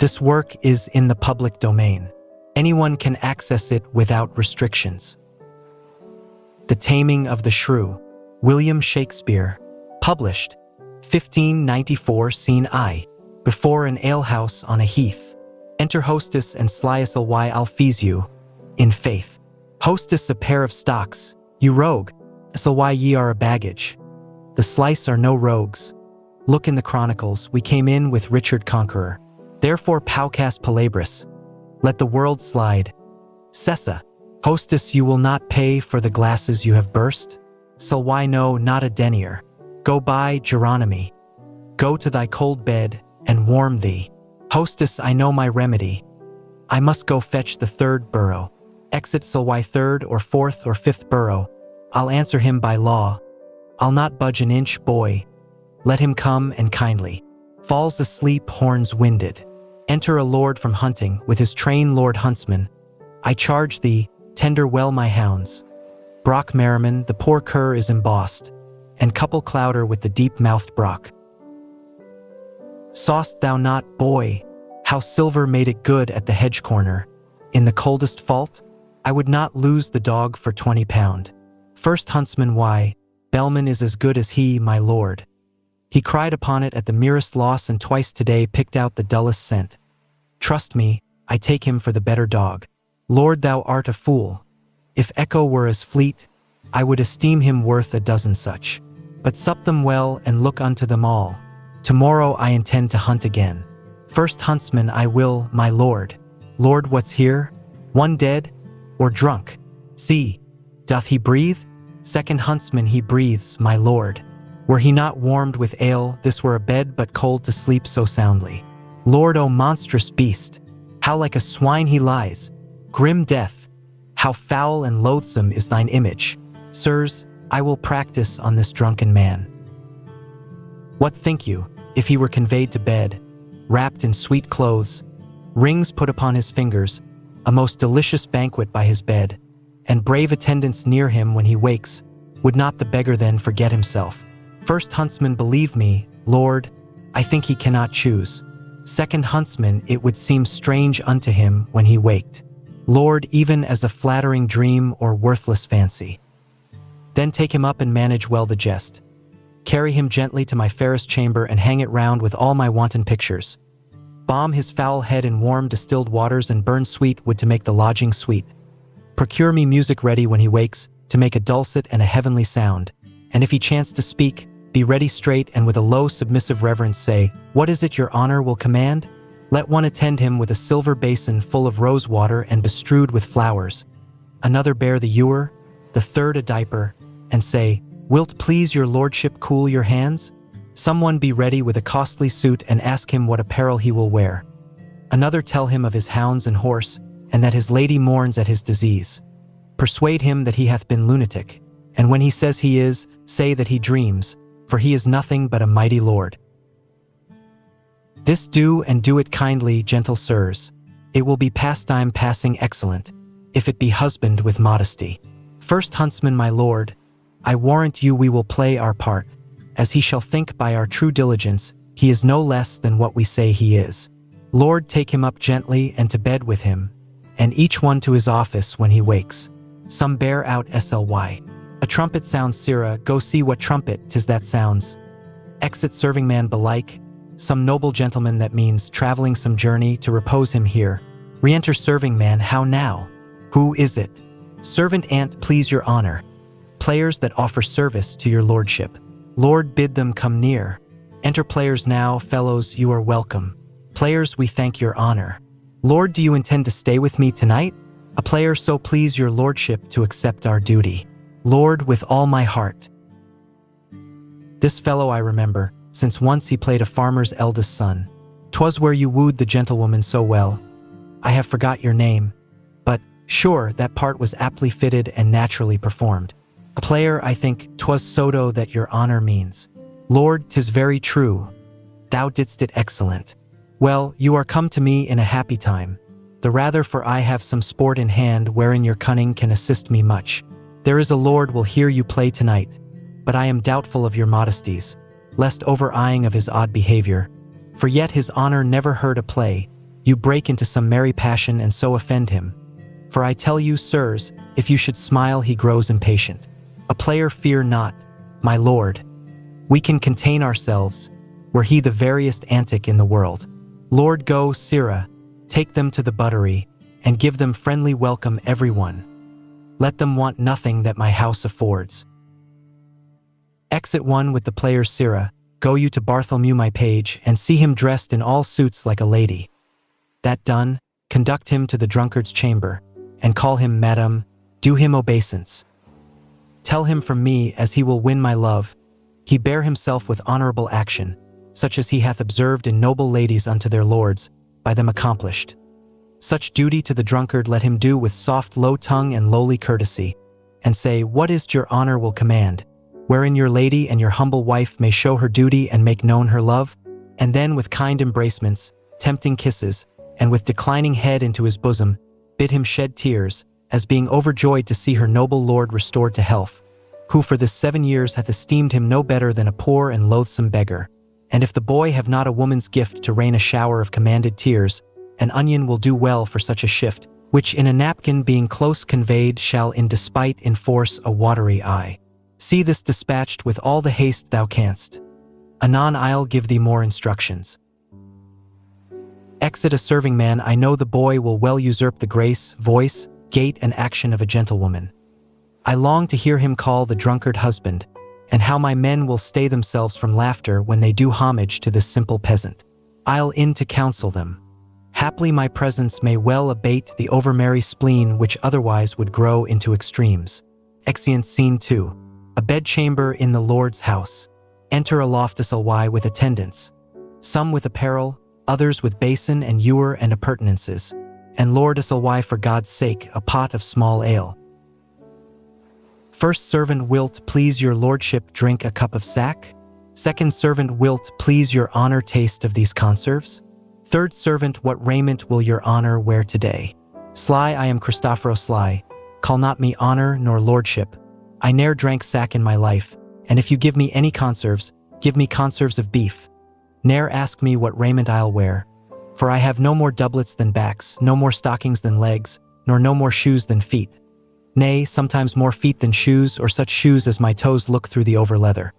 This work is in the public domain. Anyone can access it without restrictions. The Taming of the Shrew, William Shakespeare, published 1594. Scene I. Before an alehouse on a heath. Enter hostess and slyisel why I'll fees you, in faith. Hostess a pair of stocks, you rogue, so why ye are a baggage. The slice are no rogues. Look in the chronicles, we came in with Richard Conqueror. Therefore paucas palabris. Let the world slide. Cessa, hostess you will not pay for the glasses you have burst? So why no, not a denier. Go by Geronimy. Go to thy cold bed, and warm thee. Hostess, I know my remedy. I must go fetch the third burrow. Exit so why third or fourth or fifth burrow. I'll answer him by law. I'll not budge an inch, boy. Let him come and kindly. Falls asleep, horns winded. Enter a lord from hunting, with his train lord huntsman. I charge thee, tender well my hounds. Brock Merriman, the poor cur is embossed, and couple clouder with the deep-mouthed Brock. Saw'st thou not, boy, how silver made it good at the hedge corner? In the coldest fault, I would not lose the dog for 20 pound. First huntsman, why, Bellman is as good as he, my lord. He cried upon it at the merest loss and twice today picked out the dullest scent. Trust me, I take him for the better dog. Lord, thou art a fool. If Echo were as fleet, I would esteem him worth a dozen such. But sup them well and look unto them all. Tomorrow I intend to hunt again. First huntsman I will, my lord. Lord, what's here? One dead? Or drunk? See, doth he breathe? Second huntsman he breathes, my lord. Were he not warmed with ale, this were a bed but cold to sleep so soundly. Lord, O monstrous beast, how like a swine he lies. Grim death, how foul and loathsome is thine image. Sirs, I will practice on this drunken man. What think you, if he were conveyed to bed, wrapped in sweet clothes, rings put upon his fingers, a most delicious banquet by his bed, and brave attendants near him when he wakes, would not the beggar then forget himself? First huntsman, believe me, Lord, I think he cannot choose. Second huntsman, it would seem strange unto him when he waked. Lord, even as a flattering dream or worthless fancy. Then take him up and manage well the jest. Carry him gently to my fairest chamber and hang it round with all my wanton pictures. Balm his foul head in warm distilled waters and burn sweet wood to make the lodging sweet. Procure me music ready when he wakes, to make a dulcet and a heavenly sound. And if he chance to speak, be ready straight and with a low submissive reverence say, what is it your honor will command? Let one attend him with a silver basin full of rose water and bestrewed with flowers. Another bear the ewer, the third a diaper, and say, wilt please your lordship cool your hands? Someone be ready with a costly suit and ask him what apparel he will wear. Another tell him of his hounds and horse, and that his lady mourns at his disease. Persuade him that he hath been lunatic, and when he says he is, say that he dreams, for he is nothing but a mighty lord. This do and do it kindly, gentle sirs. It will be pastime passing excellent, if it be husband with modesty. First huntsman, my lord, I warrant you we will play our part, as he shall think by our true diligence, he is no less than what we say he is. Lord, take him up gently and to bed with him, and each one to his office when he wakes. Some bear out sly. A trumpet sounds, Sirrah, go see what trumpet 'tis that sounds. Exit serving man belike, some noble gentleman that means traveling some journey to repose him here. Re-enter serving man, how now? Who is it? Servant aunt, please your honor. Players that offer service to your lordship. Lord, bid them come near. Enter players now, fellows, you are welcome. Players, we thank your honor. Lord, do you intend to stay with me tonight? A player, so please your lordship to accept our duty. Lord, with all my heart. This fellow I remember, since once he played a farmer's eldest son. 'Twas where you wooed the gentlewoman so well. I have forgot your name, but, sure, that part was aptly fitted and naturally performed. A player, I think 'twas Soto that your honor means. Lord, 'tis very true. Thou didst it excellent. Well, you are come to me in a happy time. The rather for I have some sport in hand wherein your cunning can assist me much. There is a lord will hear you play tonight, but I am doubtful of your modesties, lest over-eyeing of his odd behavior, for yet his honor never heard a play, you break into some merry passion and so offend him. For I tell you, sirs, if you should smile, he grows impatient. A player fear not, my lord. We can contain ourselves, were he the veriest antic in the world. Lord, go, sirrah, take them to the buttery, and give them friendly welcome every one. Let them want nothing that my house affords. Exit 1 with the player's sirrah, go you to Bartholomew my page, and see him dressed in all suits like a lady. That done, conduct him to the drunkard's chamber, and call him madam, do him obeisance. Tell him from me, as he will win my love, he bear himself with honorable action, such as he hath observed in noble ladies unto their lords, by them accomplished. Such duty to the drunkard let him do with soft low tongue and lowly courtesy, and say, what is't your honor will command, wherein your lady and your humble wife may show her duty and make known her love, and then with kind embracements, tempting kisses, and with declining head into his bosom, bid him shed tears, as being overjoyed to see her noble lord restored to health, who for this 7 years hath esteemed him no better than a poor and loathsome beggar. And if the boy have not a woman's gift to rain a shower of commanded tears, an onion will do well for such a shift, which in a napkin being close conveyed shall in despite enforce a watery eye. See this dispatched with all the haste thou canst. Anon I'll give thee more instructions. Exit a serving man. I know the boy will well usurp the grace, voice, gait, and action of a gentlewoman. I long to hear him call the drunkard husband, and how my men will stay themselves from laughter when they do homage to this simple peasant. I'll in to counsel them. Haply my presence may well abate the overmerry spleen which otherwise would grow into extremes. Exeunt Scene 2. A bedchamber in the Lord's house. Enter a loftus-ly with attendants, some with apparel, others with basin and ewer and appurtenances, and Lordus-ly for God's sake a pot of small ale. First servant, wilt please your lordship drink a cup of sack? Second servant, wilt please your honor taste of these conserves? Third servant, what raiment will your honor wear today? Sly, I am Christophoro Sly. Call not me honor nor lordship. I ne'er drank sack in my life, and if you give me any conserves, give me conserves of beef. Ne'er ask me what raiment I'll wear, for I have no more doublets than backs, no more stockings than legs, nor no more shoes than feet. Nay, sometimes more feet than shoes, or such shoes as my toes look through the over-leather.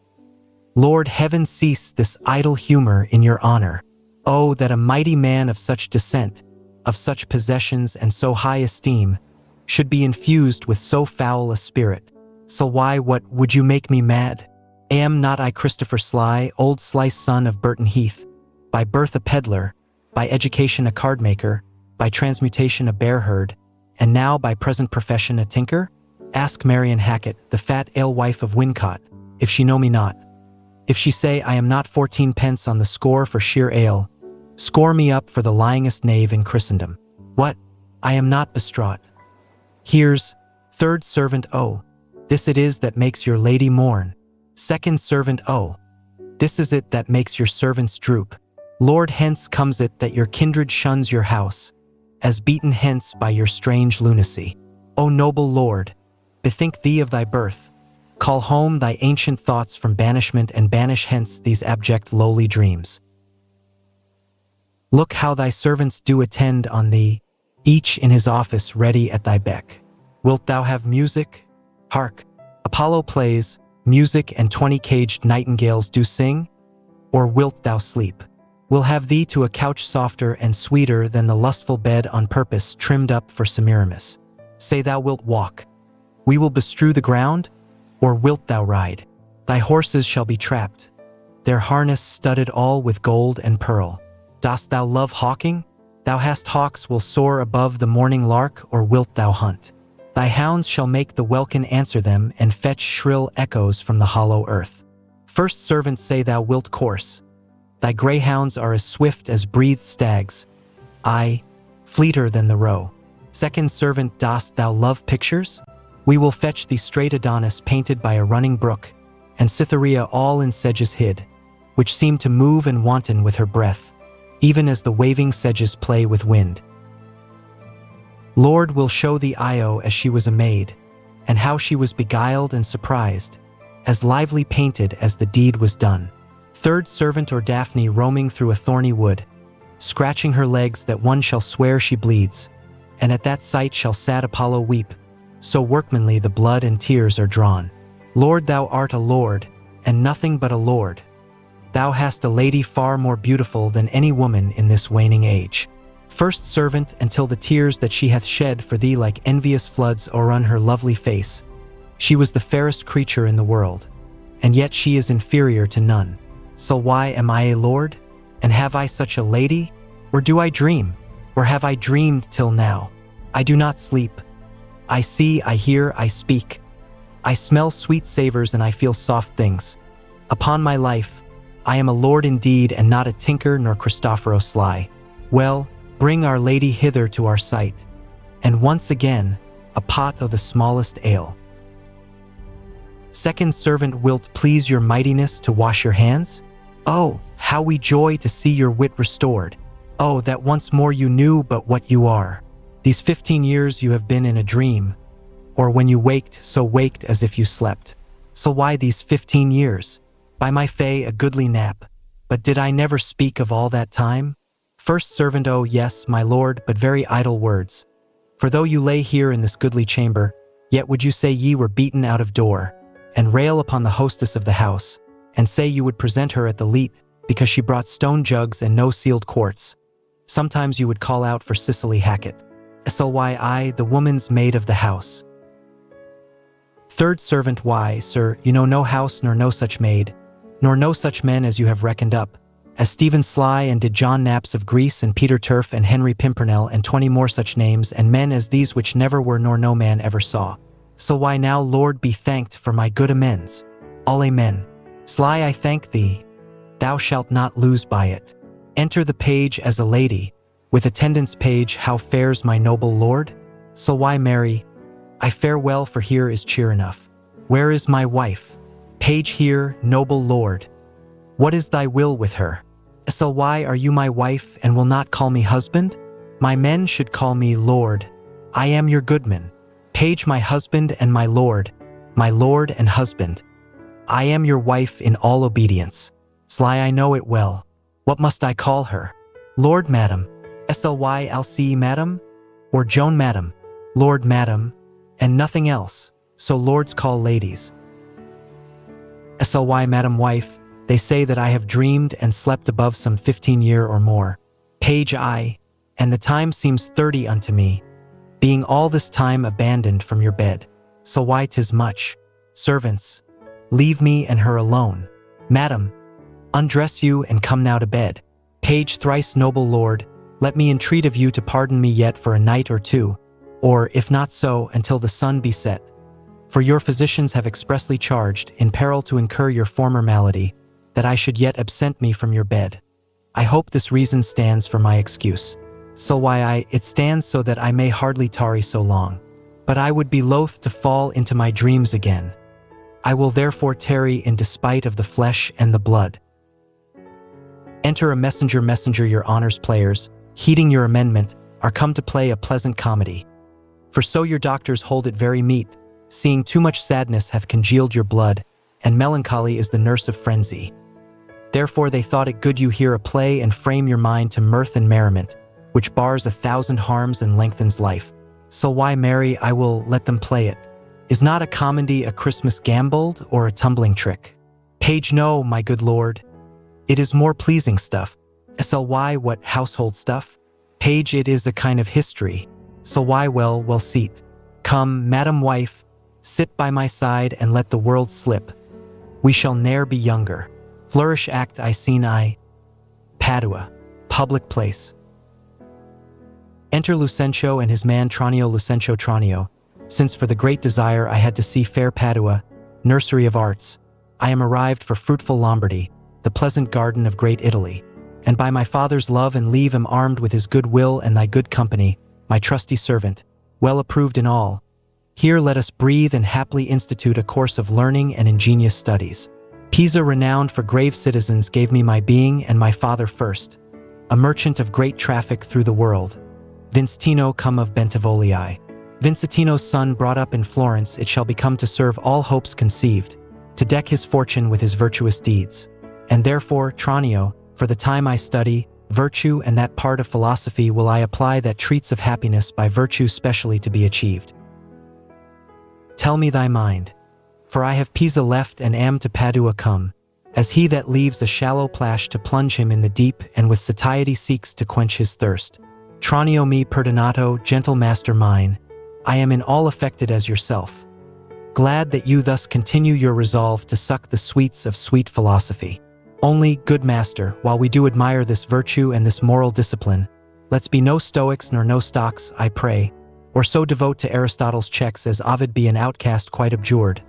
Lord, heaven cease this idle humor in your honor. Oh, that a mighty man of such descent, of such possessions and so high esteem, should be infused with so foul a spirit. So why, what, would you make me mad? Am not I Christopher Sly, old Sly's son of Burton Heath, by birth a peddler, by education a card-maker, by transmutation a bear-herd, and now by present profession a tinker? Ask Marian Hackett, the fat alewife of Wincott, if she know me not. If she say I am not 14 pence on the score for sheer ale, score me up for the lyingest knave in Christendom. What? I am not bestraught. Here's third servant, oh, this it is that makes your lady mourn. Second servant, oh, this is it that makes your servants droop. Lord, hence comes it that your kindred shuns your house, as beaten hence by your strange lunacy. O noble lord, bethink thee of thy birth. Call home thy ancient thoughts from banishment, and banish hence these abject lowly dreams. Look how thy servants do attend on thee, each in his office ready at thy beck. Wilt thou have music? Hark, Apollo plays, music and 20 caged nightingales do sing? Or wilt thou sleep? We'll have thee to a couch softer and sweeter than the lustful bed on purpose trimmed up for Semiramis. Say thou wilt walk. We will bestrew the ground? Or wilt thou ride? Thy horses shall be trapped, their harness studded all with gold and pearl. Dost thou love hawking? Thou hast hawks will soar above the morning lark, or wilt thou hunt? Thy hounds shall make the welkin answer them, and fetch shrill echoes from the hollow earth. First servant, say thou wilt course. Thy greyhounds are as swift as breathed stags, aye, fleeter than the roe. Second servant, dost thou love pictures? We will fetch thee straight Adonis painted by a running brook, and Cytherea all in sedges hid, which seem to move and wanton with her breath, even as the waving sedges play with wind. Lord will show thee Io as she was a maid, and how she was beguiled and surprised, as lively painted as the deed was done. Third servant, or Daphne roaming through a thorny wood, scratching her legs that one shall swear she bleeds. And at that sight shall sad Apollo weep, so workmanly the blood and tears are drawn. Lord, thou art a lord, and nothing but a lord. Thou hast a lady far more beautiful than any woman in this waning age. First servant, until the tears that she hath shed for thee like envious floods o'errun her lovely face. She was the fairest creature in the world, and yet she is inferior to none. So why am I a lord? And have I such a lady? Or do I dream? Or have I dreamed till now? I do not sleep. I see, I hear, I speak. I smell sweet savors and I feel soft things. Upon my life, I am a lord indeed, and not a tinker nor Christophoro sly. Well, bring our lady hither to our sight, and once again, a pot of the smallest ale. Second servant, wilt please your mightiness to wash your hands? Oh, how we joy to see your wit restored. Oh, that once more you knew but what you are. These 15 years you have been in a dream, or when you waked, so waked as if you slept. So why these 15 years? By my fay, a goodly nap. But did I never speak of all that time? First servant, oh yes, my lord, but very idle words. For though you lay here in this goodly chamber, yet would you say ye were beaten out of door, and rail upon the hostess of the house, and say you would present her at the leet, because she brought stone jugs and no sealed quarts. Sometimes you would call out for Cicely Hackett. So why I, the woman's maid of the house. Third servant, why, sir, you know no house nor no such maid, nor no such men as you have reckoned up, as Stephen Sly and did John Naps of Greece and Peter Turf and Henry Pimpernel and 20 more such names and men as these which never were nor no man ever saw. So why now, Lord, be thanked for my good amends. All amen. Sly, I thank thee. Thou shalt not lose by it. Enter the page as a lady. With attendance page, how fares my noble lord? So why, Mary, I fare well, for here is cheer enough. Where is my wife? Page here, noble lord. What is thy will with her? So why are you my wife and will not call me husband? My men should call me lord. I am your goodman. Page, my husband and my lord and husband. I am your wife in all obedience. Sly, I know it well. What must I call her? Lord, madam. Sly, madam? Or Joan, madam? Lord, madam, and nothing else. So lords call ladies. Sly, madam, wife. They say that I have dreamed and slept above some 15 year or more. Page, I, and the time seems 30 unto me, being all this time abandoned from your bed. So why 'tis much. Servants, leave me and her alone. Madam, undress you and come now to bed. Page, thrice noble lord, let me entreat of you to pardon me yet for a night or two, or, if not so, until the sun be set. For your physicians have expressly charged, in peril to incur your former malady, that I should yet absent me from your bed. I hope this reason stands for my excuse. So why it stands so that I may hardly tarry so long. But I would be loath to fall into my dreams again. I will therefore tarry in despite of the flesh and the blood. Enter a messenger, your honors players, heeding your amendment, are come to play a pleasant comedy. For so your doctors hold it very meet, seeing too much sadness hath congealed your blood, and melancholy is the nurse of frenzy. Therefore they thought it good you hear a play and frame your mind to mirth and merriment, which bars 1,000 harms and lengthens life. So why, Mary, I will let them play it. Is not a comedy a Christmas gambolled or a tumbling trick? Page, no, my good lord. It is more pleasing stuff. Sly, what household stuff? Page, it is a kind of history. So why, well seat. Come, madam wife, sit by my side and let the world slip. We shall ne'er be younger. Flourish act I seen I. Padua, public place. Enter Lucentio and his man Tranio. Lucentio, Tranio, since for the great desire I had to see fair Padua, nursery of arts, I am arrived for fruitful Lombardy, the pleasant garden of great Italy, and by my father's love and leave am armed with his good will and thy good company, my trusty servant, well approved in all. Here let us breathe and haply institute a course of learning and ingenious studies. Pisa, renowned for grave citizens, gave me my being and my father first, a merchant of great traffic through the world. Vincentino come of Bentivolii. Vincentino's son brought up in Florence, it shall become to serve all hopes conceived, to deck his fortune with his virtuous deeds. And therefore, Tranio, for the time I study, virtue, and that part of philosophy will I apply that treats of happiness by virtue specially to be achieved. Tell me thy mind. For I have Pisa left and am to Padua come, as he that leaves a shallow plash to plunge him in the deep, and with satiety seeks to quench his thirst. Tranio me perdonato, gentle master mine, I am in all affected as yourself. Glad that you thus continue your resolve to suck the sweets of sweet philosophy. Only, good master, while we do admire this virtue and this moral discipline, let's be no Stoics nor no stocks, I pray, or so devote to Aristotle's checks as Ovid be an outcast quite abjured.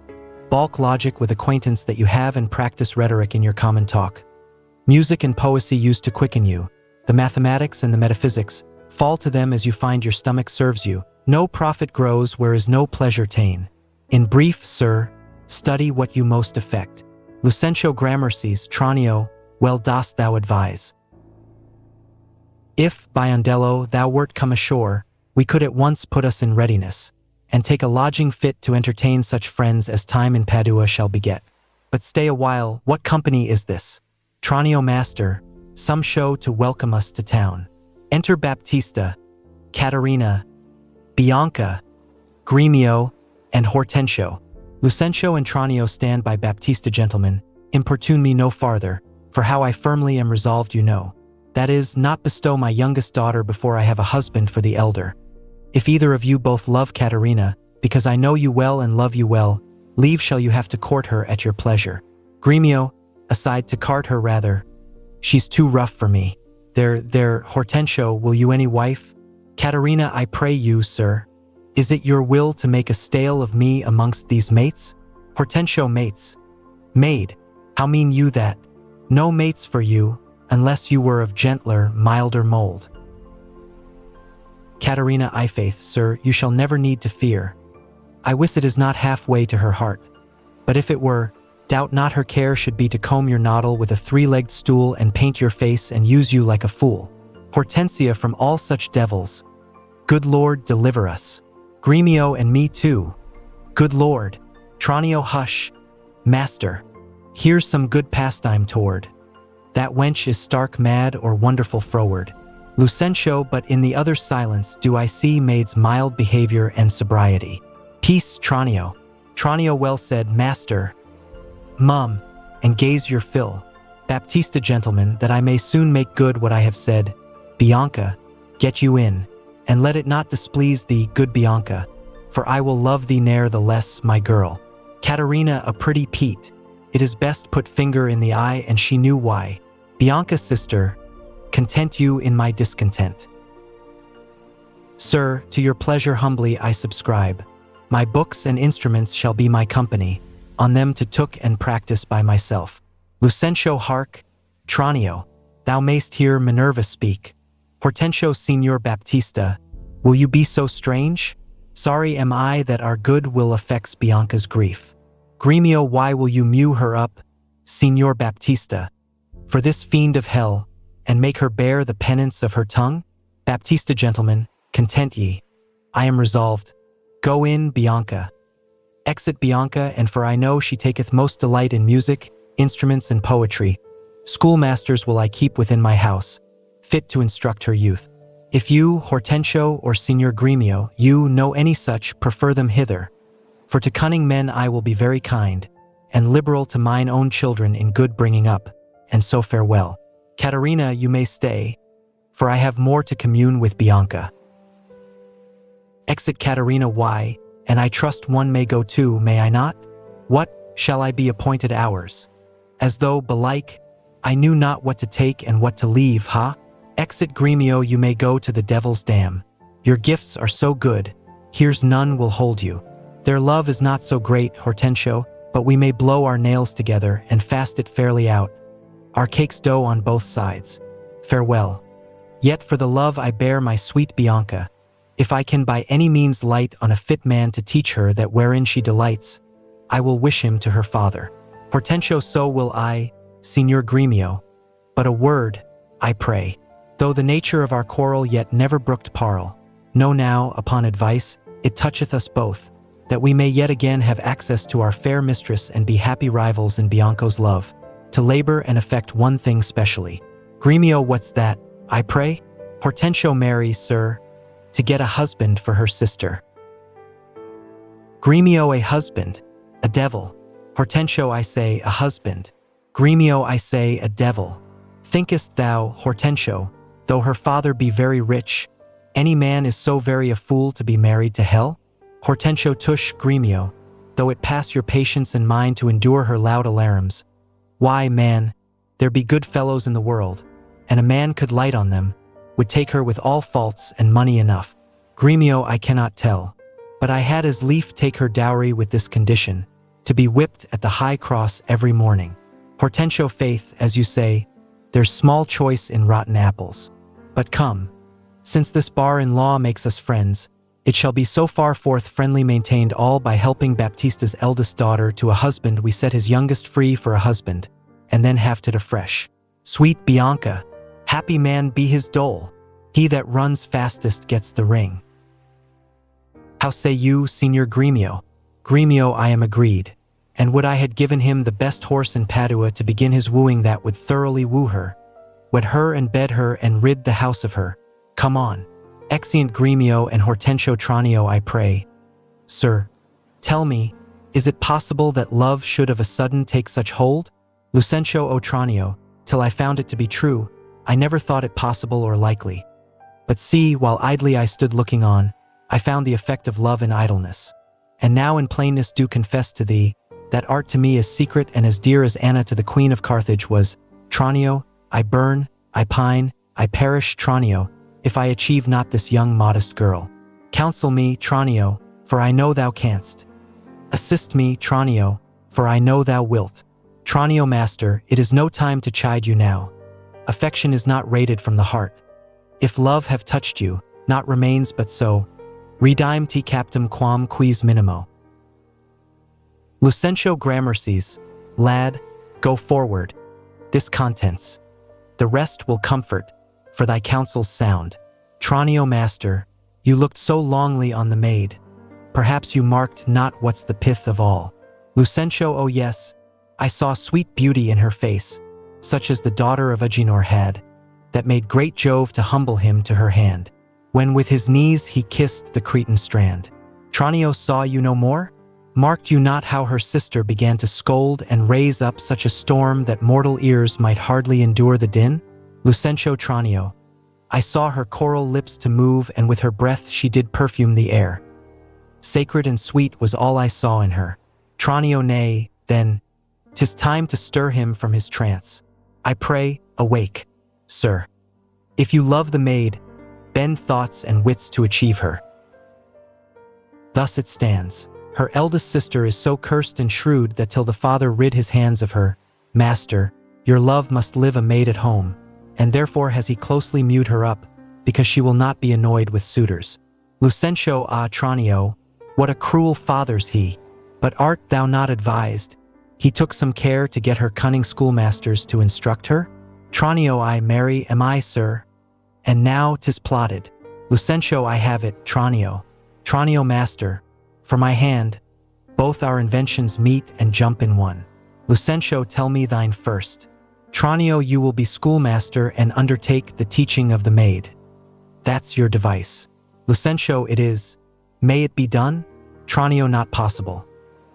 Balk logic with acquaintance that you have and practice rhetoric in your common talk. Music and poesy used to quicken you. The mathematics and the metaphysics, fall to them as you find your stomach serves you. No profit grows where is no pleasure ta'en. In brief, sir, study what you most affect. Lucentio Gramercies, Tranio, well dost thou advise. If, Biondello, thou wert come ashore, we could at once put us in readiness, and take a lodging fit to entertain such friends as time in Padua shall beget. But stay a while, what company is this? Tranio master, some show to welcome us to town. Enter Baptista, Caterina, Bianca, Gremio, and Hortensio. Lucentio and Tranio stand by Baptista. Gentlemen, importune me no farther, for how I firmly am resolved you know. That is, not bestow my youngest daughter before I have a husband for the elder. If either of you both love Caterina, because I know you well and love you well, leave shall you have to court her at your pleasure. Gremio, aside to cart her rather. She's too rough for me. There, Hortensio, will you any wife? Caterina, I pray you, sir. Is it your will to make a stale of me amongst these mates? Hortensio, mates. Maid, how mean you that? No mates for you, unless you were of gentler, milder mold. Caterina, I faith, sir, you shall never need to fear. I wis it is not halfway to her heart. But if it were, doubt not her care should be to comb your noddle with a three-legged stool and paint your face and use you like a fool. Hortensia, from all such devils. Good Lord, deliver us. Gremio, and me too. Good Lord. Tranio, hush. Master, here's some good pastime toward. That wench is stark mad or wonderful froward. Lucentio, but in the other silence do I see maid's mild behavior and sobriety. Peace, Tranio. Tranio, well said, master. Mum, and gaze your fill. Baptista, gentlemen, that I may soon make good what I have said. Bianca, get you in, and let it not displease thee, good Bianca, for I will love thee ne'er the less, my girl. Caterina, a pretty Pete, it is best put finger in the eye, and she knew why. Bianca, sister, content you in my discontent. Sir, to your pleasure humbly I subscribe. My books and instruments shall be my company, on them to took and practice by myself. Lucentio, hark. Tranio, thou mayst hear Minerva speak. Hortensio, Signor Baptista, will you be so strange? Sorry am I that our good will affects Bianca's grief. Gremio, why will you mew her up, Signor Baptista, for this fiend of hell, and make her bear the penance of her tongue? Baptista, gentlemen, content ye. I am resolved. Go in, Bianca. Exit Bianca, and for I know she taketh most delight in music, instruments, and poetry. Schoolmasters will I keep within my house, fit to instruct her youth. If you, Hortensio, or Signor Gremio, you know any such, prefer them hither. For to cunning men I will be very kind, and liberal to mine own children in good bringing up, and so farewell. Caterina, you may stay, for I have more to commune with Bianca. Exit Caterina, why, and I trust one may go too, may I not? What, shall I be appointed hours? As though, belike, I knew not what to take and what to leave, ha? Exit Gremio, you may go to the devil's dam. Your gifts are so good, here's none will hold you. Their love is not so great, Hortensio, but we may blow our nails together and fast it fairly out. Our cake's dough on both sides. Farewell. Yet for the love I bear my sweet Bianca, if I can by any means light on a fit man to teach her that wherein she delights, I will wish him to her father. Hortensio, so will I, Signor Gremio. But a word, I pray. Though the nature of our quarrel yet never brooked parle, know now, upon advice, it toucheth us both, that we may yet again have access to our fair mistress and be happy rivals in Bianco's love, to labor and effect one thing specially. Gremio, what's that? I pray? Hortensio marry, sir, to get a husband for her sister. Gremio a husband, a devil. Hortensio I say a husband. Gremio I say a devil. Thinkest thou, Hortensio, though her father be very rich, any man is so very a fool to be married to hell? Hortensio tush Gremio, though it pass your patience and mine to endure her loud alarums. Why, man, there be good fellows in the world, and a man could light on them, would take her with all faults and money enough. Gremio I cannot tell, but I had as lief take her dowry with this condition, to be whipped at the high cross every morning. Hortensio faith, as you say, there's small choice in rotten apples. But come, since this bar-in-law makes us friends, it shall be so far forth friendly maintained all by helping Baptista's eldest daughter to a husband we set his youngest free for a husband, and then have it afresh. Sweet Bianca, happy man be his dole, he that runs fastest gets the ring. How say you, Signor Gremio? Gremio I am agreed, and would I had given him the best horse in Padua to begin his wooing that would thoroughly woo her, wed her and bed her and rid the house of her. Come on. Exeunt Gremio and Hortensio Tranio I pray. Sir, tell me, is it possible that love should of a sudden take such hold? Lucentio o Tranio, till I found it to be true, I never thought it possible or likely. But see, while idly I stood looking on, I found the effect of love in idleness. And now in plainness do confess to thee, that art to me as secret and as dear as Anna to the Queen of Carthage was. Tranio, I burn, I pine, I perish, Tranio, if I achieve not this young modest girl. Counsel me, Tranio, for I know thou canst. Assist me, Tranio, for I know thou wilt. Tranio master, it is no time to chide you now. Affection is not rated from the heart. If love have touched you, not remains but so. Redime te captum quam quis minimo. Lucentio Gramercies, lad, go forward. This contents. The rest will comfort, for thy counsels sound. Tranio master, you looked so longly on the maid. Perhaps you marked not what's the pith of all. Lucentio, oh yes, I saw sweet beauty in her face, such as the daughter of Agenor had, that made great Jove to humble him to her hand, when with his knees he kissed the Cretan strand. Tranio, saw you no more? Marked you not how her sister began to scold and raise up such a storm that mortal ears might hardly endure the din? Lucentio Tranio, I saw her coral lips to move, and with her breath she did perfume the air. Sacred and sweet was all I saw in her. Tranio, nay, then, 'tis time to stir him from his trance. I pray, awake, sir. If you love the maid, bend thoughts and wits to achieve her. Thus it stands. Her eldest sister is so cursed and shrewd that till the father rid his hands of her, master, your love must live a maid at home, and therefore has he closely mewed her up, because she will not be annoyed with suitors. Lucentio a Tranio, what a cruel father's he! But art thou not advised? He took some care to get her cunning schoolmasters to instruct her? Tranio I marry am I, sir? And now 'tis plotted. Lucentio I have it, Tranio. Tranio master, for my hand, both our inventions meet and jump in one. Lucentio, tell me thine first. Tranio, you will be schoolmaster and undertake the teaching of the maid. That's your device. Lucentio, it is. May it be done? Tranio, not possible.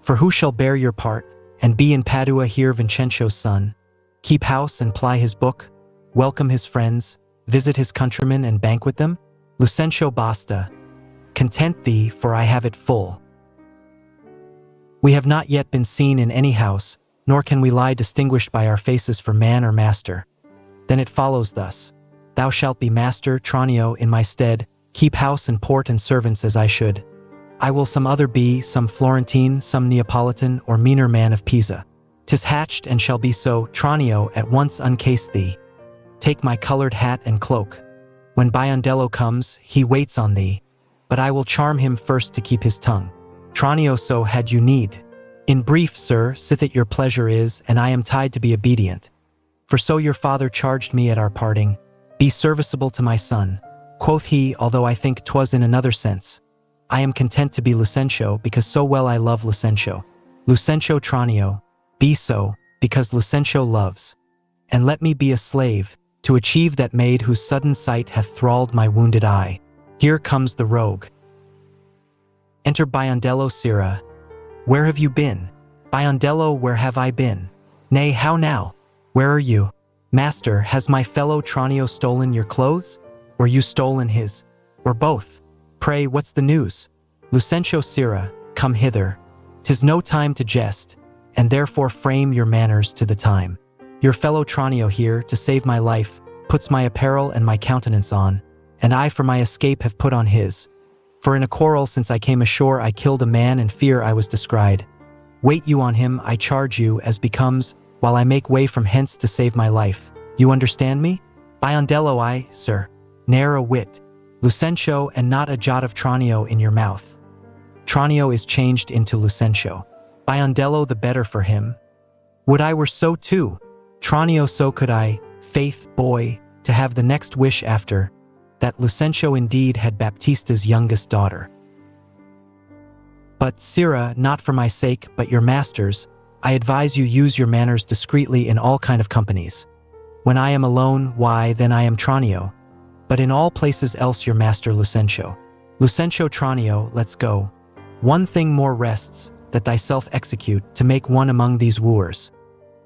For who shall bear your part, and be in Padua here Vincentio's son, keep house and ply his book, welcome his friends, visit his countrymen and banquet them? Lucentio, basta. Content thee, for I have it full. We have not yet been seen in any house, nor can we lie distinguished by our faces for man or master. Then it follows thus. Thou shalt be master, Tranio, in my stead, keep house and port and servants as I should. I will some other be, some Florentine, some Neapolitan, or meaner man of Pisa. 'Tis hatched and shall be so. Tranio, at once uncase thee. Take my colored hat and cloak. When Biondello comes, he waits on thee, but I will charm him first to keep his tongue. Tranio, so had you need. In brief, sir, sith it your pleasure is, and I am tied to be obedient. For so your father charged me at our parting, be serviceable to my son. Quoth he, although I think 'twas in another sense. I am content to be Lucentio, because so well I love Lucentio. Lucentio Tranio, be so, because Lucentio loves. And let me be a slave, to achieve that maid whose sudden sight hath thralled my wounded eye. Here comes the rogue. Enter Biondello. Sirrah, where have you been? Biondello, where have I been? Nay, how now? Where are you? Master, has my fellow Tranio stolen your clothes? Or you stolen his? Or both? Pray, what's the news? Lucentio. Sirrah, come hither. 'Tis no time to jest, and therefore frame your manners to the time. Your fellow Tranio here, to save my life, puts my apparel and my countenance on, and I for my escape have put on his. For in a quarrel since I came ashore I killed a man and fear I was descried. Wait you on him, I charge you, as becomes, while I make way from hence to save my life. You understand me? Biondello. I, sir, ne'er a whit. Lucentio, and not a jot of Tranio in your mouth. Tranio is changed into Lucentio. Biondello, the better for him. Would I were so too. Tranio, so could I, faith, boy, to have the next wish after, that Lucentio indeed had Baptista's youngest daughter. But, Sirrah, not for my sake, but your master's, I advise you use your manners discreetly in all kind of companies. When I am alone, why, then I am Tranio, but in all places else your master Lucentio. Lucentio. Tranio, let's go. One thing more rests, that thyself execute, to make one among these wooers.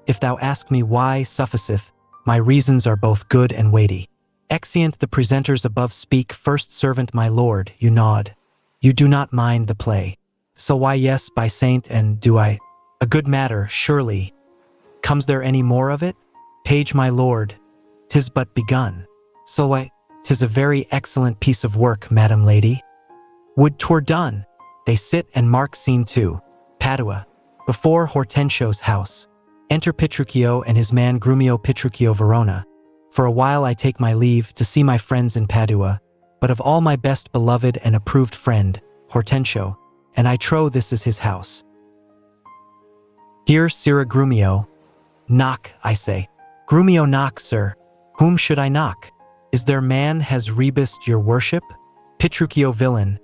If thou ask me why, sufficeth, my reasons are both good and weighty. Exeunt the presenters above speak. First servant. My lord, you nod. You do not mind the play. So why, yes, by saint, and do I. A good matter, surely. Comes there any more of it? Page. My lord, 'tis but begun. So I, 'tis a very excellent piece of work, madam lady. Would 'twere done. They sit and mark scene 2. Padua. Before Hortensio's house. Enter Petruchio and his man Grumio. Petruchio. Verona. For a while I take my leave to see my friends in Padua, but of all my best beloved and approved friend, Hortensio, and I trow this is his house. Here, Sirrah. Grumio. Knock, I say. Grumio. Knock, sir. Whom should I knock? Is there man has rebused your worship? Petruchio. Villain.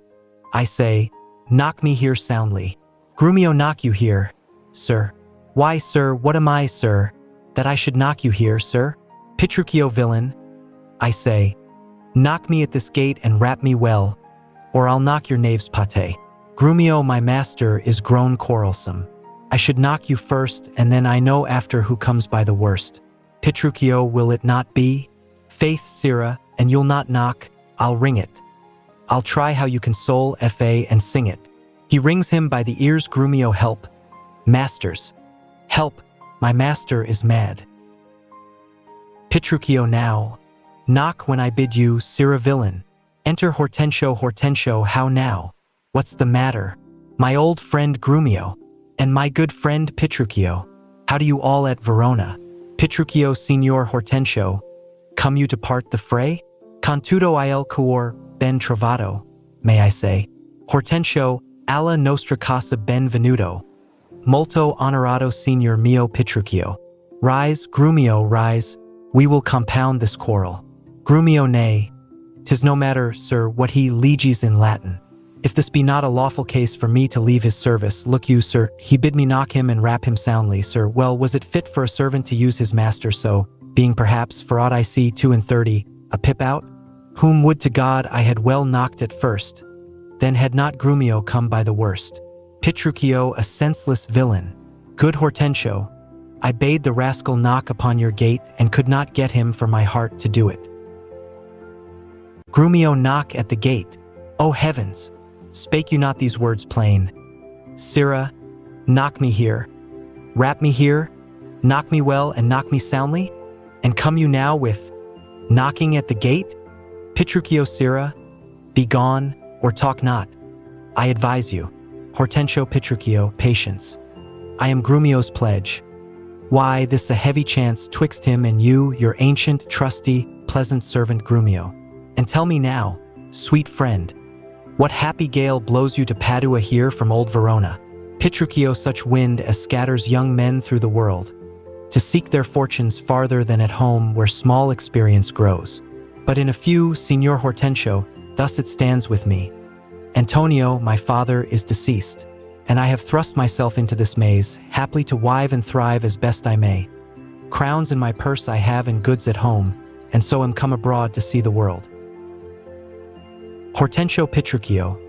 I say, knock me here soundly. Grumio. Knock you here, sir. Why, sir, what am I, sir, that I should knock you here, sir? Petruchio. Villain. I say, knock me at this gate and rap me well, or I'll knock your knave's pate. Grumio. My master is grown quarrelsome. I should knock you first, and then I know after who comes by the worst. Petruchio. Will it not be? Faith, Sirrah, and you'll not knock, I'll ring it. I'll try how you console Fa and sing it. He wrings him by the ears. Grumio. Help. Masters. Help, my master is mad. Petruchio. Now. Knock when I bid you, Sirrah. Villain. Enter Hortensio. Hortensio. How now? What's the matter? My old friend Grumio. And my good friend Petruchio. How do you all at Verona? Petruchio. Signor Hortensio. Come you to part the fray? Contudo il cuor ben trovato, may I say. Hortensio. Alla nostra casa benvenuto. Molto onorato signor mio. Petruchio. Rise, Grumio, rise. We will compound this quarrel. Grumio. Nay, 'tis no matter, sir, what he leges in Latin. If this be not a lawful case for me to leave his service, look you, sir, he bid me knock him and rap him soundly, sir. Well, was it fit for a servant to use his master so, being perhaps, for aught I see, 32, a pip out? Whom would to God I had well knocked at first, then had not Grumio come by the worst. Petruchio. A senseless villain. Good Hortensio, I bade the rascal knock upon your gate, and could not get him for my heart to do it. Grumio. Knock at the gate. O heavens! Spake you not these words plain? Sirrah, knock me here. Rap me here, knock me well and knock me soundly? And come you now with knocking at the gate? Petruchio. Sirrah, be gone, or talk not. I advise you. Hortensio. Petruchio. Patience. I am Grumio's pledge. Why, this a heavy chance twixt him and you, your ancient, trusty, pleasant servant Grumio. And tell me now, sweet friend, what happy gale blows you to Padua here from old Verona? Petruchio. Such wind as scatters young men through the world, to seek their fortunes farther than at home where small experience grows. But in a few, Signor Hortensio, thus it stands with me. Antonio, my father, is deceased, and I have thrust myself into this maze, haply to wive and thrive as best I may. Crowns in my purse I have and goods at home, and so am come abroad to see the world. Hortensio Petruchio,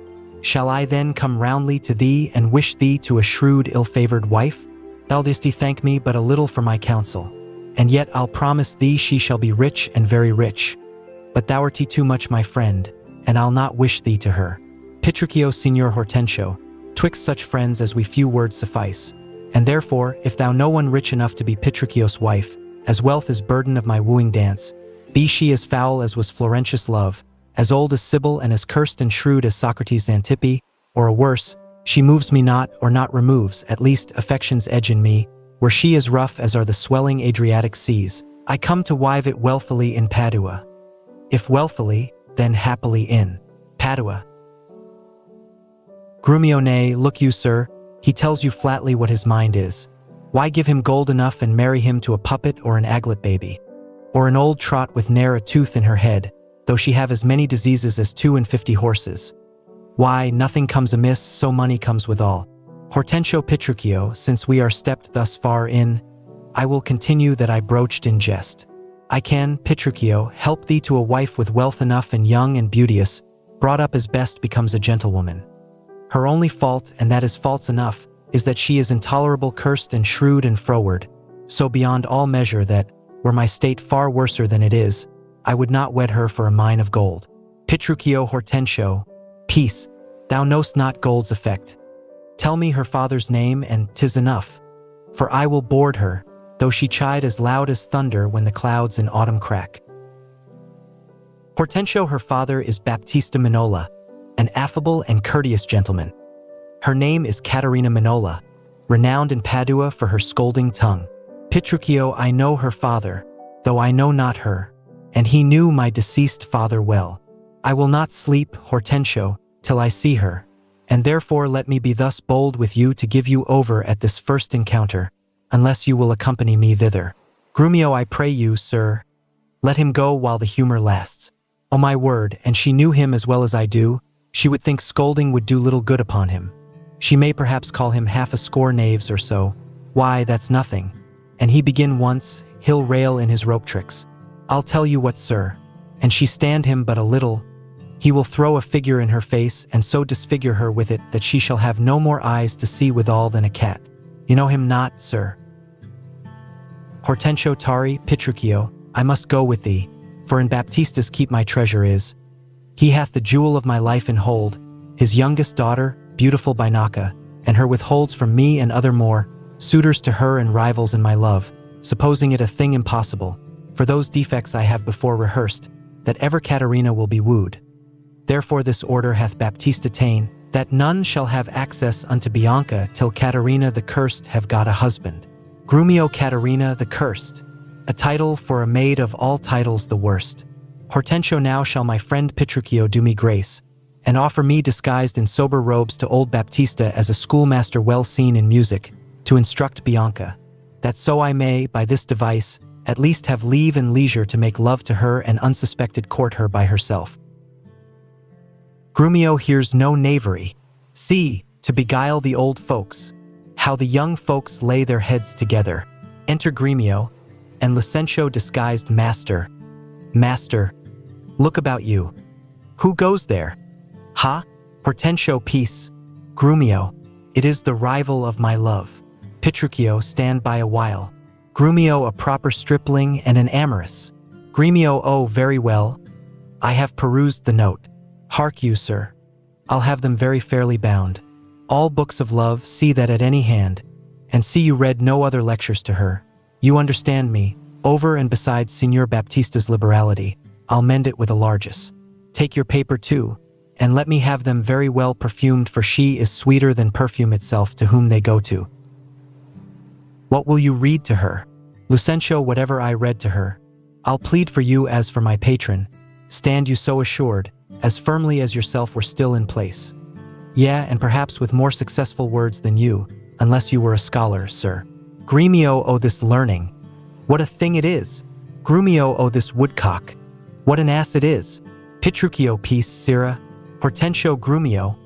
shall I then come roundly to thee and wish thee to a shrewd ill-favored wife? Thou didst thank me but a little for my counsel, and yet I'll promise thee she shall be rich and very rich. But thou'rt too much my friend, and I'll not wish thee to her. Petruchio Signor Hortensio, twixt such friends as we few words suffice, and therefore, if thou know one rich enough to be Petruchio's wife, as wealth is burden of my wooing dance, be she as foul as was Florentius' love, as old as Sibyl and as cursed and shrewd as Socrates' Xantippe, or a worse, she moves me not or not removes, at least, affection's edge in me, were she as rough as are the swelling Adriatic seas, I come to wive it wealthily in Padua. If wealthily, then happily in Padua. Grumio, nay, look you, sir, he tells you flatly what his mind is. Why give him gold enough and marry him to a puppet or an aglet baby? Or an old trot with ne'er a tooth in her head, though she have as many diseases as 52 horses. Why, nothing comes amiss, so money comes withal. Hortensio Petruchio, since we are stepped thus far in, I will continue that I broached in jest. I can, Petruchio, help thee to a wife with wealth enough and young and beauteous, brought up as best becomes a gentlewoman. Her only fault, and that is faults enough, is that she is intolerable cursed and shrewd and froward, so beyond all measure that, were my state far worser than it is, I would not wed her for a mine of gold. Petruchio Hortensio, peace, thou know'st not gold's effect. Tell me her father's name, and 'tis enough. For I will board her, though she chide as loud as thunder when the clouds in autumn crack. Hortensio, her father is Baptista Minola, an affable and courteous gentleman. Her name is Caterina Minola, renowned in Padua for her scolding tongue. Petruchio, I know her father, though I know not her, and he knew my deceased father well. I will not sleep, Hortensio, till I see her, and therefore let me be thus bold with you to give you over at this first encounter, unless you will accompany me thither. Grumio, I pray you, sir, let him go while the humor lasts. O my word, and she knew him as well as I do, she would think scolding would do little good upon him. She may perhaps call him 50 knaves or so. Why, that's nothing. And he begin once, he'll rail in his rope tricks. I'll tell you what, sir, and she stand him but a little, he will throw a figure in her face and so disfigure her with it that she shall have no more eyes to see withal than a cat. You know him not, sir? Hortensio Tari, Petruchio, I must go with thee, for in Baptista's keep my treasure is. He hath the jewel of my life in hold, his youngest daughter, beautiful Binaca, and her withholds from me and other more, suitors to her and rivals in my love, supposing it a thing impossible, for those defects I have before rehearsed, that ever Caterina will be wooed. Therefore this order hath Baptista ta'en, that none shall have access unto Bianca till Caterina the cursed have got a husband. Grumio Caterina the cursed, a title for a maid of all titles the worst. Hortensio, now shall my friend Petruchio do me grace, and offer me disguised in sober robes to old Baptista as a schoolmaster well seen in music, to instruct Bianca, that so I may, by this device, at least have leave and leisure to make love to her and unsuspected court her by herself. Grumio hears no knavery. See, to beguile the old folks, how the young folks lay their heads together. Enter Grumio, and Licentio disguised master. Master, look about you. Who goes there? Ha? Hortensio, peace. Grumio, it is the rival of my love. Petruchio, stand by a while. Grumio, a proper stripling and an amorous. Grumio, oh, very well. I have perused the note. Hark you, sir. I'll have them very fairly bound. All books of love, see that at any hand, and see you read no other lectures to her. You understand me, over and besides Signor Baptista's liberality, I'll mend it with a largess. Take your paper too, and let me have them very well perfumed, for she is sweeter than perfume itself to whom they go to. What will you read to her? Licentio, whatever I read to her. I'll plead for you as for my patron. Stand you so assured, as firmly as yourself were still in place. Yeah, and perhaps with more successful words than you, unless you were a scholar, sir. Grumio, oh, this learning. What a thing it is! Grumio, oh, this woodcock. What an ass it is! Petruchio, peace, sirrah. Hortensio, Grumio.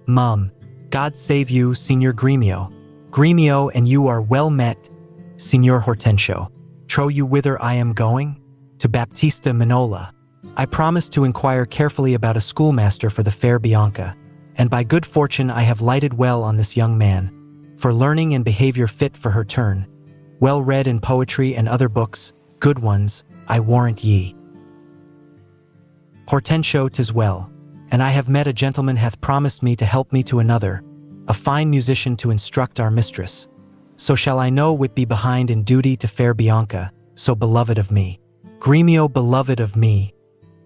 Mum, God save you, Signor Grumio. Grumio, and you are well met, Signor Hortensio. Trow you whither I am going? to Baptista Minola. I promised to inquire carefully about a schoolmaster for the fair Bianca, and by good fortune I have lighted well on this young man, for learning and behavior fit for her turn, well read in poetry and other books, good ones, I warrant ye. Hortensio, 'tis well, and I have met a gentleman hath promised me to help me to another, a fine musician to instruct our mistress. So shall I no whit be behind in duty to fair Bianca, so beloved of me. Grumio, beloved of me,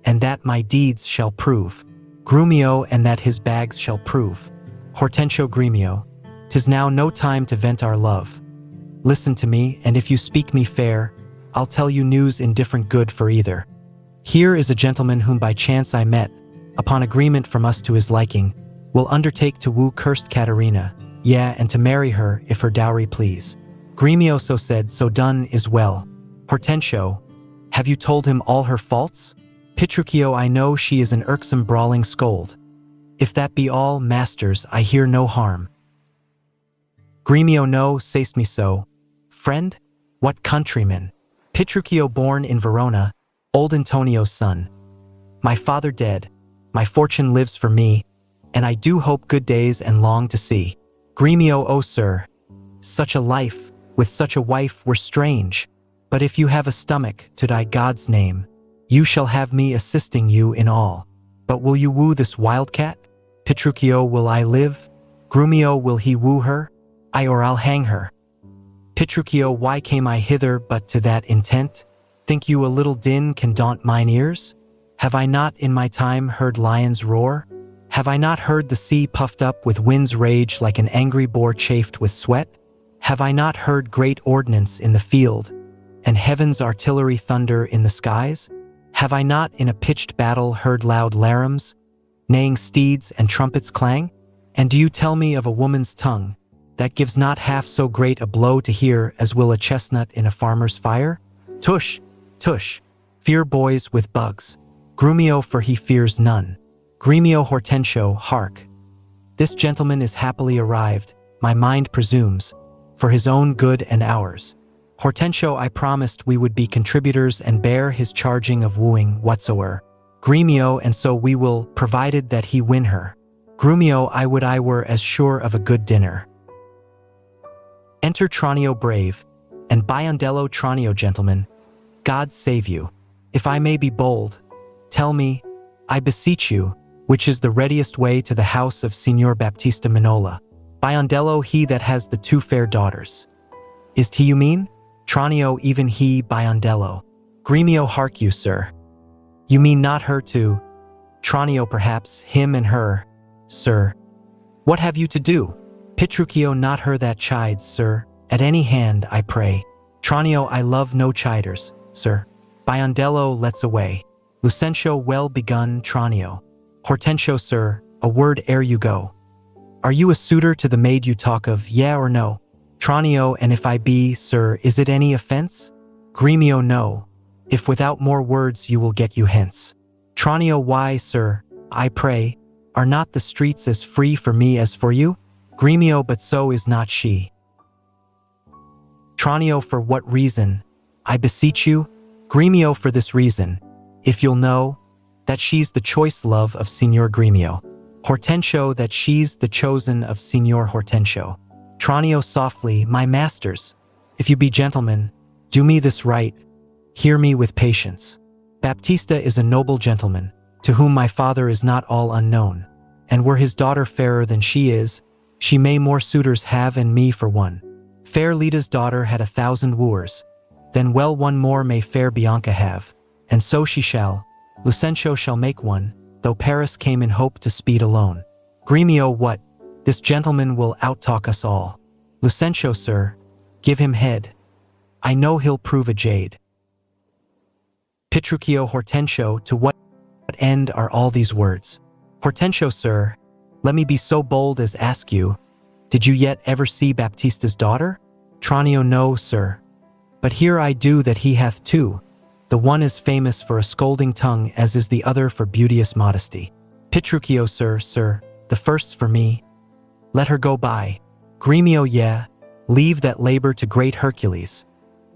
and that my deeds shall prove. Grumio, and that his bags shall prove. Hortensio, Grumio, 'tis now no time to vent our love. Listen to me, and if you speak me fair, I'll tell you news indifferent good for either. Here is a gentleman whom by chance I met, upon agreement from us to his liking, will undertake to woo cursed Caterina, yea, and to marry her if her dowry please. Grumio, so said, so done is well. Hortensio, have you told him all her faults? Petruchio, I know she is an irksome brawling scold. If that be all, masters, I hear no harm. Grumio, no, say'st me so. Friend? What countryman? Petruchio, born in Verona, old Antonio's son. My father dead, my fortune lives for me, and I do hope good days and long to see. Grumio, O sir, such a life, with such a wife were strange, but if you have a stomach, to die God's name, you shall have me assisting you in all. But will you woo this wildcat? Petruchio, will I live? Grumio, will he woo her? Ay, or I'll hang her. Petruchio, why came I hither but to that intent? Think you a little din can daunt mine ears? Have I not in my time heard lions roar? Have I not heard the sea puffed up with wind's rage like an angry boar chafed with sweat? Have I not heard great ordnance in the field, and heaven's artillery thunder in the skies? Have I not in a pitched battle heard loud larums, neighing steeds and trumpets clang? And do you tell me of a woman's tongue, that gives not half so great a blow to hear as will a chestnut in a farmer's fire? Tush, tush, fear boys with bugs. Grumio, for he fears none. Grumio, Hortensio, hark. This gentleman is happily arrived, my mind presumes, for his own good and ours. Hortensio, I promised we would be contributors and bear his charging of wooing whatsoever. Grumio, and so we will, provided that he win her. Grumio, I would I were as sure of a good dinner. Enter Tranio brave, and Biondello. Tranio, gentlemen, God save you. If I may be bold, tell me, I beseech you, which is the readiest way to the house of Signor Baptista Minola. Biondello, he that has the two fair daughters. Is't he you mean? Tranio, even he, Biondello. Grumio, hark you, sir. You mean not her too? Tranio, perhaps him and her, sir. What have you to do? Petruchio, not her that chides, sir. At any hand, I pray. Tranio, I love no chiders, sir. Biondello, let's away. Lucentio, well begun. Tranio. Hortensio, sir, a word ere you go. Are you a suitor to the maid you talk of, yea or no? Tranio, and if I be, sir, is it any offense? Grumio, no. If without more words you will get you hence. Tranio, why, sir, I pray, are not the streets as free for me as for you? Grumio, but so is not she. Tranio, for what reason? I beseech you. Grumio, for this reason, if you'll know, that she's the choice love of Signor Grumio. Hortensio, that she's the chosen of Signor Hortensio. Tranio, softly, my masters, if you be gentlemen, do me this right, hear me with patience. Baptista is a noble gentleman, to whom my father is not all unknown, and were his daughter fairer than she is, she may more suitors have and me for one. Fair Lida's daughter had 1,000 wooers, then well one more may fair Bianca have, and so she shall. Lucentio shall make one, though Paris came in hope to speed alone. Grumio, what? This gentleman will outtalk us all. Lucentio, sir, give him head. I know he'll prove a jade. Petruchio, Hortensio, to what end are all these words? Hortensio, sir, let me be so bold as ask you, did you yet ever see Baptista's daughter? Tranio, no, sir. But here I do that he hath two. The one is famous for a scolding tongue as is the other for beauteous modesty. Petruchio, sir, the first's for me. Let her go by. Grumio, yeah, leave that labor to great Hercules,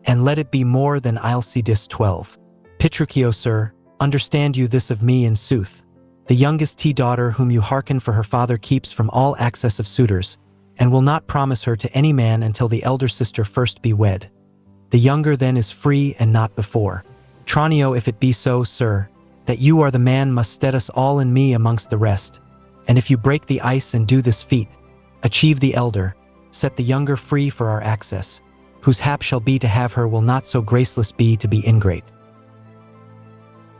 and let it be more than I'll see dis 12. Petruchio, sir, understand you this of me in sooth. The youngest daughter whom you hearken for her father keeps from all access of suitors, and will not promise her to any man until the elder sister first be wed. The younger then is free and not before. Tranio, if it be so, sir, that you are the man must stead us all and me amongst the rest, and if you break the ice and do this feat, achieve the elder, set the younger free for our access, whose hap shall be to have her will not so graceless be to be ingrate.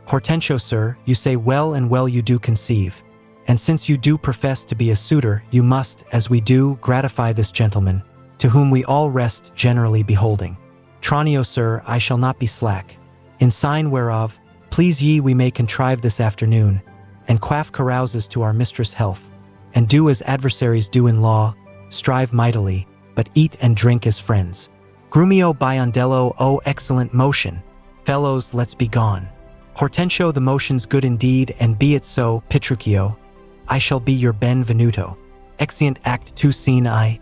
Hortensio, sir, you say well and well you do conceive, and since you do profess to be a suitor, you must, as we do, gratify this gentleman, to whom we all rest generally beholding. Tranio, sir, I shall not be slack. In sign whereof, please ye we may contrive this afternoon, and quaff carouses to our mistress' health, and do as adversaries do in law, strive mightily, but eat and drink as friends. Grumio biondello, oh excellent motion. Fellows, let's be gone. Hortensio, the motion's good indeed, and be it so. Petruchio, I shall be your benvenuto. Exeunt Act 2 Scene I.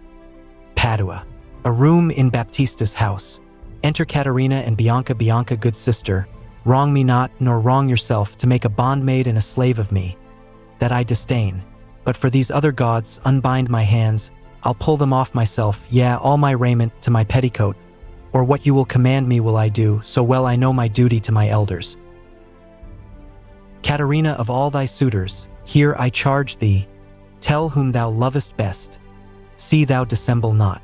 Padua. A room in Baptista's house. Enter Caterina and Bianca. Bianca, good sister, wrong me not, nor wrong yourself, to make a bondmaid and a slave of me. That I disdain. But for these other gods, unbind my hands, I'll pull them off myself, yea, all my raiment to my petticoat, or what you will command me will I do, so well I know my duty to my elders. Caterina, of all thy suitors, here I charge thee, tell whom thou lovest best. See thou dissemble not.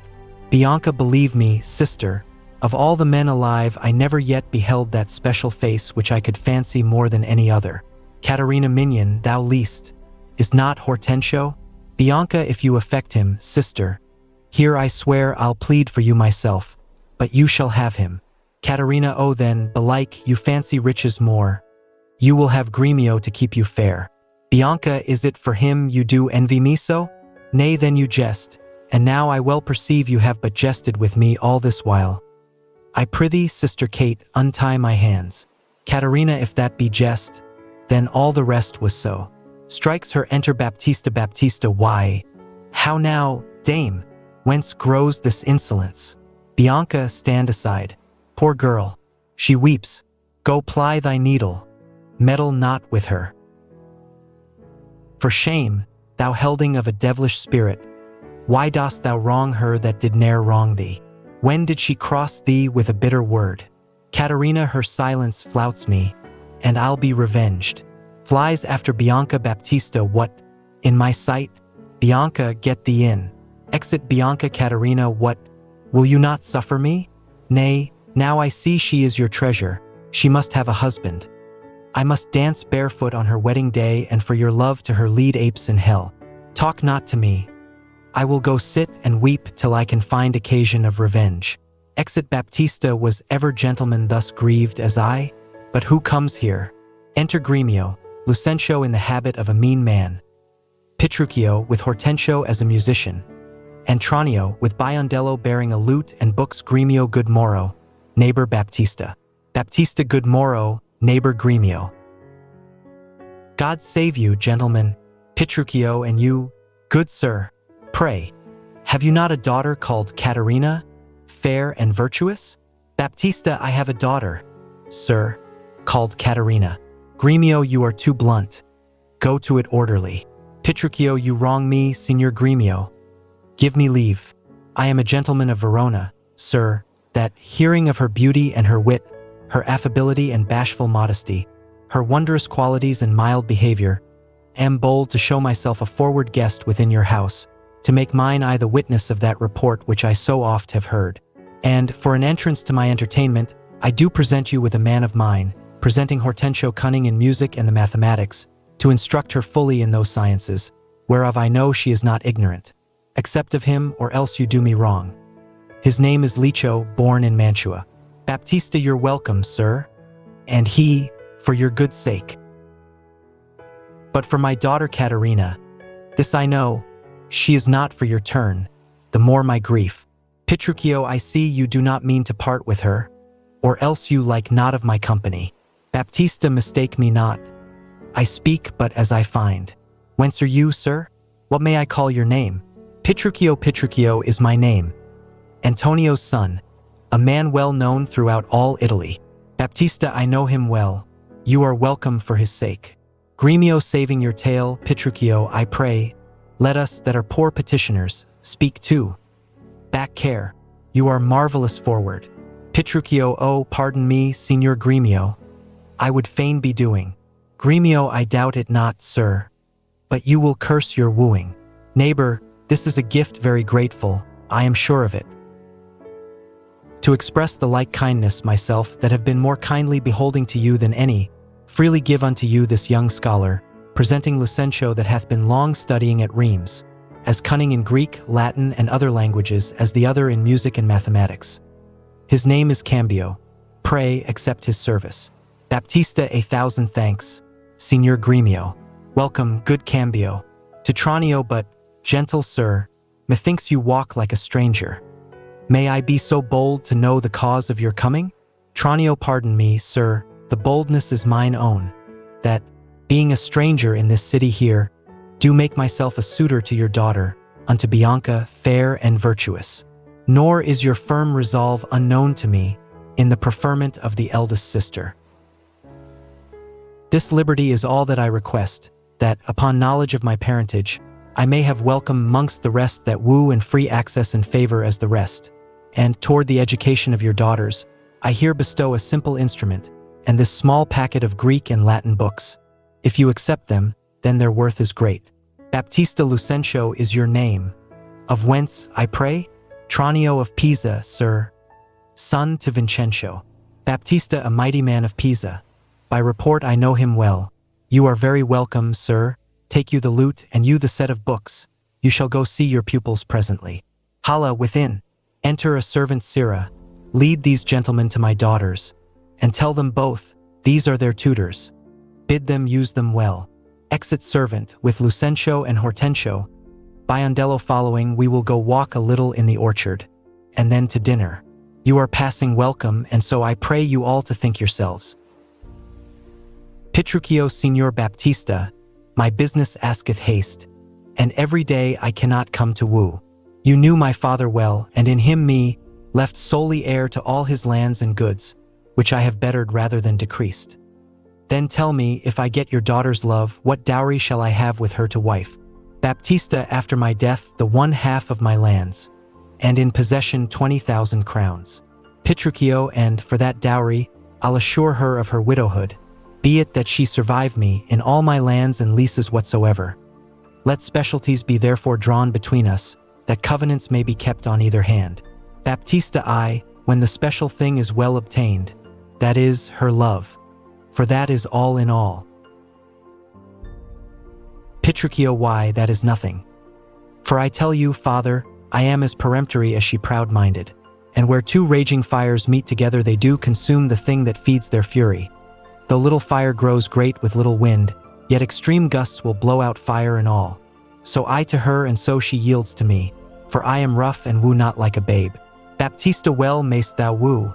Bianca, believe me, sister, of all the men alive I never yet beheld that special face which I could fancy more than any other. Caterina, minion, thou least. Is not Hortensio? Bianca, if you affect him, sister, here I swear I'll plead for you myself, but you shall have him. Caterina, oh then, belike, you fancy riches more. You will have Gremio to keep you fair. Bianca, is it for him you do envy me so? Nay, then you jest, and now I well perceive you have but jested with me all this while. I prithee, sister Kate, untie my hands. Caterina, if that be jest, then all the rest was so. Strikes her. Enter Baptista. Baptista, why? How now, dame? Whence grows this insolence? Bianca, stand aside. Poor girl, she weeps. Go ply thy needle. Meddle not with her. For shame, thou helding of a devilish spirit, why dost thou wrong her that did ne'er wrong thee? When did she cross thee with a bitter word? Caterina, her silence flouts me, and I'll be revenged. Flies after Bianca. Baptista, what? In my sight? Bianca, get thee in. Exit Bianca. Caterina, what? Will you not suffer me? Nay, now I see she is your treasure. She must have a husband. I must dance barefoot on her wedding day, and for your love to her lead apes in hell. Talk not to me. I will go sit and weep till I can find occasion of revenge. Exit Baptista. Was ever gentleman thus grieved as I? But who comes here? Enter Gremio, Lucentio in the habit of a mean man. Petruchio with Hortensio as a musician. And Tranio with Biondello bearing a lute and books. Gremio, good morrow, neighbor Baptista. Baptista, good morrow, neighbor Gremio. God save you, gentlemen. Petruchio, and you, good sir. Pray, have you not a daughter called Caterina, fair and virtuous? Baptista, I have a daughter, sir, called Caterina. Gremio, you are too blunt. Go to it orderly. Petruchio, you wrong me, Signor Gremio. Give me leave. I am a gentleman of Verona, sir, that, hearing of her beauty and her wit, her affability and bashful modesty, her wondrous qualities and mild behavior, am bold to show myself a forward guest within your house, to make mine eye the witness of that report which I so oft have heard. And, for an entrance to my entertainment, I do present you with a man of mine, presenting Hortensio cunning in music and the mathematics, to instruct her fully in those sciences, whereof I know she is not ignorant. Accept of him, or else you do me wrong. His name is Licio, born in Mantua. Baptista, you're welcome, sir, and he, for your good sake. But for my daughter Caterina, this I know, she is not for your turn, the more my grief. Petruchio, I see you do not mean to part with her, or else you like not of my company. Baptista, mistake me not. I speak but as I find. Whence are you, sir? What may I call your name? Petruchio. Petruchio is my name. Antonio's son, a man well known throughout all Italy. Baptista, I know him well. You are welcome for his sake. Gremio, saving your tale, Petruchio, I pray, let us that are poor petitioners speak too. Back care, you are marvelous forward. Petruchio, oh, pardon me, Signor Gremio. I would fain be doing. Gremio, I doubt it not, sir. But you will curse your wooing. Neighbor, this is a gift very grateful, I am sure of it. To express the like kindness myself that have been more kindly beholding to you than any, freely give unto you this young scholar, presenting Lucentio that hath been long studying at Rheims, as cunning in Greek, Latin, and other languages as the other in music and mathematics. His name is Cambio. Pray accept his service. Baptista, 1,000 thanks. Signor Gremio. Welcome, good Cambio. To Tranio, but, gentle sir, methinks you walk like a stranger. May I be so bold to know the cause of your coming? Tranio, pardon me, sir, the boldness is mine own, that, being a stranger in this city here, do make myself a suitor to your daughter, unto Bianca, fair and virtuous. Nor is your firm resolve unknown to me, in the preferment of the eldest sister. This liberty is all that I request, that, upon knowledge of my parentage, I may have welcome mongst the rest that woo and free access and favor as the rest. And, toward the education of your daughters, I here bestow a simple instrument, and this small packet of Greek and Latin books. If you accept them, then their worth is great. Baptista Lucentio is your name. Of whence, I pray? Tranio of Pisa, sir. Son to Vincencio. Baptista, a mighty man of Pisa. By report I know him well. You are very welcome, sir. Take you the lute, and you the set of books. You shall go see your pupils presently. Hala, within. Enter a servant Sirrah. Lead these gentlemen to my daughters, and tell them both, these are their tutors. Bid them use them well. Exit servant, with Lucentio and Hortensio. Biondello following, we will go walk a little in the orchard, and then to dinner. You are passing welcome, and so I pray you all to think yourselves. Petruchio, Signor Baptista, my business asketh haste, and every day I cannot come to woo. You knew my father well, and in him me, left solely heir to all his lands and goods, which I have bettered rather than decreased. Then tell me, if I get your daughter's love, what dowry shall I have with her to wife? Baptista, after my death, the 1/2 of my lands, and in possession 20,000 crowns. Petruchio, and, for that dowry, I'll assure her of her widowhood, be it that she survive me in all my lands and leases whatsoever. Let specialties be therefore drawn between us, that covenants may be kept on either hand. Baptista, I, when the special thing is well obtained, that is, her love, for that is all in all. Petruchio, why, that is nothing. For I tell you, father, I am as peremptory as she proud-minded, and where two raging fires meet together they do consume the thing that feeds their fury. Though little fire grows great with little wind, yet extreme gusts will blow out fire and all. So I to her, and so she yields to me, for I am rough and woo not like a babe. Baptista, well mayst thou woo,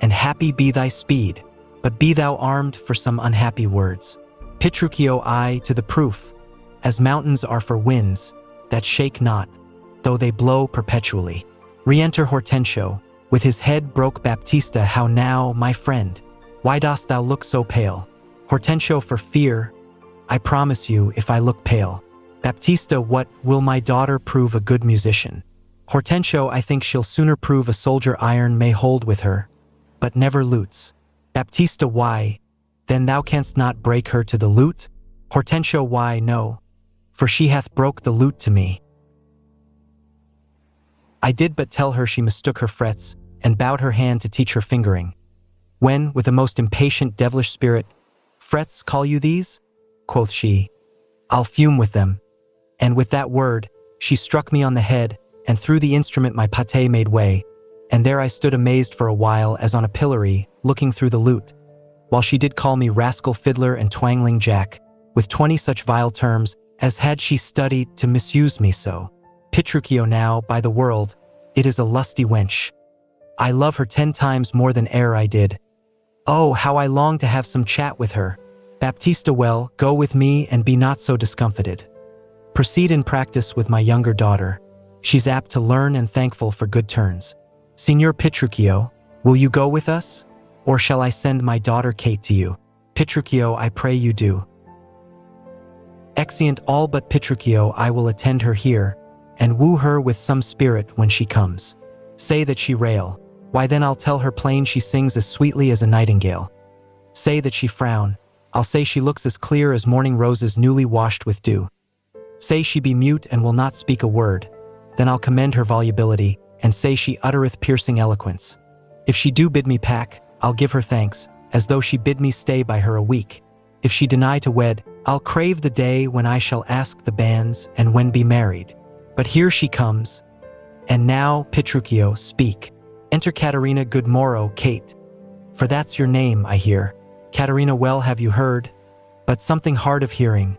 and happy be thy speed, but be thou armed for some unhappy words. Petruchio, I to the proof, as mountains are for winds, that shake not, though they blow perpetually. Re-enter Hortensio, with his head broke. Baptista, how now, my friend? Why dost thou look so pale? Hortensio, for fear, I promise you, if I look pale. Baptista, what, will my daughter prove a good musician? Hortensio, I think she'll sooner prove a soldier. Iron may hold with her, but never lutes. Baptista, why, then thou canst not break her to the lute? Hortensio, why, no, for she hath broke the lute to me. I did but tell her she mistook her frets, and bowed her hand to teach her fingering. When, with a most impatient devilish spirit, frets call you these? Quoth she, I'll fume with them. And with that word, she struck me on the head, and through the instrument my pate made way, and there I stood amazed for a while as on a pillory, looking through the lute, while she did call me rascal fiddler and twangling jack, with 20 such vile terms, as had she studied to misuse me so. Petruchio, now, by the world, it is a lusty wench. I love her 10 times more than e'er I did. Oh, how I long to have some chat with her. Baptista, well, go with me and be not so discomfited. Proceed in practice with my younger daughter. She's apt to learn and thankful for good turns. Signor Petruchio, will you go with us? or shall I send my daughter Kate to you? Petruchio, I pray you do. Exeunt all but Petruchio. I will attend her here, and woo her with some spirit when she comes. Say that she rail, why then I'll tell her plain she sings as sweetly as a nightingale. Say that she frown, I'll say she looks as clear as morning roses newly washed with dew. Say she be mute and will not speak a word, then I'll commend her volubility, and say she uttereth piercing eloquence. If she do bid me pack, I'll give her thanks, as though she bid me stay by her a week. If she deny to wed, I'll crave the day when I shall ask the banns and when be married. But here she comes. And now, Petruchio, speak. Enter Caterina. Good morrow, Kate. For that's your name, I hear. Caterina, well have you heard? But something hard of hearing.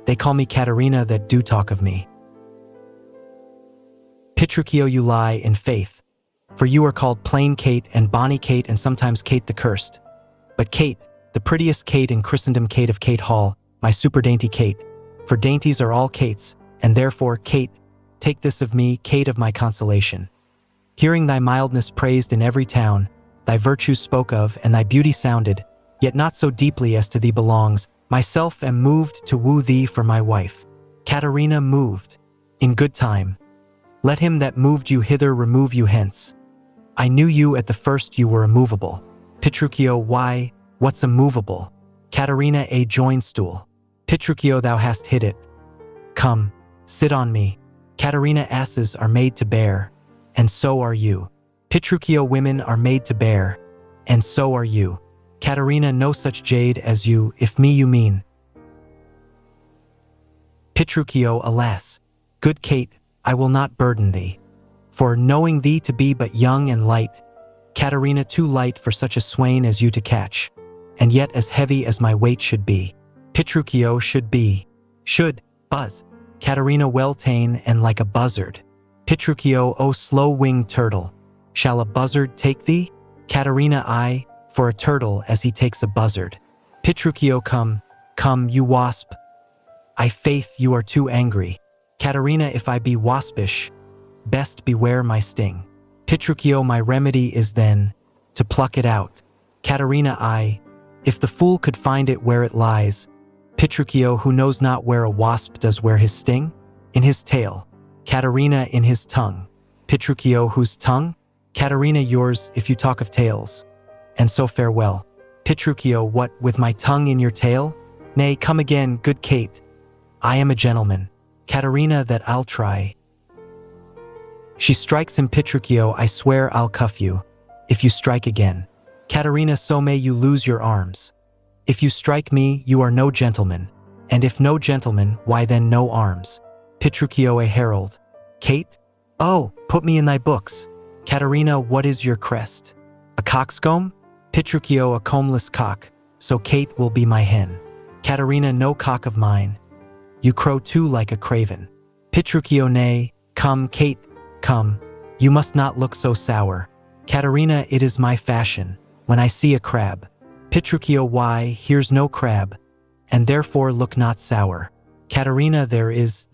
They call me Caterina that do talk of me. Petruchio, you lie in faith. For you are called plain Kate and bonny Kate and sometimes Kate the Cursed. But Kate, the prettiest Kate in Christendom, Kate of Kate Hall, my super dainty Kate. For dainties are all Kates, and therefore, Kate, take this of me, Kate of my consolation. Hearing thy mildness praised in every town, thy virtues spoke of, and thy beauty sounded, yet not so deeply as to thee belongs, myself am moved to woo thee for my wife. Caterina, moved. In good time. Let him that moved you hither remove you hence. I knew you at the first you were immovable. Petruchio, why, what's immovable? Caterina, a join stool. Petruchio, thou hast hit it. Come, sit on me. Caterina, asses are made to bear, and so are you. Petruchio, women are made to bear, and so are you. Caterina, no such jade as you, if me you mean. Petruchio, alas, good Kate, I will not burden thee. For knowing thee to be but young and light, Caterina, too light for such a swain as you to catch, and yet as heavy as my weight should be. Petruchio, should buzz. Caterina, well ta'en and like a buzzard. Petruchio, O slow-winged turtle, shall a buzzard take thee? Caterina, I, for a turtle as he takes a buzzard. Petruchio, come, you wasp. I faith you are too angry. Caterina, if I be waspish, best beware my sting. Petruchio, my remedy is then to pluck it out. Caterina, I, if the fool could find it where it lies. Petruchio, who knows not where a wasp does wear his sting? In his tail. Caterina, in his tongue. Petruchio, whose tongue? Caterina, yours, if you talk of tails. And so farewell. Petruchio, what, with my tongue in your tail? Nay, come again, good Kate. I am a gentleman. Caterina, that I'll try. She strikes him. Petruchio, I swear I'll cuff you, if you strike again. Caterina, so may you lose your arms. If you strike me, you are no gentleman, and if no gentleman, why then no arms. Petruchio, a herald. Kate? Oh, put me in thy books. Caterina, what is your crest? A coxcomb? Petruchio, a combless cock, so Kate will be my hen. Caterina, no cock of mine. You crow too like a craven. Petruchio, nay, come, Kate, come. You must not look so sour. Caterina, it is my fashion, when I see a crab. Petruchio, why, here's no crab, and therefore look not sour. Caterina, there is.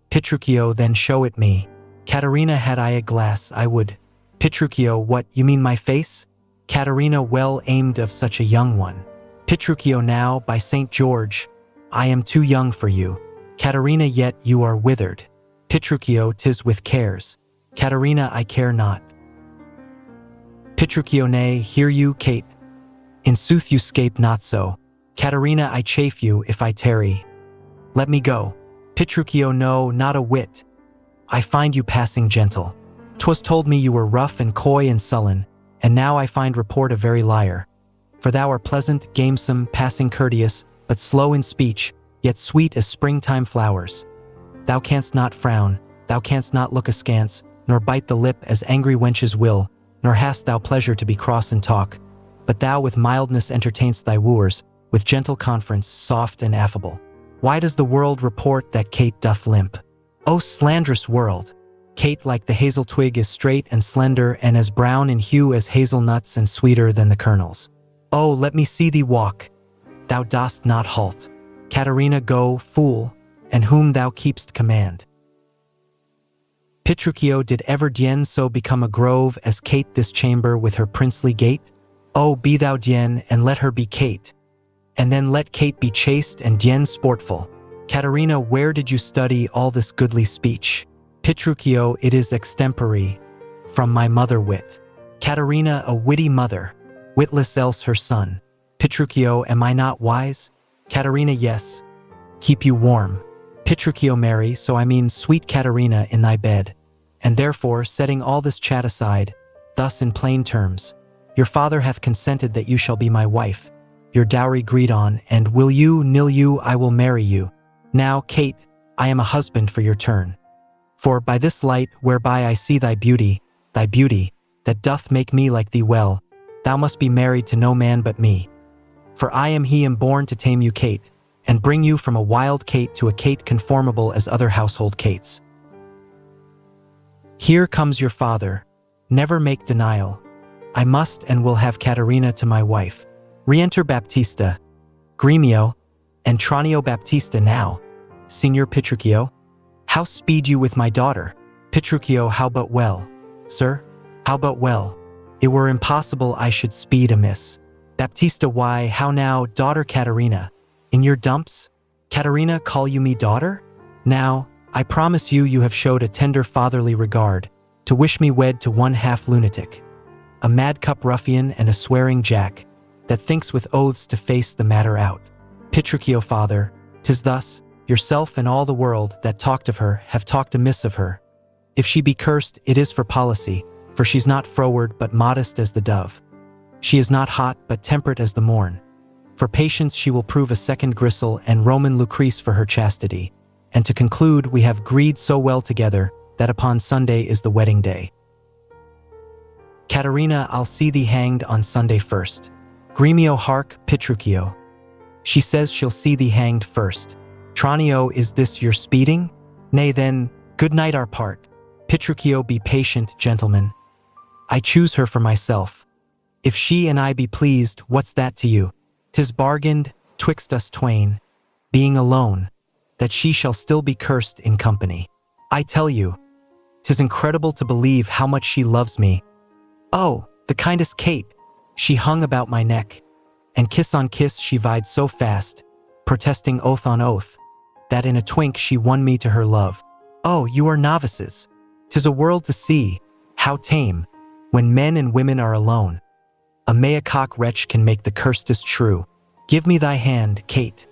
Petruchio, then show it me. Caterina, had I a glass, I would. Petruchio, what, you mean my face? Caterina, well aimed of such a young one. Petruchio, now, by St. George, I am too young for you. Caterina, yet you are withered. Petruchio, 'tis with cares. Caterina, I care not. Petruchio, nay, hear you, Kate. In sooth you scape not so. Caterina, I chafe you if I tarry. Let me go. Petruchio, no, not a whit. I find you passing gentle. 'Twas told me you were rough and coy and sullen, and now I find report a very liar. For thou art pleasant, gamesome, passing courteous, but slow in speech, yet sweet as springtime flowers. Thou canst not frown, thou canst not look askance, nor bite the lip as angry wenches will, nor hast thou pleasure to be cross in talk, but thou with mildness entertainst thy wooers, with gentle conference, soft and affable. Why does the world report that Kate doth limp? O slanderous world! Kate, like the hazel twig, is straight and slender, and as brown in hue as hazelnuts, and sweeter than the kernels. Oh, let me see thee walk. Thou dost not halt. Caterina, go, fool, and whom thou keep'st command. Petruchio, did ever Dien so become a grove as Kate this chamber with her princely gait? Oh, be thou Dien, and let her be Kate. And then let Kate be chaste and Dien sportful. Katerina, where did you study all this goodly speech? Petruchio, it is extempore, from my mother wit. Katerina, a witty mother, witless else her son. Petruchio, am I not wise? Katerina, yes. Keep you warm. Petruchio, marry, so I mean sweet Katerina, in thy bed. And therefore, setting all this chat aside, thus in plain terms, your father hath consented that you shall be my wife, your dowry agreed on, and will you, nil you, I will marry you. Now, Kate, I am a husband for your turn. For by this light whereby I see thy beauty, that doth make me like thee well, thou must be married to no man but me. For I am he am born to tame you, Kate, and bring you from a wild Kate to a Kate conformable as other household Kates. Here comes your father. Never make denial. I must and will have Katerina to my wife. Re-enter Baptista, Gremio, and Tranio. Baptista, now, Signor Petruchio, how speed you with my daughter? Petruchio, how but well, sir, how but well? It were impossible I should speed amiss. Baptista, why, how now, daughter Katerina, in your dumps? Katerina, call you me daughter? Now, I promise you have showed a tender fatherly regard, to wish me wed to one half lunatic, a madcup ruffian and a swearing jack, that thinks with oaths to face the matter out. Petruchio, father, 'tis thus, yourself and all the world that talked of her have talked amiss of her. If she be cursed, it is for policy, for she's not froward but modest as the dove. She is not hot but temperate as the morn. For patience she will prove a second Grisel and Roman Lucrece for her chastity. And to conclude, we have agreed so well together that upon Sunday is the wedding day. Katerina, I'll see thee hanged on Sunday first. Gremio, hark, Petruchio. She says she'll see thee hanged first. Tranio, is this your speeding? Nay then, good night our part. Petruchio, be patient, gentlemen. I choose her for myself. If she and I be pleased, what's that to you? 'Tis bargained, twixt us twain, being alone, that she shall still be cursed in company. I tell you, 'tis incredible to believe how much she loves me. Oh, the kindest Kate! She hung about my neck, and kiss on kiss she vied so fast, protesting oath on oath, that in a twink she won me to her love. Oh, you are novices! 'Tis a world to see, how tame, when men and women are alone. A Mayacock wretch can make the cursedest shrew. Give me thy hand, Kate.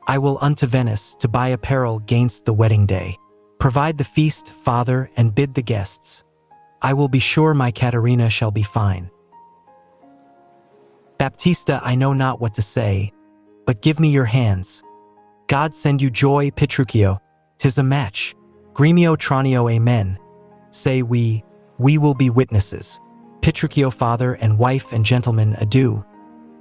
I will unto Venice to buy apparel gainst the wedding day. Provide the feast, father, and bid the guests. I will be sure my Katerina shall be fine. Baptista, I know not what to say, but give me your hands. God send you joy, Petruchio. 'Tis a match. Gremio, Tranio, amen. Say we will be witnesses. Petruchio, father and wife and gentlemen, adieu.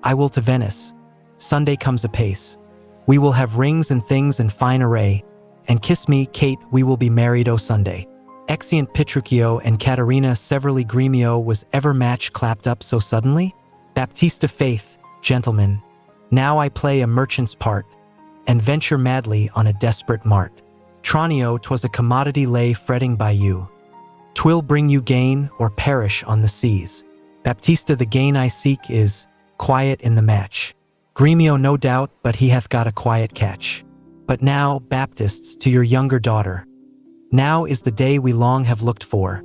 I will to Venice. Sunday comes apace. We will have rings and things in fine array, and kiss me, Kate, we will be married o Sunday. Exeunt Petruchio and Katerina severally. Gremio, was ever match clapped up so suddenly? Baptista, faith, gentlemen, now I play a merchant's part, and venture madly on a desperate mart. Tranio, 'twas a commodity lay fretting by you. 'Twill bring you gain or perish on the seas. Baptista, the gain I seek is quiet in the match. Gremio, no doubt, but he hath got a quiet catch. But now, Baptists, to your younger daughter. Now is the day we long have looked for.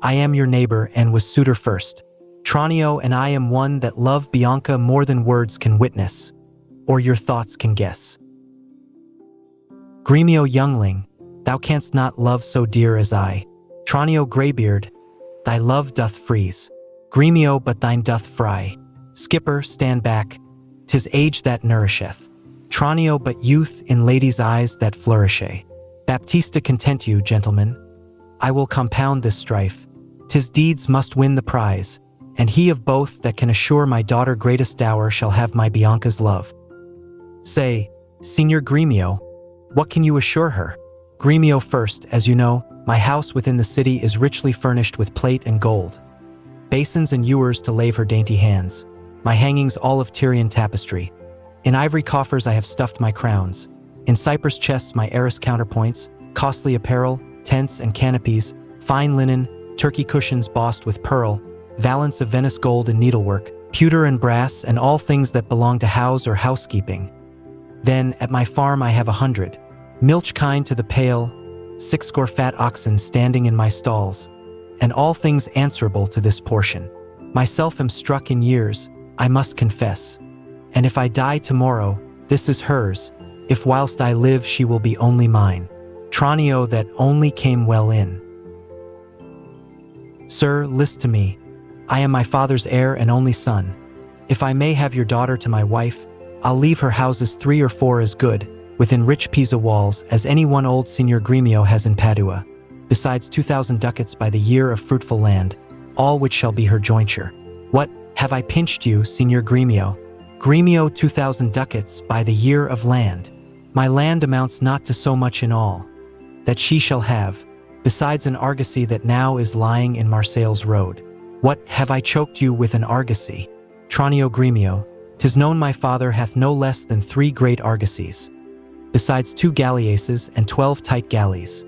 I am your neighbor and was suitor first. Tranio, and I am one that love Bianca more than words can witness, or your thoughts can guess. Gremio, youngling, thou canst not love so dear as I. Tranio, greybeard, thy love doth freeze. Gremio, but thine doth fry. Skipper, stand back, 'tis age that nourisheth. Tranio, but youth in ladies' eyes that flourisheth. Baptista, content you, gentlemen. I will compound this strife. 'Tis deeds must win the prize, and he of both that can assure my daughter greatest dower shall have my Bianca's love. Say, Signor Gremio, what can you assure her? Gremio, first, as you know, my house within the city is richly furnished with plate and gold, basins and ewers to lave her dainty hands, my hangings all of Tyrian tapestry. In ivory coffers I have stuffed my crowns, in cypress chests my arras counterpoints, costly apparel, tents and canopies, fine linen, turkey cushions bossed with pearl, valance of Venice gold and needlework, pewter and brass, and all things that belong to house or housekeeping. Then, at my farm I have 100, milch kine to the pail, 60 fat oxen standing in my stalls, and all things answerable to this portion. Myself am struck in years, I must confess. And if I die tomorrow, this is hers, if whilst I live she will be only mine. Tranio that only came well in. Sir, list to me. I am my father's heir and only son. If I may have your daughter to my wife, I'll leave her houses 3 or 4 as good, within rich Pisa walls, as any one old Signor Gremio has in Padua, besides 2,000 ducats by the year of fruitful land, all which shall be her jointure. What, have I pinched you, Signor Gremio? Gremio 2,000 ducats by the year of land. My land amounts not to so much in all, that she shall have, besides an argosy that now is lying in Marseille's road. What, have I choked you with an argosy? Tranio Gremio, 'tis known my father hath no less than 3 great argosies, besides 2 galleasses and 12 tight galleys.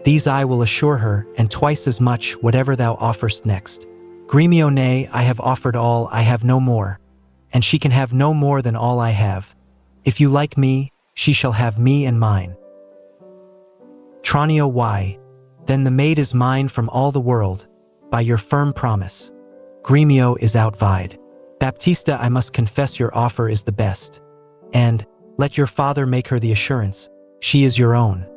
These I will assure her, and twice as much whatever thou offerst next. Gremio, nay, I have offered all, I have no more, and she can have no more than all I have. If you like me, she shall have me and mine. Tranio, why? Then the maid is mine from all the world, by your firm promise. Gremio is outvied. Baptista, I must confess your offer is the best, and let your father make her the assurance, she is your own.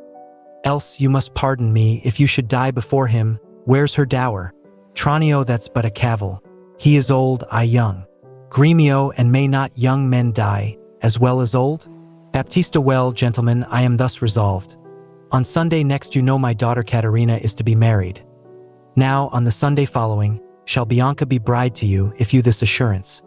Else you must pardon me if you should die before him. Where's her dower? Tranio, that's but a cavil. He is old, I young. Gremio, and may not young men die, as well as old? Baptista, well, gentlemen, I am thus resolved. On Sunday next you know my daughter Caterina is to be married. Now, on the Sunday following, shall Bianca be bride to you, if you this assurance.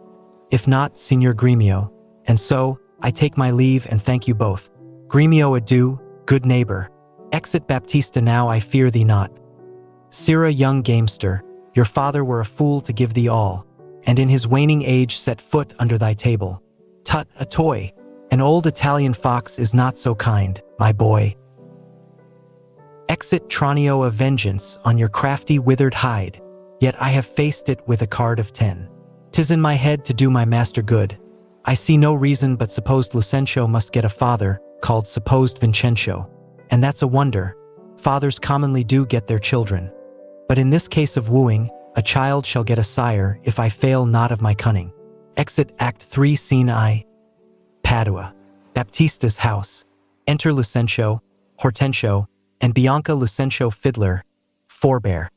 If not, Signor Gremio, and so, I take my leave and thank you both. Gremio, adieu, good neighbor. Exit Baptista, now I fear thee not. Sirrah, young gamester, your father were a fool to give thee all, and in his waning age set foot under thy table. Tut, a toy, an old Italian fox is not so kind, my boy. Exit Tranio, of vengeance on your crafty withered hide, yet I have faced it with a card of 10. 'Tis in my head to do my master good. I see no reason but supposed Lucentio must get a father, called supposed Vincencio. And that's a wonder. Fathers commonly do get their children. But in this case of wooing, a child shall get a sire if I fail not of my cunning. Exit Act 3, Scene I. Padua. Baptista's house. Enter Lucentio, Hortensio, and Bianca. Lucentio, fiddler. Forbear.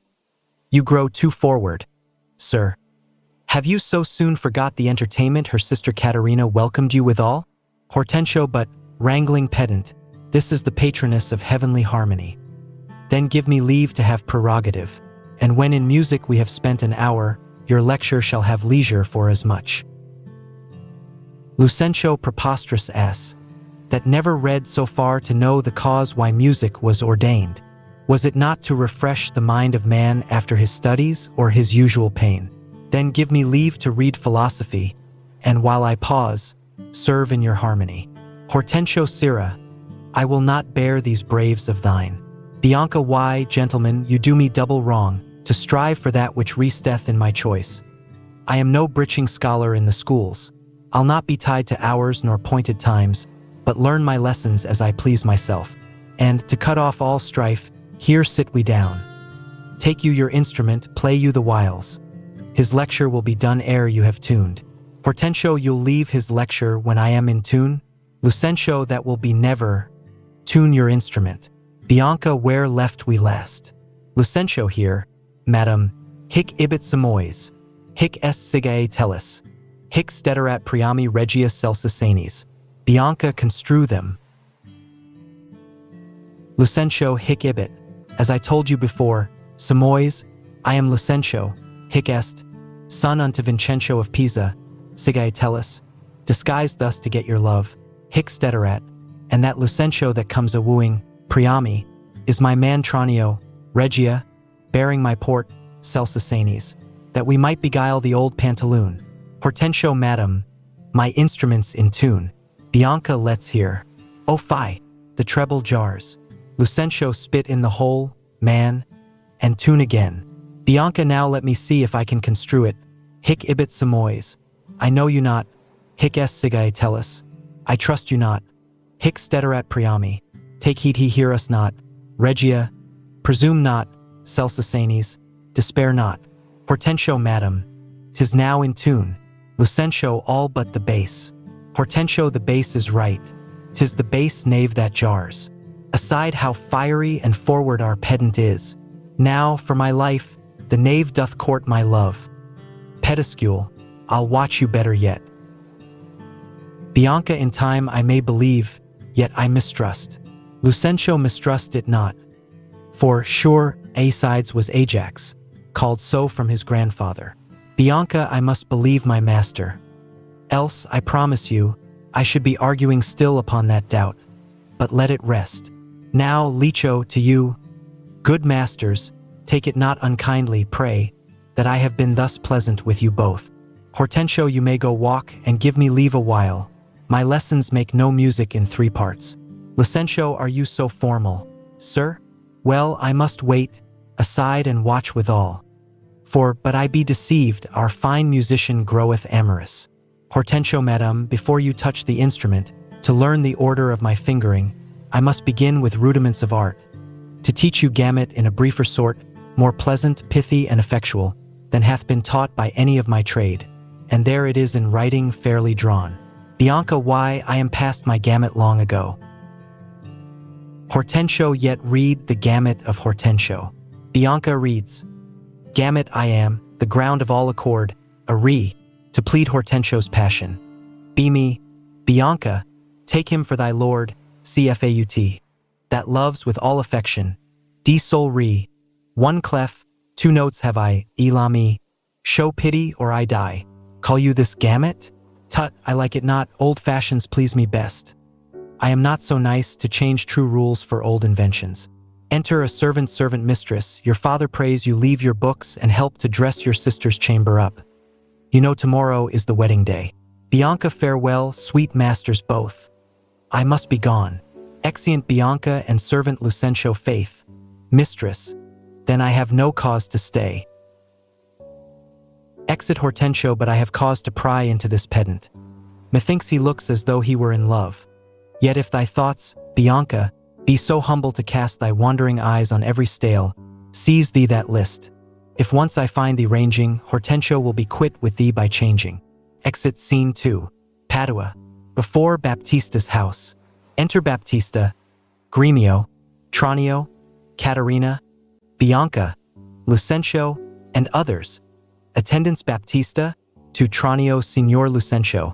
You grow too forward, sir. Have you so soon forgot the entertainment her sister Caterina welcomed you withal? Hortensio, but, wrangling pedant, this is the patroness of heavenly harmony. Then give me leave to have prerogative, and when in music we have spent an hour, your lecture shall have leisure for as much. Lucentio, preposterous ass, that never read so far to know the cause why music was ordained. Was it not to refresh the mind of man after his studies or his usual pain? Then give me leave to read philosophy, and while I pause, serve in your harmony. Hortensio, sirrah, I will not bear these braves of thine. Bianca, why, gentlemen, you do me double wrong, to strive for that which resteth in my choice. I am no breeching scholar in the schools. I'll not be tied to hours nor pointed times, but learn my lessons as I please myself. And, to cut off all strife, here sit we down. Take you your instrument, play you the whiles. His lecture will be done ere you have tuned. Hortensio, you'll leave his lecture when I am in tune? Lucentio, that will be never. Tune your instrument. Bianca, where left we last? Lucentio, here, madam, hic ibit Samois, hic est sigae tellus, hic steterat priami regia Celsisanes. Bianca, construe them. Lucentio, hic ibit, as I told you before, Samois, I am Lucentio, hic est, son unto Vincencio of Pisa, sigae tellus, disguised thus to get your love, hic steterat, and that Lucentio that comes a-wooing, Priami, is my man Tranio, Regia, bearing my port, Celsisanes, that we might beguile the old pantaloon. Hortensio, madam, my instruments in tune. Bianca, let's hear. Oh fie, the treble jars. Lucentio, spit in the hole, man, and tune again. Bianca, now let me see if I can construe it. Hic ibit Samois, I know you not. Hic est sigae tellus. I trust you not. Hic steterat priami. Take heed he hear us not. Regia. Presume not. Celsisanes. Despair not. Hortensio madam. 'Tis now in tune. Lucentio all but the bass. Hortensio the bass is right. 'Tis the bass knave that jars. Aside how fiery and forward our pedant is. Now, for my life, the knave doth court my love. Pediscule, I'll watch you better yet. Bianca in time I may believe, yet I mistrust. Lucentio mistrust it not. For, sure, Aesides was Ajax, called so from his grandfather. Bianca I must believe my master. Else, I promise you, I should be arguing still upon that doubt. But let it rest. Now, Licio, to you, good masters, take it not unkindly, pray, that I have been thus pleasant with you both. Hortensio, you may go walk and give me leave a while. My lessons make no music in 3 parts. Lucentio, are you so formal, sir? Well, I must wait, aside and watch withal. For, but I be deceived, our fine musician groweth amorous. Hortensio, madam, before you touch the instrument, to learn the order of my fingering, I must begin with rudiments of art. To teach you gamut in a briefer sort, more pleasant, pithy, and effectual, than hath been taught by any of my trade. And there it is in writing fairly drawn. Bianca, why, I am past my gamut long ago. Hortensio, yet read the gamut of Hortensio. Bianca reads. Gamut I am, the ground of all accord, a re, to plead Hortensio's passion. Be me, Bianca, take him for thy lord, CFAUT, that loves with all affection. D sol re, 1 clef, 2 notes have I, elami, show pity or I die. Call you this gamut? Tut, I like it not, old fashions please me best. I am not so nice to change true rules for old inventions. Enter a servant mistress, your father prays you leave your books and help to dress your sister's chamber up. You know tomorrow is the wedding day. Bianca, farewell, sweet masters both. I must be gone. Exeunt Bianca and servant Lucentio. Faith, mistress, then I have no cause to stay. Exit Hortensio, but I have cause to pry into this pedant. Methinks he looks as though he were in love. Yet if thy thoughts, Bianca, be so humble to cast thy wandering eyes on every stale, seize thee that list. If once I find thee ranging, Hortensio will be quit with thee by changing. Exit Scene 2. Padua. Before Baptista's house. Enter Baptista, Gremio, Tranio, Caterina, Bianca, Lucentio, and others. Attendants Baptista, to Tranio Signor Lucentio.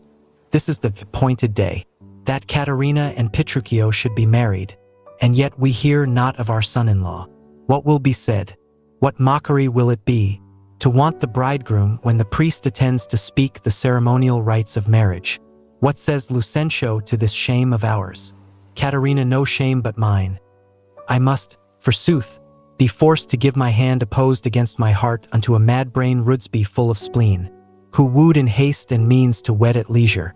This is the appointed day, that Caterina and Petruchio should be married, and yet we hear not of our son-in-law. What will be said? What mockery will it be, to want the bridegroom when the priest attends to speak the ceremonial rites of marriage? What says Lucentio to this shame of ours? Caterina, no shame but mine. I must, forsooth, be forced to give my hand opposed against my heart unto a mad-brain Rudsby full of spleen, who wooed in haste and means to wed at leisure.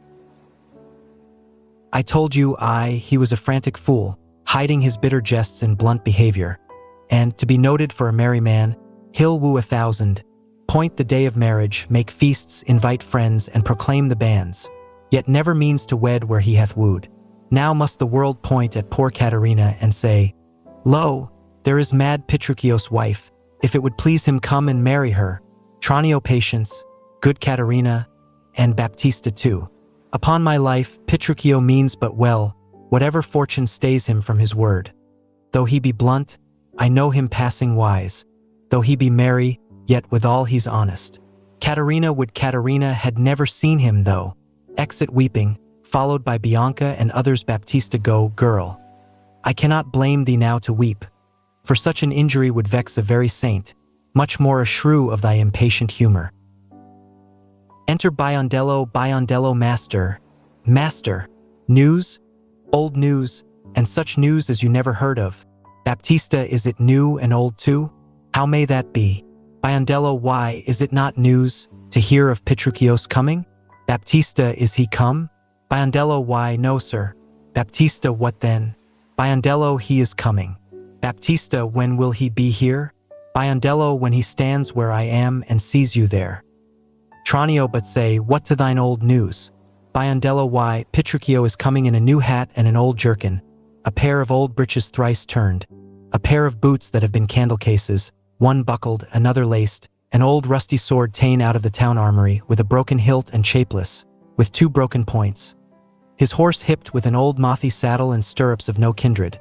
I told you, he was a frantic fool, hiding his bitter jests in blunt behavior, and, to be noted for a merry man, he'll woo 1,000, point the day of marriage, make feasts, invite friends, and proclaim the banns, yet never means to wed where he hath wooed. Now must the world point at poor Caterina and say, Lo, there is mad Petruchio's wife, if it would please him come and marry her. Tranio, patience, good Caterina, and Baptista too. Upon my life, Petruchio means but well, whatever fortune stays him from his word. Though he be blunt, I know him passing wise. Though he be merry, yet withal he's honest. Caterina had never seen him though. Exit weeping, followed by Bianca and others. Baptista, go, girl. I cannot blame thee now to weep, for such an injury would vex a very saint, much more a shrew of thy impatient humor. Enter Biondello, master, news, old news, and such news as you never heard of. Baptista, is it new and old too? How may that be? Biondello, why, is it not news, to hear of Petruchio's coming? Baptista, is he come? Biondello, why, no sir. Baptista, what then? Biondello, he is coming. Baptista, when will he be here? Biondello, when he stands where I am and sees you there. Tranio but say, what to thine old news? Biondello why, Petruchio is coming in a new hat and an old jerkin, a pair of old breeches thrice turned, a pair of boots that have been candle cases, one buckled, another laced, an old rusty sword ta'en out of the town armory, with a broken hilt and shapeless, with 2 broken points. His horse hipped with an old mothy saddle and stirrups of no kindred.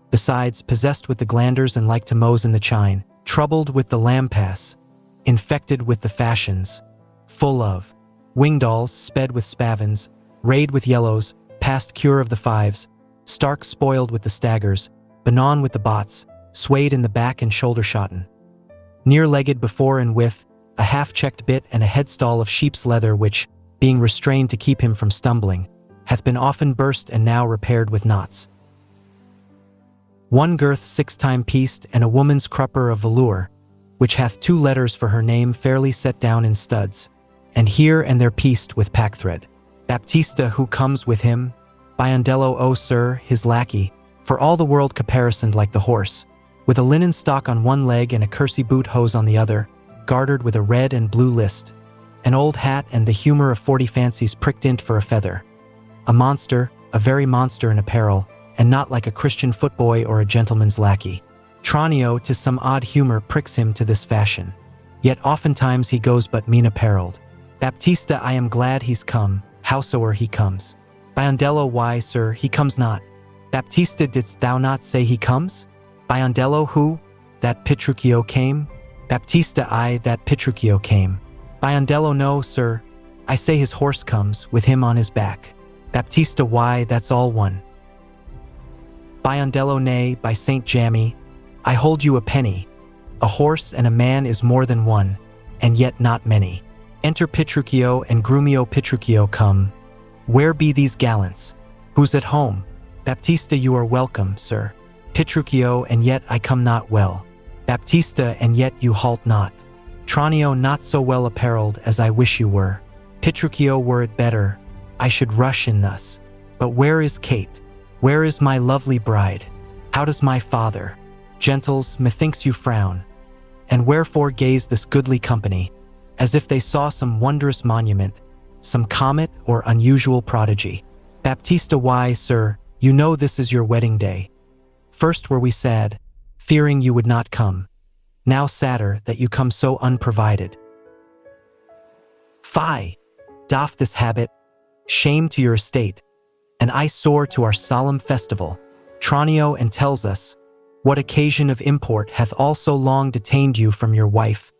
Besides, possessed with the glanders and like to mose in the chine, troubled with the lampas, infected with the fashions, full of wingdalls, sped with spavins, rayed with yellows, past cure of the fives, stark spoiled with the staggers, banon with the bots, swayed in the back and shoulder shotten. Near-legged before and with, a half-checked bit and a headstall of sheep's leather which, being restrained to keep him from stumbling, hath been often burst and now repaired with knots. One girth 6 time pieced and a woman's crupper of velour, which hath 2 letters for her name fairly set down in studs, and here and there pieced with packthread. Baptista who comes with him, Biondello o sir, his lackey, for all the world caparisoned like the horse, with a linen stock on one leg and a kersey boot hose on the other, gartered with a red and blue list, an old hat and the humour of 40 fancies pricked in't for a feather. A monster, a very monster in apparel, and not like a Christian footboy or a gentleman's lackey. Tranio, 'tis some odd humour pricks him to this fashion. Yet oftentimes he goes but mean apparelled. Baptista, I am glad he's come, howsoe'er he comes. Biondello, why, sir, he comes not. Baptista, didst thou not say he comes? Biondello, who? That Petruchio came? Baptista, I, that Petruchio came. Biondello, no, sir. I say his horse comes, with him on his back. Baptista, why, that's all one. Biondello, nay, by Saint Jammy, I hold you a penny. A horse and a man is more than one, and yet not many. Enter Petruchio and Grumio. Petruchio, come. Where be these gallants? Who's at home? Baptista, you are welcome, sir. Petruchio, and yet I come not well. Baptista, and yet you halt not. Tranio, not so well apparelled as I wish you were. Petruchio, were it better, I should rush in thus. But where is Kate? Where is my lovely bride? How does my father? Gentles, methinks you frown. And wherefore gaze this goodly company, as if they saw some wondrous monument, some comet or unusual prodigy? Baptista, why, sir, you know this is your wedding day. First were we sad, fearing you would not come. Now sadder that you come so unprovided. Fie! Doff this habit, shame to your estate, and eyesore to our solemn festival. Tranio, and tells us, what occasion of import hath all so long detained you from your wife,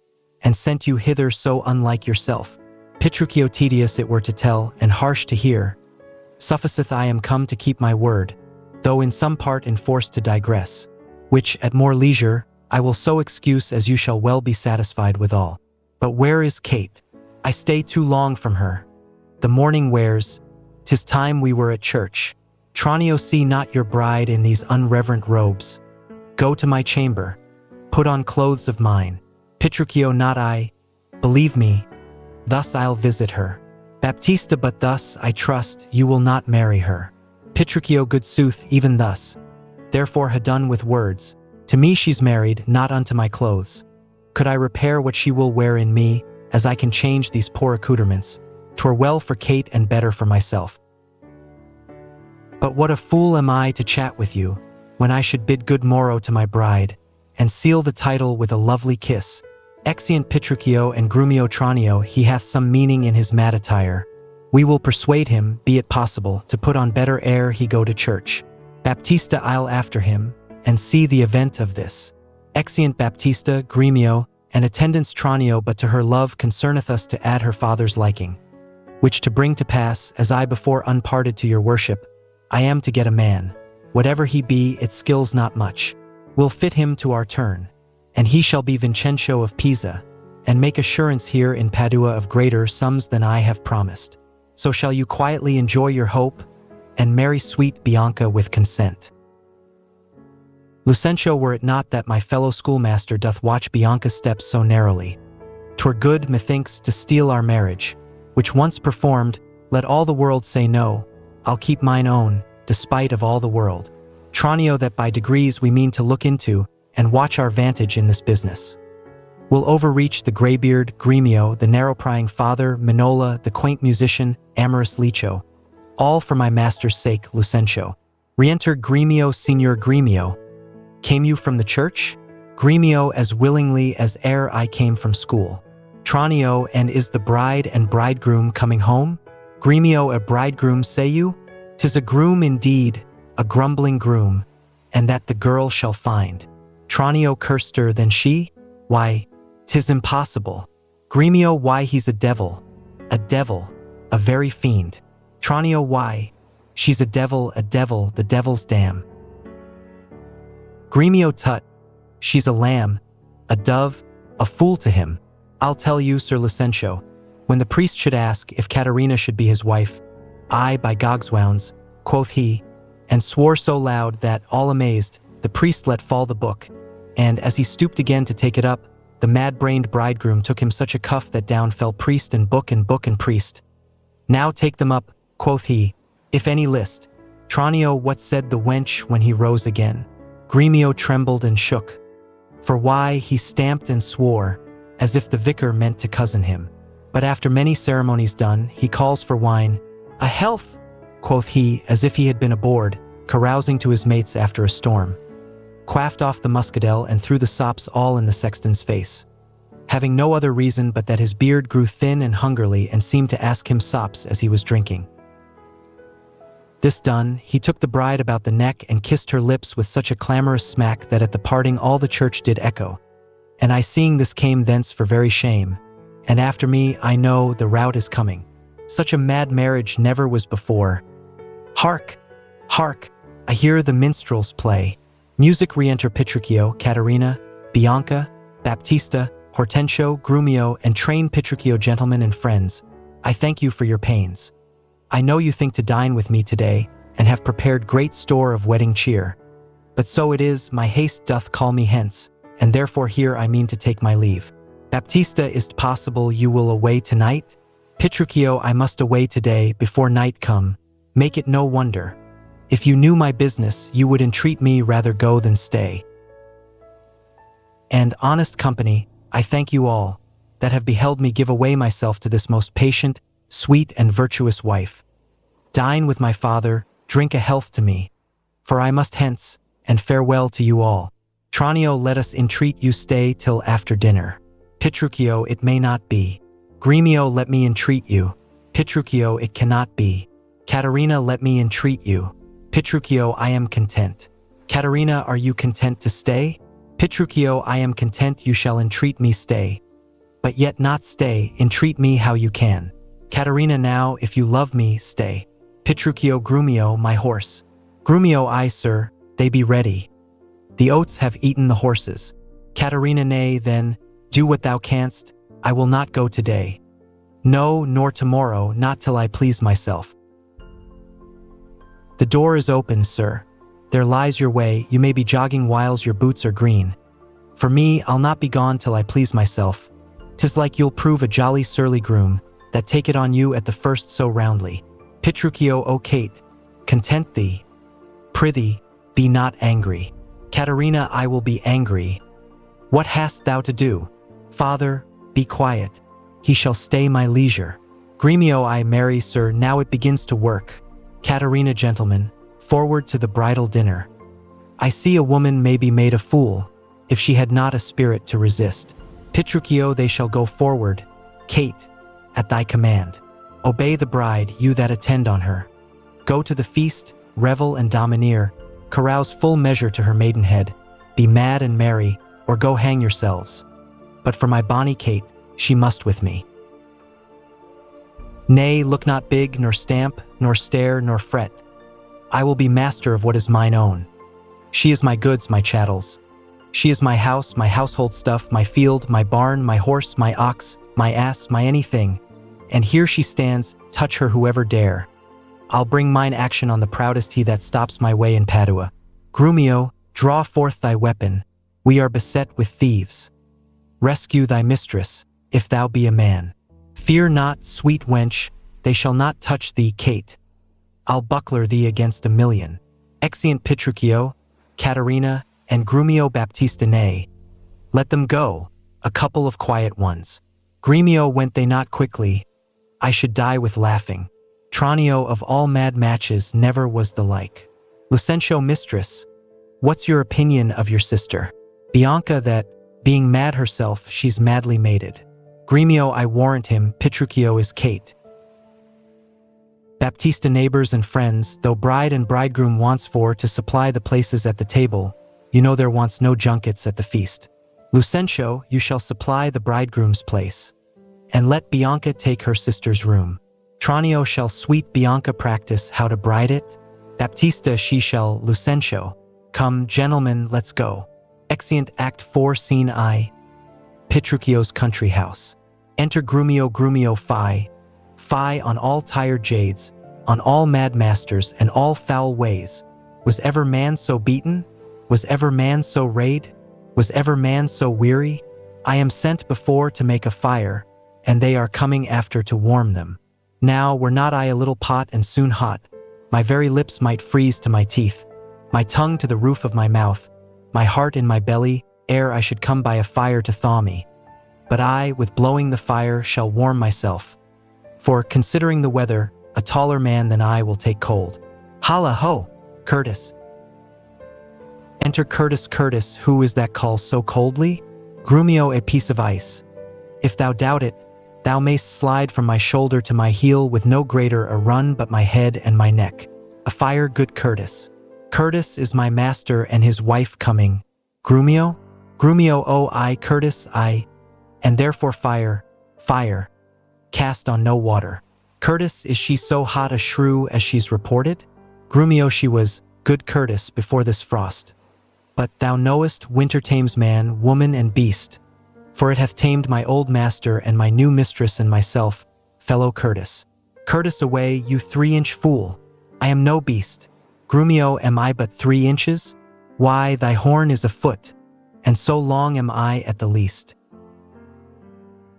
and sent you hither so unlike yourself? Petruchio, tedious it were to tell, and harsh to hear. Sufficeth I am come to keep my word, though in some part enforced to digress, which, at more leisure, I will so excuse as you shall well be satisfied withal. But where is Kate? I stay too long from her. The morning wears, 'tis time we were at church. Tranio, see not your bride in these unreverent robes. Go to my chamber, put on clothes of mine. Petruchio, not I, believe me, thus I'll visit her. Baptista, but thus, I trust, you will not marry her. Petruchio, good sooth, even thus. Therefore ha done with words. To me she's married, not unto my clothes. Could I repair what she will wear in me, as I can change these poor accoutrements, 'twere well for Kate and better for myself. But what a fool am I to chat with you, when I should bid good morrow to my bride, and seal the title with a lovely kiss. Exeunt Petruchio and Grumio. Tranio, he hath some meaning in his mad attire. We will persuade him, be it possible, to put on better ere he go to church. Baptista, I'll after him, and see the event of this. Exeunt Baptista, Grumio, and attendants. Tranio, but to her love concerneth us to add her father's liking, which to bring to pass, as I before unparted to your worship, I am to get a man, whatever he be, it skills not much, will fit him to our turn, and he shall be Vincenzo of Pisa, and make assurance here in Padua of greater sums than I have promised. So shall you quietly enjoy your hope, and marry sweet Bianca with consent. Lucentio, were it not that my fellow schoolmaster doth watch Bianca's steps so narrowly, 'twere good, methinks, to steal our marriage, which once performed, let all the world say no, I'll keep mine own, despite of all the world. Tranio, that by degrees we mean to look into, and watch our vantage in this business. will overreach the greybeard, Gremio, the narrow-prying father, Minola, the quaint musician, amorous Licho. All for my master's sake, Lucentio. Re-enter Gremio, Signor Gremio. Came you from the church? Gremio, as willingly as ere I came from school. Tranio, and is the bride and bridegroom coming home? Gremio, a bridegroom, say you? 'Tis a groom indeed, a grumbling groom, and that the girl shall find. Tranio cursed her, then she? Why, 'tis impossible. Gremio, why he's a devil, a very fiend. Tranio, why? She's a devil, the devil's dam. Gremio, tut, she's a lamb, a dove, a fool to him. I'll tell you, Sir Lucentio, when the priest should ask if Caterina should be his wife, I, by Gogswounds, quoth he, and swore so loud that, all amazed, the priest let fall the book, and as he stooped again to take it up, the mad-brained bridegroom took him such a cuff that down fell priest and book and priest. Now take them up, quoth he, if any list. Tranio, what said the wench when he rose again? Gremio trembled and shook. For why, he stamped and swore, as if the vicar meant to cozen him. But after many ceremonies done, he calls for wine. A health, quoth he, as if he had been aboard, carousing to his mates after a storm. Quaffed off the muscadel and threw the sops all in the sexton's face, having no other reason but that his beard grew thin and hungerly and seemed to ask him sops as he was drinking. This done, he took the bride about the neck and kissed her lips with such a clamorous smack that at the parting all the church did echo. And I seeing this came thence for very shame, and after me I know the rout is coming. Such a mad marriage never was before. Hark! Hark! I hear the minstrels play. Music re-enter Petruchio, Caterina, Bianca, Baptista, Hortensio, Grumio, and train Petruchio, gentlemen and friends. I thank you for your pains. I know you think to dine with me today, and have prepared great store of wedding cheer. But so it is, my haste doth call me hence, and therefore here I mean to take my leave. Baptista, is't possible you will away tonight? Petruchio, I must away today, before night come. Make it no wonder. If you knew my business, you would entreat me rather go than stay. And, honest company, I thank you all, that have beheld me give away myself to this most patient, sweet and virtuous wife. Dine with my father, drink a health to me, for I must hence, and farewell to you all. Tranio, let us entreat you stay till after dinner. Petruchio, it may not be. Gremio, let me entreat you. Petruchio, it cannot be. Caterina, let me entreat you. Petruchio, I am content. Caterina, are you content to stay? Petruchio, I am content you shall entreat me stay. But yet not stay, entreat me how you can. Caterina, now, if you love me, stay. Petruchio, Grumio, my horse. Grumio, I, sir, they be ready. The oats have eaten the horses. Caterina, nay, then, do what thou canst, I will not go today. No, nor tomorrow, not till I please myself. The door is open, sir. There lies your way, you may be jogging whiles your boots are green. For me, I'll not be gone till I please myself. 'Tis like you'll prove a jolly surly groom, that take it on you at the first so roundly. Petruchio, O Kate, content thee. Prithee, be not angry. Caterina, I will be angry. What hast thou to do? Father, be quiet. He shall stay my leisure. Gremio, I marry, sir, now it begins to work. Caterina, gentlemen, forward to the bridal dinner. I see a woman may be made a fool, if she had not a spirit to resist. Petruchio, they shall go forward. Kate, at thy command. Obey the bride, you that attend on her. Go to the feast, revel and domineer, carouse full measure to her maidenhead, be mad and merry, or go hang yourselves. But for my bonny Kate, she must with me. Nay, look not big, nor stamp, nor stare, nor fret. I will be master of what is mine own. She is my goods, my chattels. She is my house, my household stuff, my field, my barn, my horse, my ox, my ass, my anything. And here she stands, touch her whoever dare. I'll bring mine action on the proudest he that stops my way in Padua. Grumio, draw forth thy weapon. We are beset with thieves. Rescue thy mistress, if thou be a man. Fear not, sweet wench, they shall not touch thee, Kate. I'll buckler thee against 1,000,000. Exeunt Petruchio, Caterina, and Grumio Baptista, nay. Let them go. a couple of quiet ones. Gremio, went they not quickly, I should die with laughing. Tranio, of all mad matches never was the like. Lucentio, mistress, what's your opinion of your sister? Bianca, that, being mad herself, she's madly mated. Gremio, I warrant him, Petruchio is Kate. Baptista, neighbors and friends, though bride and bridegroom wants for to supply the places at the table, you know there wants no junkets at the feast. Lucentio, you shall supply the bridegroom's place, and let Bianca take her sister's room. Tranio, shall sweet Bianca practice how to bride it? Baptista, she shall. Lucentio, come, gentlemen, let's go. Exeunt Act 4 Scene I. Petruchio's country house. Enter Grumio. Grumio, fie. Fie on all tired jades, on all mad masters and all foul ways. Was ever man so beaten? Was ever man so rayed? Was ever man so weary? I am sent before to make a fire, and they are coming after to warm them. Now were not I a little pot and soon hot, my very lips might freeze to my teeth, my tongue to the roof of my mouth, my heart in my belly, ere I should come by a fire to thaw me. But I, with blowing the fire, shall warm myself. For, considering the weather, a taller man than I will take cold. Holla ho, Curtis. Enter Curtis. Curtis, who is that calls so coldly? Grumio, a piece of ice. If thou doubt it, thou mayst slide from my shoulder to my heel with no greater a run but my head and my neck. A fire, good Curtis. Curtis is my master and his wife coming. Grumio? Grumio, oh I, Curtis, I, and therefore fire, fire, cast on no water. Curtis, is she so hot a shrew as she's reported? Grumio, she was, good Curtis, before this frost. But thou knowest winter tames man, woman and beast, for it hath tamed my old master and my new mistress and myself, fellow Curtis. Curtis, away, you 3-inch fool. I am no beast. Grumio, am I but 3 inches? Why, thy horn is a foot, and so long am I at the least.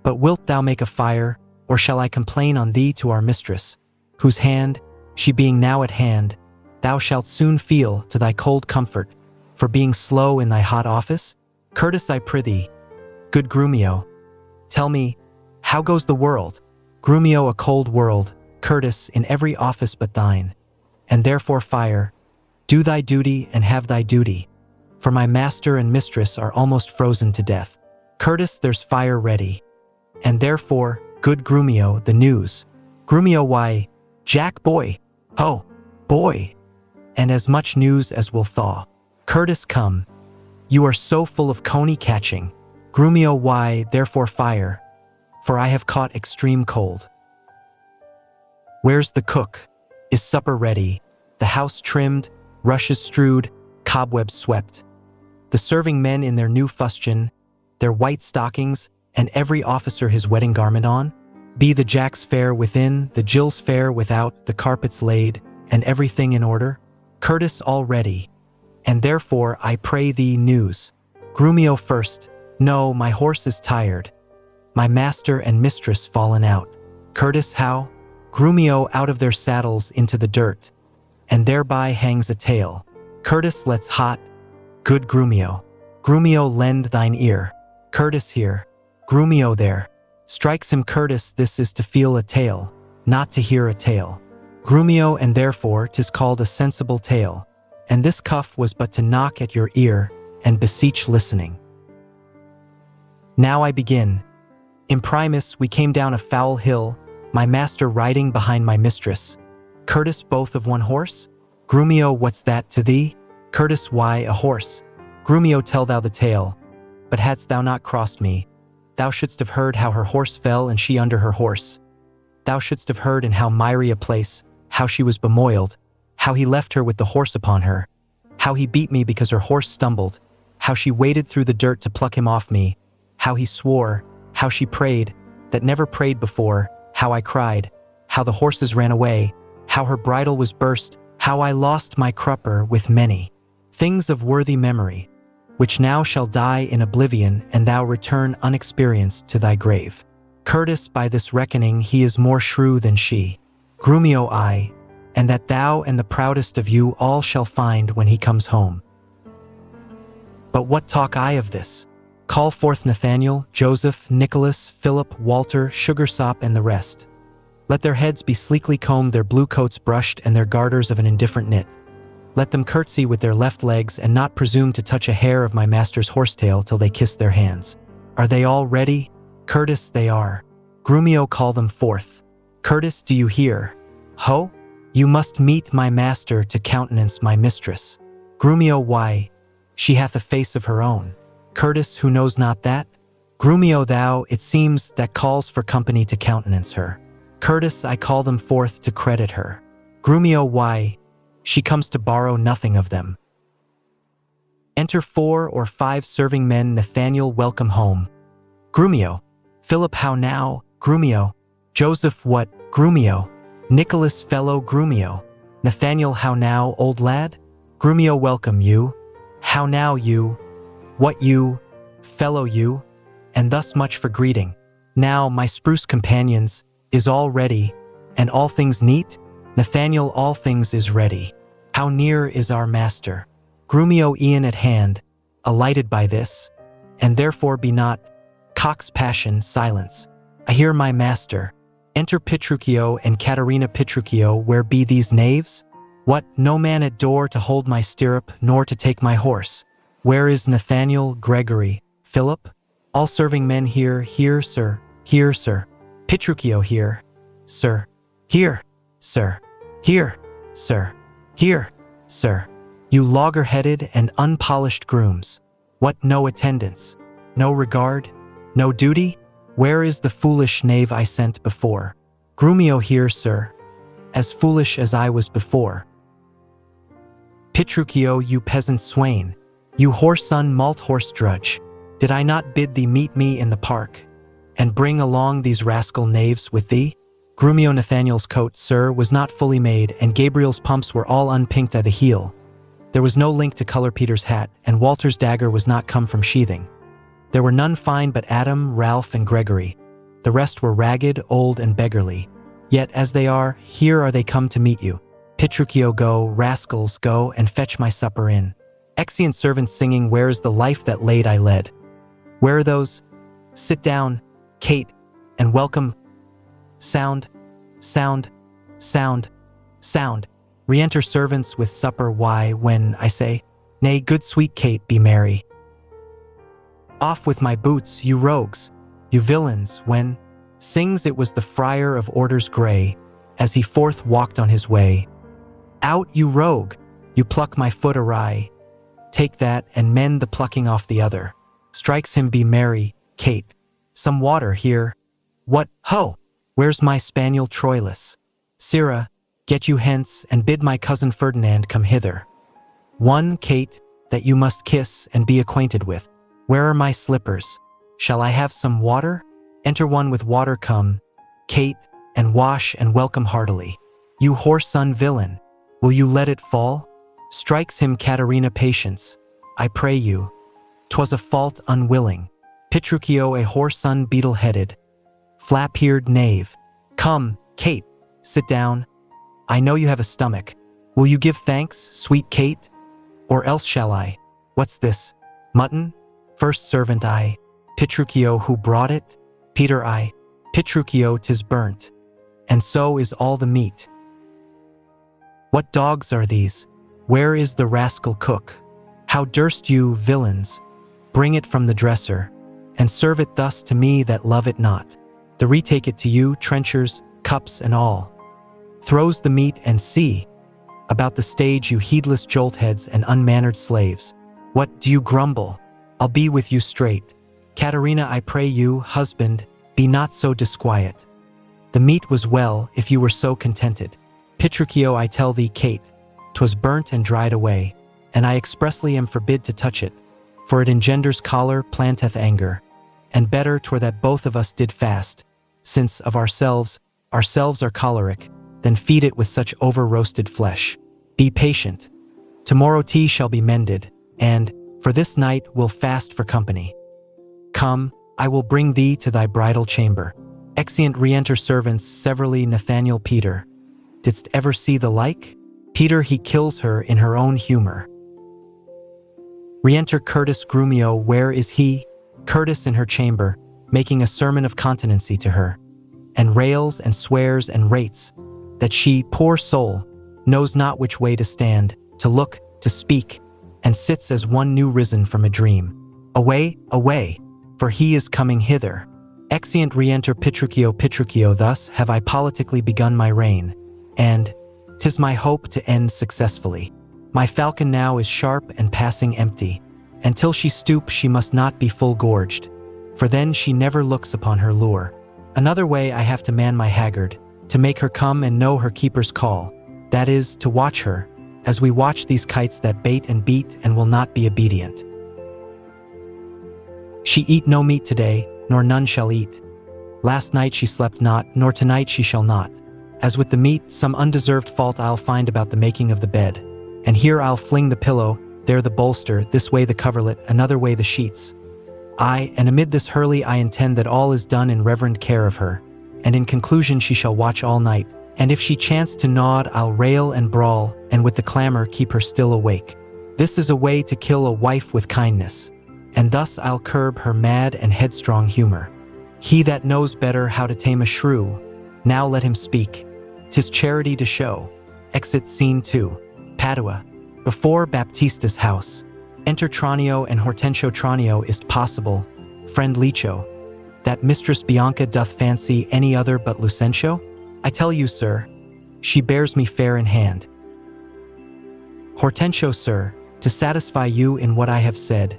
But wilt thou make a fire, or shall I complain on thee to our mistress, whose hand, she being now at hand, thou shalt soon feel to thy cold comfort, for being slow in thy hot office? Curtis, I prithee, good Grumio, tell me, how goes the world? Grumio, a cold world, Curtis, in every office but thine, and therefore fire, do thy duty and have thy duty, for my master and mistress are almost frozen to death. Curtis, there's fire ready, and therefore, good Grumio, the news. Grumio, why, Jack boy, oh, boy, and as much news as will thaw. Curtis, come, you are so full of coney catching. Grumio, why, therefore fire, for I have caught extreme cold. Where's the cook? Is supper ready? The house trimmed, rushes strewed, cobwebs swept. The serving men in their new fustian, their white stockings, and every officer his wedding garment on? Be the Jacks fair within, the Jills fair without, the carpets laid, and everything in order? Curtis, all ready, and therefore I pray thee news. Grumio, first, no, my horse is tired, my master and mistress fallen out. Curtis, how? Grumio, out of their saddles into the dirt, and thereby hangs a tale. Curtis, let's hot, good Grumio. Grumio, lend thine ear. Curtis, here. Grumio, there. Strikes him. Curtis, this is to feel a tale, not to hear a tale. Grumio, and therefore 'tis called a sensible tale, and this cuff was but to knock at your ear and beseech listening. Now I begin. Imprimis, we came down a foul hill, my master riding behind my mistress. Curtis, both of one horse? Grumio, what's that to thee? Curtis, why, a horse. Grumio, tell thou the tale. But hadst thou not crossed me, thou shouldst have heard how her horse fell and she under her horse. Thou shouldst have heard in how miry a place, how she was bemoiled, how he left her with the horse upon her, how he beat me because her horse stumbled, how she waded through the dirt to pluck him off me, how he swore, how she prayed, that never prayed before, how I cried, how the horses ran away, how her bridle was burst, how I lost my crupper with many things of worthy memory, which now shall die in oblivion and thou return unexperienced to thy grave. Curtis, by this reckoning he is more shrew than she. Grumio, I, and that thou and the proudest of you all shall find when he comes home. But what talk I of this? Call forth Nathaniel, Joseph, Nicholas, Philip, Walter, Sugarsop, and the rest. Let their heads be sleekly combed, their blue coats brushed, and their garters of an indifferent knit. Let them curtsy with their left legs, and not presume to touch a hair of my master's horsetail till they kiss their hands. Are they all ready? Curtis, they are. Grumio, call them forth. Curtis, do you hear? Ho? You must meet my master to countenance my mistress. Grumio, why? She hath a face of her own. Curtis, who knows not that? Grumio, thou, it seems, that calls for company to countenance her. Curtis, I call them forth to credit her. Grumio, why? She comes to borrow nothing of them. Enter 4 or 5 serving men. Nathaniel, welcome home. Grumio. Philip, how now? Grumio. Joseph, what? Grumio. Nicholas, fellow. Grumio. Nathaniel, how now, old lad? Grumio, welcome you. How now, you? What you? Fellow you? And thus much for greeting. Now, my spruce companions, is all ready, and all things neat? Nathaniel, all things is ready. How near is our master? Grumio, e'en at hand, alighted by this, and therefore be not cock's passion, silence. I hear my master. Enter Petruchio and Caterina. Petruchio, where be these knaves? What, no man at door to hold my stirrup, nor to take my horse? Where is Nathaniel, Gregory, Philip? All serving men here, here, sir, here, sir. Petruchio, here, sir, here, sir, here, sir, here, sir. You logger-headed and unpolished grooms. What, no attendance, no regard, no duty? Where is the foolish knave I sent before? Grumio, here, sir, as foolish as I was before. Petruchio, you peasant swain, you whoreson malt horse drudge, did I not bid thee meet me in the park, and bring along these rascal knaves with thee? Grumio, Nathaniel's coat, sir, was not fully made, and Gabriel's pumps were all unpinked at the heel. There was no link to color Peter's hat, and Walter's dagger was not come from sheathing. There were none fine but Adam, Ralph, and Gregory. The rest were ragged, old, and beggarly. Yet as they are, here are they come to meet you. Petruchio, go, rascals, go, and fetch my supper in. Exeunt servants singing, where is the life that late I led? Where are those? Sit down, Kate, and welcome. Sound, sound, sound, sound. Re-enter servants with supper. Why, when I say, nay, good sweet Kate, be merry. Off with my boots, you rogues, you villains, when sings it was the friar of orders grey, as he forth walked on his way. Out, you rogue, you pluck my foot awry. Take that, and mend the plucking off the other. Strikes him, be merry, Kate. Some water here. What, ho! Where's my spaniel Troilus? Sirrah, get you hence, and bid my cousin Ferdinand come hither. One, Kate, that you must kiss and be acquainted with. Where are my slippers? Shall I have some water? Enter one with water, come, Kate, and wash and welcome heartily. You whoreson villain, will you let it fall? Strikes him, Caterina, patience, I pray you. 'Twas a fault unwilling. Petruchio, a whoreson beetle-headed, flap-eared knave. Come, Kate, sit down. I know you have a stomach. Will you give thanks, sweet Kate? Or else shall I? What's this? Mutton? First servant, I. Petruchio, who brought it? Peter, I. Petruchio, 'tis burnt. And so is all the meat. What dogs are these? Where is the rascal cook? How durst you, villains, bring it from the dresser, and serve it thus to me that love it not? The retake it to you, trenchers, cups, and all. Throws the meat, and see, about the stage, you heedless joltheads and unmannered slaves. What, do you grumble? I'll be with you straight. Caterina, I pray you, husband, be not so disquiet. The meat was well, if you were so contented. Petruchio, I tell thee, Kate, 'twas burnt and dried away, and I expressly am forbid to touch it, for it engenders choler, planteth anger, and better 'twere that both of us did fast, since of ourselves are choleric, than feed it with such over-roasted flesh. Be patient. Tomorrow tea shall be mended, and, for this night, we'll fast for company. Come, I will bring thee to thy bridal chamber. Exeunt re-enter servants severally. Nathaniel, Peter. Didst ever see the like? Peter, he kills her in her own humor. Re-enter Curtis. Grumio, where is he? Curtis in her chamber, making a sermon of continency to her, and rails and swears and rates, that she, poor soul, knows not which way to stand, to look, to speak, and sits as one new risen from a dream. Away, away, for he is coming hither. Exeunt re-enter Petruchio. Petruchio, thus have I politically begun my reign, and 'tis my hope to end successfully. My falcon now is sharp and passing empty, and till she stoop she must not be full gorged, for then she never looks upon her lure. Another way I have to man my haggard, to make her come and know her keeper's call, that is, to watch her, as we watch these kites that bait and beat and will not be obedient. She eat no meat today, nor none shall eat. Last night she slept not, nor tonight she shall not. As with the meat, some undeserved fault I'll find about the making of the bed, and here I'll fling the pillow, there the bolster, this way the coverlet, another way the sheets. Aye, and amid this hurly I intend that all is done in reverend care of her, and in conclusion she shall watch all night, and if she chance to nod I'll rail and brawl, and with the clamor keep her still awake. This is a way to kill a wife with kindness, and thus I'll curb her mad and headstrong humor. He that knows better how to tame a shrew, now let him speak. 'Tis charity to show. Exit Scene 2. Padua. Before Baptista's house. Enter Tranio and Hortensio. Tranio, is't possible, friend Licio, that Mistress Bianca doth fancy any other but Lucentio? I tell you, sir, she bears me fair in hand. Hortensio, sir, to satisfy you in what I have said,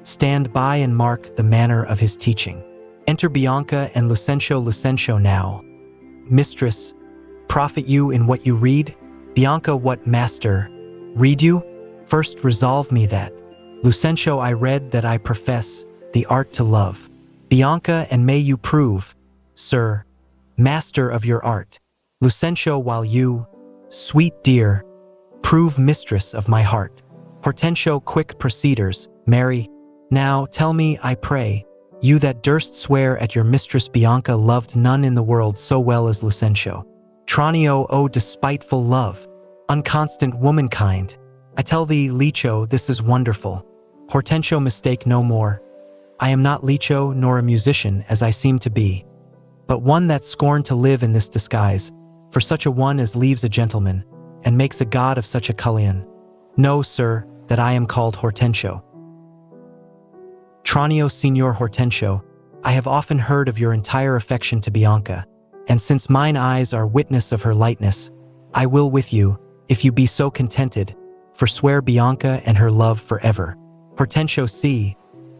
stand by and mark the manner of his teaching. Enter Bianca and Lucentio. Lucentio, now, mistress, profit you in what you read? Bianca, what, master, read you? First resolve me that. Lucentio, I read that I profess the art to love. Bianca, and may you prove, sir, master of your art. Lucentio, while you, sweet dear, prove mistress of my heart. Hortensio, quick proceeders, Mary, now tell me, I pray, you that durst swear at your mistress Bianca loved none in the world so well as Lucentio. Tranio, O despiteful love, unconstant womankind, I tell thee, Licio, this is wonderful. Hortensio, mistake no more. I am not Licio nor a musician as I seem to be, but one that scorned to live in this disguise, for such a one as leaves a gentleman, and makes a god of such a cullion. Know, sir, that I am called Hortensio. Tranio, Signor Hortensio, I have often heard of your entire affection to Bianca, and since mine eyes are witness of her lightness, I will with you, if you be so contented, forswear Bianca and her love forever. Hortensio, see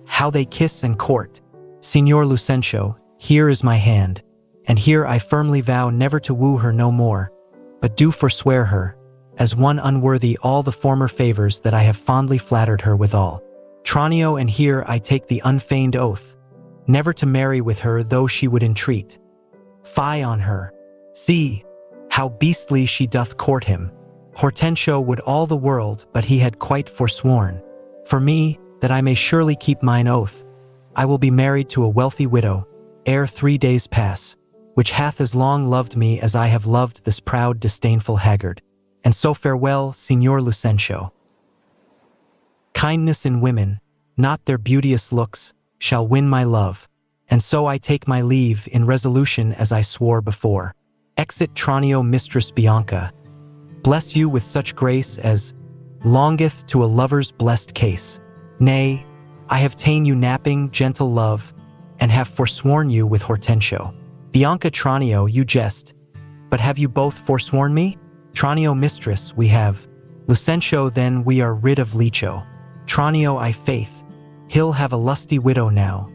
how they kiss and court. Signor Lucentio, here is my hand, and here I firmly vow never to woo her no more, but do forswear her, as one unworthy all the former favors that I have fondly flattered her withal. Tranio, and here I take the unfeigned oath, never to marry with her though she would entreat. Fie on her. See how beastly she doth court him. Hortensio would all the world, but he had quite forsworn. For me, that I may surely keep mine oath, I will be married to a wealthy widow, ere 3 days pass, which hath as long loved me as I have loved this proud disdainful haggard. And so farewell, Signor Lucentio. Kindness in women, not their beauteous looks, shall win my love, and so I take my leave in resolution as I swore before. Exit Tranio. Mistress Bianca, bless you with such grace as longeth to a lover's blessed case. Nay, I have ta'en you napping, gentle love, and have forsworn you with Hortensio. Bianca. Tranio, you jest, but have you both forsworn me? Tranio. Mistress, we have. Lucentio, then we are rid of Licio. Tranio, I faith, he'll have a lusty widow now,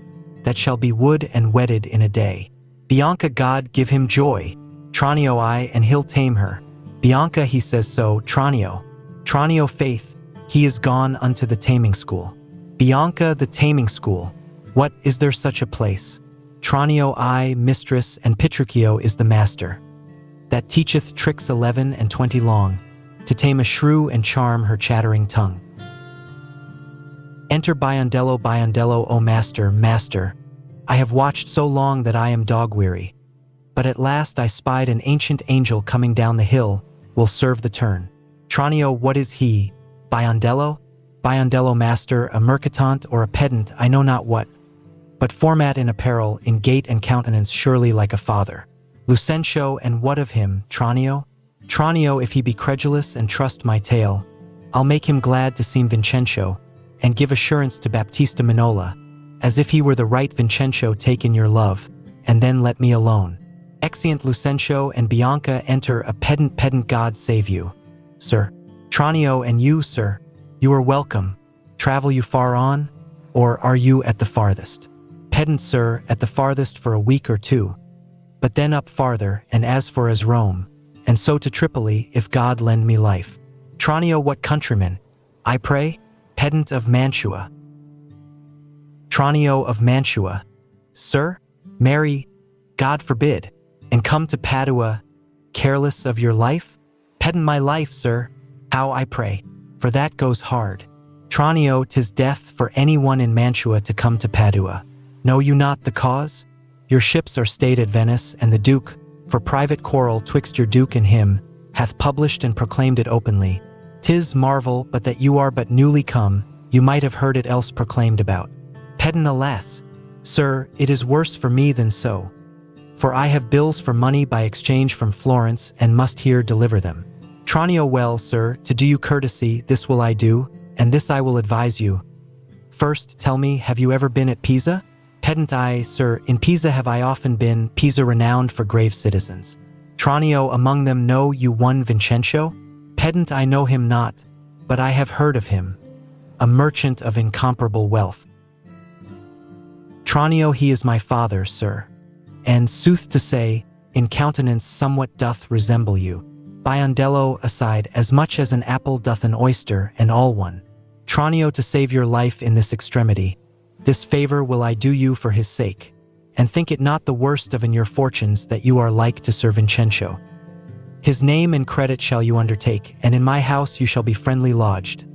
that shall be wood and wedded in a day. Bianca. God give him joy. Tranio, I, and he'll tame her. Bianca, he says so. Tranio. Tranio, faith, he is gone unto the taming school. Bianca. The taming school, what, is there such a place? Tranio, I, mistress, and Petruchio is the master, that teacheth tricks 11 and 20 long, to tame a shrew and charm her chattering tongue. Enter Biondello. Biondello, O master, master, I have watched so long that I am dog-weary, but at last I spied an ancient angel coming down the hill, will serve the turn. Tranio, what is he? Biondello? Biondello, master, a mercatant or a pedant, I know not what. but format in apparel, in gait and countenance surely like a father. Lucentio, and what of him, Tranio? Tranio, if he be credulous and trust my tale, I'll make him glad to seem Vincencio, and give assurance to Baptista Minola, as if he were the right Vincencio take in your love, and then let me alone. Exeunt Lucentio and Bianca enter a pedant God save you, sir. Tranio, and you, sir, you are welcome. Travel you far on, or are you at the farthest? Pedant, sir, at the farthest for a week or two, but then up farther, and as far as Rome, and so to Tripoli, if God lend me life. Tranio, what countryman, I pray? Pedant of Mantua. Tranio of Mantua. Sir? Marry, God forbid, and come to Padua, careless of your life? Pedant, my life, sir, how I pray, for that goes hard. Tranio, 'tis death for any one in Mantua to come to Padua. Know you not the cause? Your ships are stayed at Venice, and the Duke, for private quarrel twixt your Duke and him, hath published and proclaimed it openly. 'Tis marvel but that you are but newly come, you might have heard it else proclaimed about. Pedant, alas! Sir, it is worse for me than so. For I have bills for money by exchange from Florence, and must here deliver them. Tranio, well, sir, to do you courtesy, this will I do, and this I will advise you. First, tell me, have you ever been at Pisa? Pedant, I, sir, in Pisa have I often been, Pisa renowned for grave citizens. Tranio, among them know you one Vincencio? Pedant, I know him not, but I have heard of him, a merchant of incomparable wealth. Tranio, he is my father, sir, and, sooth to say, in countenance somewhat doth resemble you. Biondello aside, as much as an apple doth an oyster, and all one. Tranio, to save your life in this extremity, this favor will I do you for his sake, and think it not the worst of in your fortunes that you are like to Sir Vincencio. His name and credit shall you undertake, and in my house you shall be friendly lodged.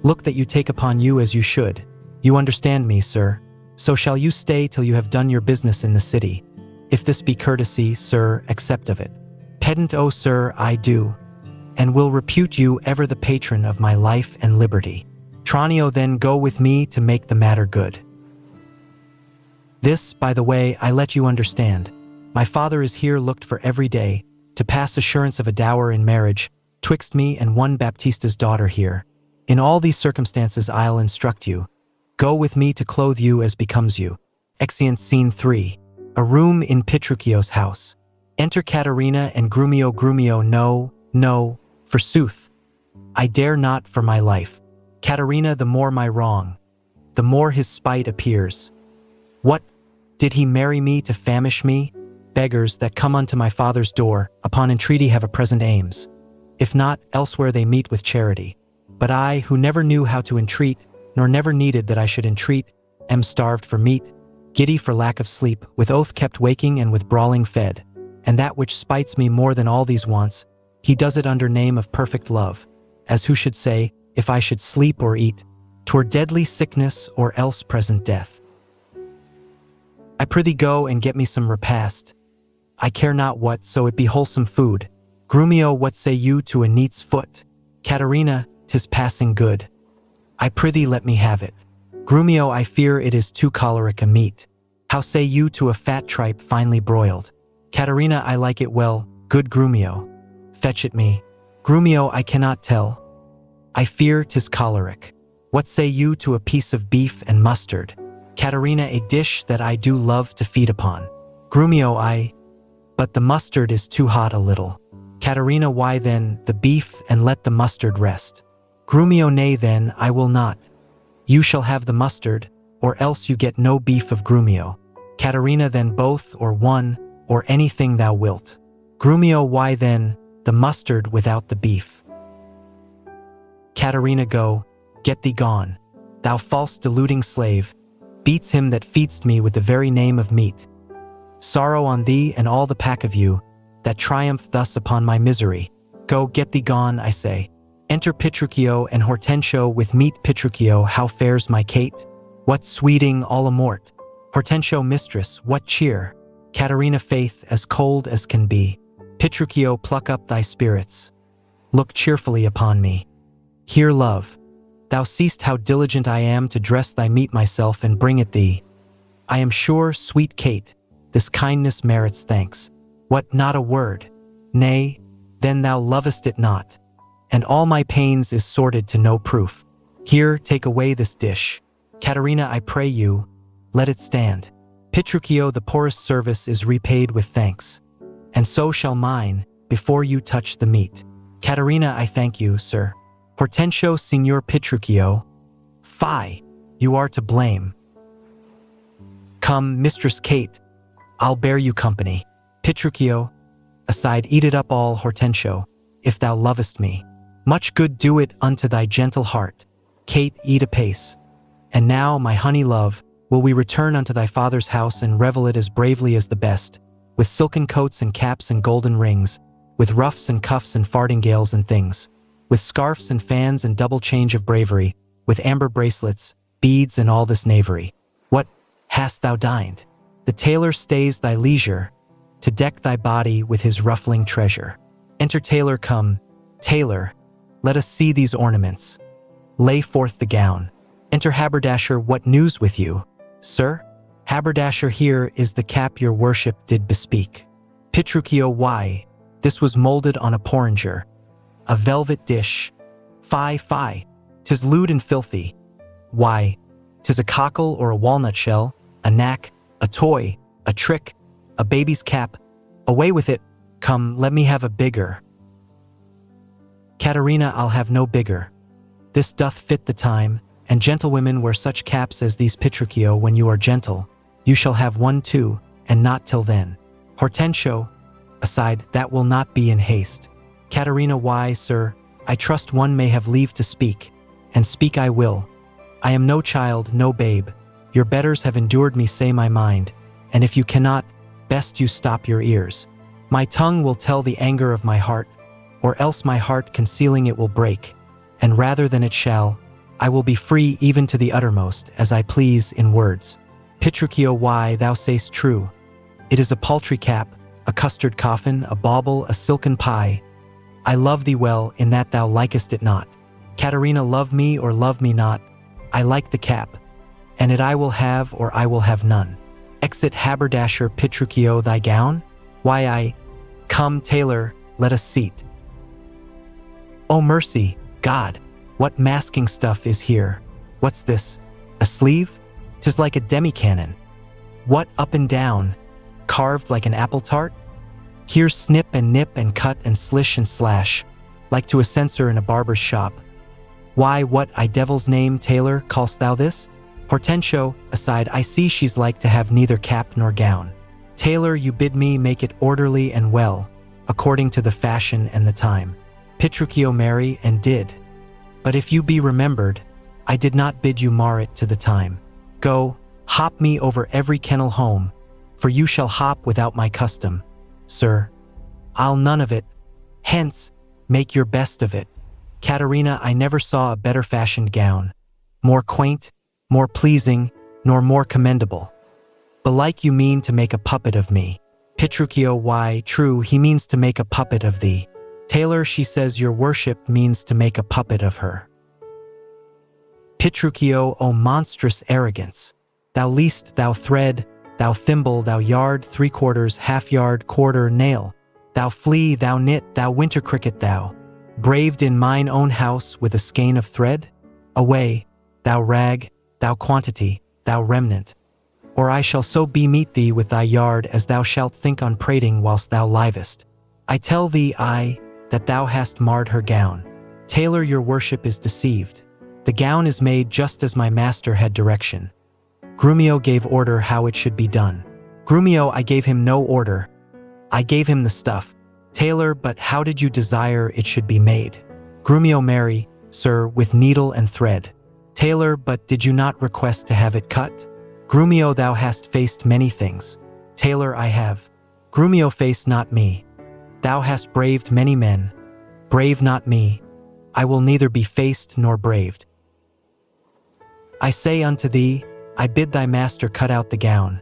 Look that you take upon you as you should. You understand me, sir. So shall you stay till you have done your business in the city. If this be courtesy, sir, accept of it. Pedant, oh sir, I do, and will repute you ever the patron of my life and liberty. Tranio, then go with me to make the matter good. This, by the way, I let you understand. My father is here looked for every day, to pass assurance of a dower in marriage, twixt me and one Baptista's daughter here. In all these circumstances I'll instruct you. Go with me to clothe you as becomes you. Exeunt Scene 3. A room in Petruchio's house. Enter Caterina and Grumio. Grumio, no, no, forsooth, I dare not for my life. Caterina, the more my wrong, the more his spite appears. What, did he marry me to famish me? Beggars that come unto my father's door, upon entreaty have a present aims. If not, elsewhere they meet with charity. But I, who never knew how to entreat, nor never needed that I should entreat, am starved for meat, giddy for lack of sleep, with oath kept waking and with brawling fed. And that which spites me more than all these wants, he does it under name of perfect love, as who should say, if I should sleep or eat, 'twere deadly sickness or else present death. I prithee go and get me some repast. I care not what, so it be wholesome food. Grumio, what say you to a neat's foot? Caterina, 'tis passing good. I prithee let me have it. Grumio, I fear it is too choleric a meat. How say you to a fat tripe finely broiled? Caterina, I like it well, good Grumio. Fetch it me. Grumio, I cannot tell. I fear 'tis choleric. What say you to a piece of beef and mustard? Caterina, a dish that I do love to feed upon. Grumio, but the mustard is too hot a little. Caterina, why then, the beef and let the mustard rest. Grumio, nay then, I will not. You shall have the mustard, or else you get no beef of Grumio. Caterina, then both, or one, or anything thou wilt. Grumio, why then, the mustard without the beef. Caterina, go, get thee gone. Thou false deluding slave, beats him that feedst me with the very name of meat. Sorrow on thee and all the pack of you, that triumph thus upon my misery. Go, get thee gone, I say. Enter Petruchio and Hortensio with meat. Petruchio, how fares my Kate? What sweeting all amort? Hortensio, mistress, what cheer? Caterina, faith, as cold as can be. Petruchio, pluck up thy spirits. Look cheerfully upon me. Here, love. Thou seest how diligent I am to dress thy meat myself and bring it thee. I am sure, sweet Kate, this kindness merits thanks. What, not a word? Nay, then thou lovest it not. And all my pains is sorted to no proof. Here, take away this dish. Caterina, I pray you, let it stand. Petruchio, the poorest service is repaid with thanks. And so shall mine, before you touch the meat. Caterina, I thank you, sir. Hortensio, Signor Petruchio. Fie, you are to blame. Come, Mistress Kate, I'll bear you company. Petruchio, aside, eat it up all, Hortensio, if thou lovest me. Much good do it unto thy gentle heart. Kate, eat apace. And now, my honey love, will we return unto thy father's house and revel it as bravely as the best, with silken coats and caps and golden rings, with ruffs and cuffs and farthingales and things, with scarfs and fans and double change of bravery, with amber bracelets, beads and all this knavery. What, hast thou dined? The tailor stays thy leisure, to deck thy body with his ruffling treasure. Enter tailor, come, tailor, let us see these ornaments. Lay forth the gown. Enter haberdasher, what news with you, sir? Haberdasher, here is the cap your worship did bespeak. Petruchio, why, this was molded on a porringer, a velvet dish. Fie, fie, 'tis lewd and filthy. Why, 'tis a cockle or a walnut shell, a knack, a toy, a trick, a baby's cap. Away with it, come, let me have a bigger. Caterina, I'll have no bigger. This doth fit the time, and gentlewomen wear such caps as these. Petruchio, when you are gentle, you shall have one too, and not till then. Hortensio, aside, that will not be in haste. Caterina, why, sir, I trust one may have leave to speak, and speak I will. I am no child, no babe. Your betters have endured me say my mind, and if you cannot, best you stop your ears. My tongue will tell the anger of my heart, or else my heart concealing it will break, and rather than it shall, I will be free even to the uttermost, as I please in words. Petruchio, why, thou say'st true. It is a paltry cap, a custard coffin, a bauble, a silken pie. I love thee well, in that thou likest it not. Caterina, love me or love me not, I like the cap, and it I will have or I will have none. Exit haberdasher. Petruchio, thy gown? Why, I... Come, tailor, let us seat. Oh mercy, God, what masking stuff is here? What's this? A sleeve? 'Tis like a demi-cannon. What, up and down, carved like an apple tart? Here's snip and nip and cut and slish and slash, like to a censer in a barber's shop. Why, what, I devil's name, tailor, call'st thou this? Hortensio, aside, I see she's like to have neither cap nor gown. Tailor, you bid me make it orderly and well, according to the fashion and the time. Petruchio, marry, and did. But if you be remembered, I did not bid you mar it to the time. Go, hop me over every kennel home, for you shall hop without my custom. Sir, I'll none of it. Hence, make your best of it. Caterina, I never saw a better fashioned gown, more quaint, more pleasing, nor more commendable. Belike you mean to make a puppet of me. Petruchio, why, true, he means to make a puppet of thee. Tailor, she says your worship means to make a puppet of her. Petruchio, O monstrous arrogance! Thou least, thou thread, thou thimble, thou yard, three-quarters, half-yard, quarter, nail. Thou flea, thou knit, thou winter cricket, thou, braved in mine own house with a skein of thread? Away, thou rag, thou quantity, thou remnant! Or I shall so bemeet thee with thy yard as thou shalt think on prating whilst thou livest. I tell thee, that thou hast marred her gown. Tailor, your worship is deceived. The gown is made just as my master had direction. Grumio gave order how it should be done. Grumio, I gave him no order. I gave him the stuff. Tailor, but how did you desire it should be made? Grumio, marry, sir, with needle and thread. Tailor, but did you not request to have it cut? Grumio, thou hast faced many things. Tailor, I have. Grumio, face not me. Thou hast braved many men. Brave not me. I will neither be faced nor braved. I say unto thee, I bid thy master cut out the gown,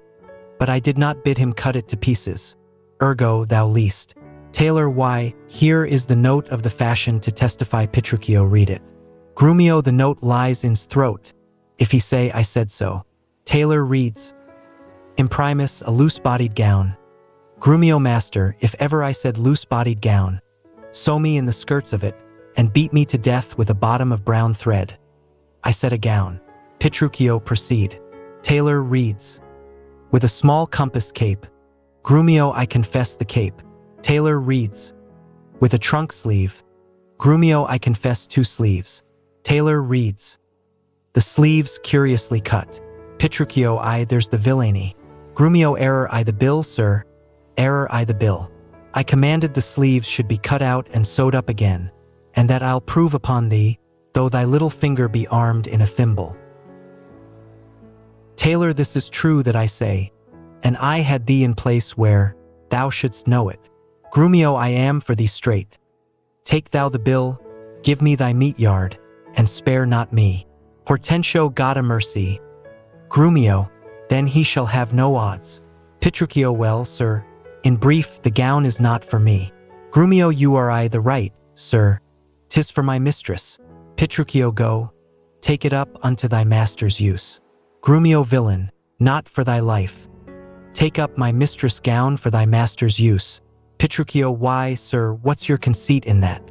but I did not bid him cut it to pieces. Ergo, thou least. Tailor, why, here is the note of the fashion to testify. Petruchio, read it. Grumio, the note lies in's throat, if he say I said so. Tailor reads, Imprimis, a loose-bodied gown. Grumio master, if ever I said loose-bodied gown, sew me in the skirts of it, and beat me to death with a bottom of brown thread. I said a gown. Petruchio, proceed. Tailor reads. With a small compass cape. Grumio, I confess the cape. Tailor reads. With a trunk sleeve. Grumio, I confess 2 sleeves. Tailor reads. The sleeves curiously cut. Petruchio, I, there's the villainy. Grumio, error, I the bill, sir. Error, I the bill. I commanded the sleeves should be cut out and sewed up again, and that I'll prove upon thee, though thy little finger be armed in a thimble. Tailor, this is true that I say, and I had thee in place where thou shouldst know it. Grumio, I am for thee straight. Take thou the bill, give me thy meat yard, and spare not me. Hortensio, God a mercy. Grumio, then he shall have no odds. Petruchio, well, sir, in brief, the gown is not for me. Grumio, you are I the right, sir. 'Tis for my mistress. Petruchio, go, take it up unto thy master's use. Grumio, villain, not for thy life. Take up my mistress' gown for thy master's use. Petruchio, why, sir, what's your conceit in that?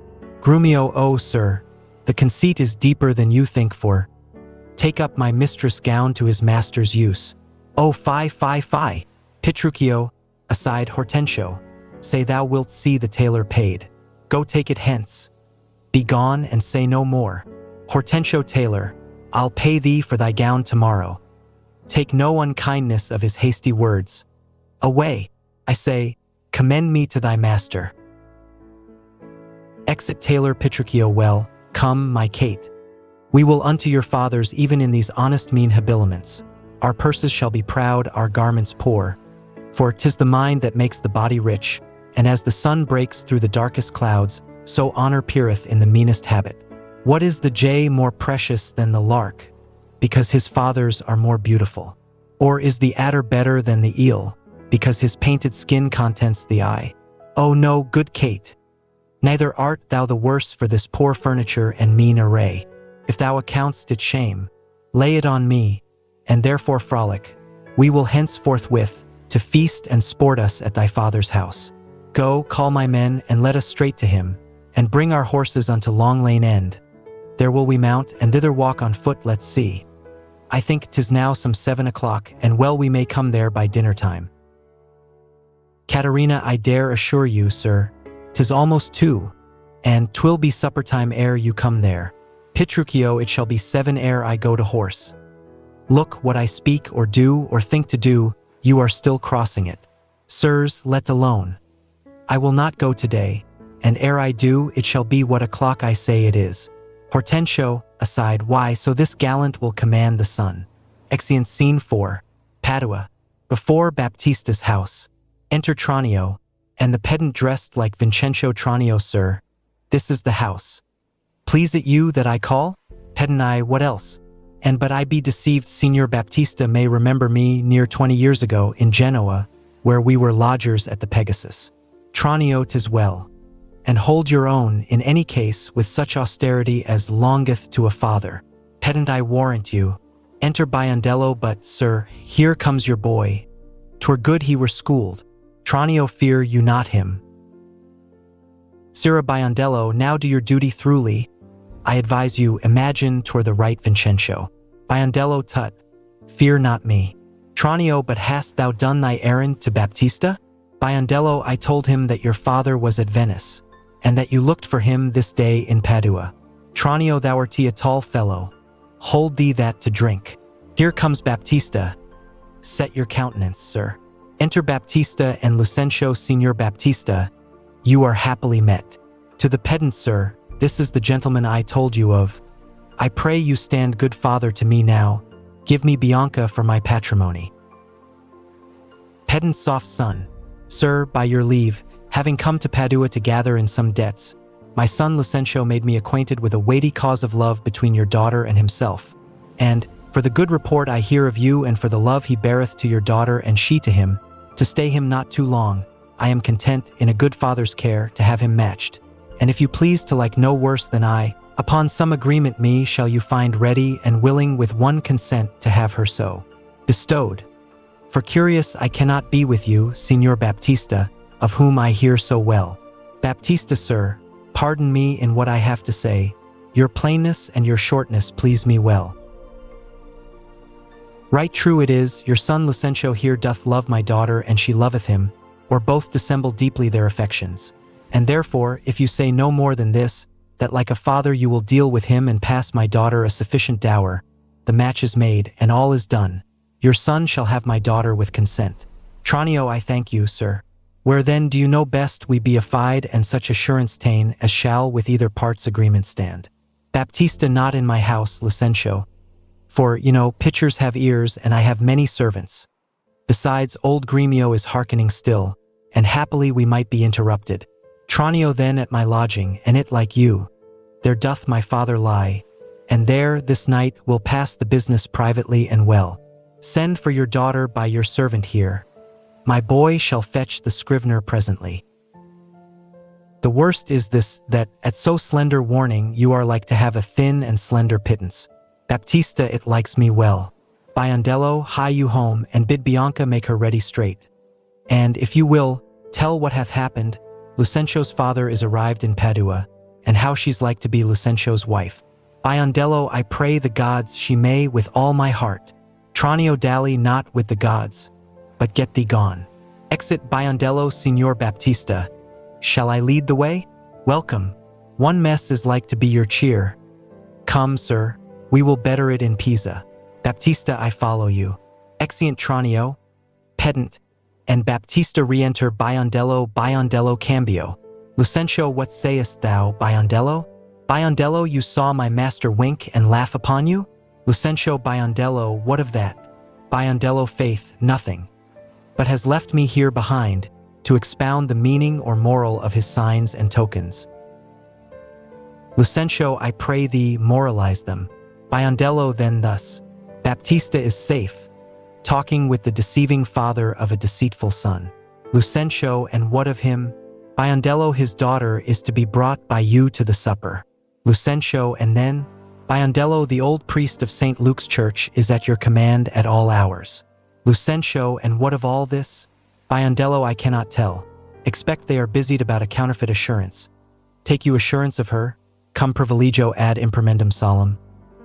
Grumio, oh, sir, the conceit is deeper than you think for. Take up my mistress' gown to his master's use. Oh, fie, fie, fie. Petruchio, aside, Hortensio, say thou wilt see the tailor paid. Go take it hence. Be gone and say no more. Hortensio, tailor, I'll pay thee for thy gown tomorrow. Take no unkindness of his hasty words. Away, I say, commend me to thy master. Exit tailor. Petruchio, well, come, my Kate. We will unto your fathers even in these honest mean habiliments. Our purses shall be proud, our garments poor. For 'tis the mind that makes the body rich, and as the sun breaks through the darkest clouds, so honor peereth in the meanest habit. What is the jay more precious than the lark? Because his fathers are more beautiful. Or is the adder better than the eel? Because his painted skin contents the eye. Oh no, good Kate. Neither art thou the worse for this poor furniture and mean array. If thou account'st it shame, lay it on me, and therefore frolic. We will henceforthwith to feast and sport us at thy father's house. Go, call my men, and let us straight to him, and bring our horses unto Long Lane End. There will we mount, and thither walk on foot. Let's see. I think 'tis now some 7 o'clock, and well we may come there by dinner time. Caterina, I dare assure you, sir, 'tis almost 2, and 'twill be supper time ere you come there. Petruchio, it shall be 7 ere I go to horse. Look, what I speak or do or think to do, you are still crossing it. Sirs, let alone. I will not go today, and ere I do, it shall be what o'clock I say it is. Hortensio, aside, why, so this gallant will command the sun. Exeunt scene 4. Padua. Before Baptista's house. Enter Tranio, and the pedant dressed like Vincenzo. Tranio, sir, this is the house. Please it you that I call? Pedant, I, what else? And but I be deceived, Signor Baptista may remember me near 20 years ago in Genoa, where we were lodgers at the Pegasus. Tranio, 'tis well. And hold your own, in any case, with such austerity as longeth to a father. Pedant, I warrant you. Enter Biondello, but, sir, here comes your boy. 'Twere good he were schooled. Tranio, fear you not him. Sirrah Biondello, now do your duty throughly. I advise you, imagine 'twere the right Vincenzo. Biondello, tut, fear not me. Tranio, but hast thou done thy errand to Baptista? Biondello, I told him that your father was at Venice, and that you looked for him this day in Padua. Tranio, thou art a tall fellow. Hold thee that to drink. Here comes Baptista. Set your countenance, sir. Enter Baptista and Lucentio. Signor Baptista, you are happily met. To the pedant, sir, this is the gentleman I told you of. I pray you stand good father to me now. Give me Bianca for my patrimony. Pedant's soft son, sir, by your leave, having come to Padua to gather in some debts, my son Lucentio made me acquainted with a weighty cause of love between your daughter and himself. And, for the good report I hear of you and for the love he beareth to your daughter and she to him, to stay him not too long, I am content, in a good father's care, to have him matched. And if you please to like no worse than I, upon some agreement me shall you find ready and willing with one consent to have her so bestowed. For curious I cannot be with you, Signor Baptista, of whom I hear so well. Baptista, sir, pardon me in what I have to say. Your plainness and your shortness please me well. Right true it is, your son Lucentio here doth love my daughter, and she loveth him, or both dissemble deeply their affections. And therefore, if you say no more than this, that like a father you will deal with him and pass my daughter a sufficient dower, the match is made, and all is done. Your son shall have my daughter with consent. Tranio, I thank you, sir. Where then do you know best we be affied, and such assurance ta'en as shall with either part's agreement stand? Baptista, not in my house, Lucentio. For, pitchers have ears, and I have many servants. Besides, old Gremio is hearkening still, and happily we might be interrupted. Tranio then at my lodging, and it like you. There doth my father lie, and there, this night, will pass the business privately and well. Send for your daughter by your servant here. My boy shall fetch the scrivener presently. The worst is this, that, at so slender warning, you are like to have a thin and slender pittance. Baptista, it likes me well. Biondello, hie you home, and bid Bianca make her ready straight. And, if you will, tell what hath happened. Lucentio's father is arrived in Padua, and how she's like to be Lucentio's wife. Biondello, I pray the gods she may with all my heart. Tranio, dally not with the gods, but get thee gone. Exit Biondello. Signor Baptista, shall I lead the way? Welcome. One mess is like to be your cheer. Come, sir, we will better it in Pisa. Baptista, I follow you. Exeunt Tranio, pedant, and Baptista re-enter Biondello. Biondello cambio. Lucentio, what sayest thou, Biondello? Biondello, you saw my master wink and laugh upon you? Lucentio, Biondello, what of that? Biondello, faith, nothing, but has left me here behind to expound the meaning or moral of his signs and tokens. Lucentio, I pray thee, moralize them. Biondello, then thus. Baptista is safe, talking with the deceiving father of a deceitful son. Lucentio, and what of him? Biondello, his daughter is to be brought by you to the supper. Lucentio, and then? Biondello, the old priest of St. Luke's church is at your command at all hours. Lucentio, and what of all this? Biondello, I cannot tell. Expect they are busied about a counterfeit assurance. Take you assurance of her? Cum privilegio ad impermendum solemn.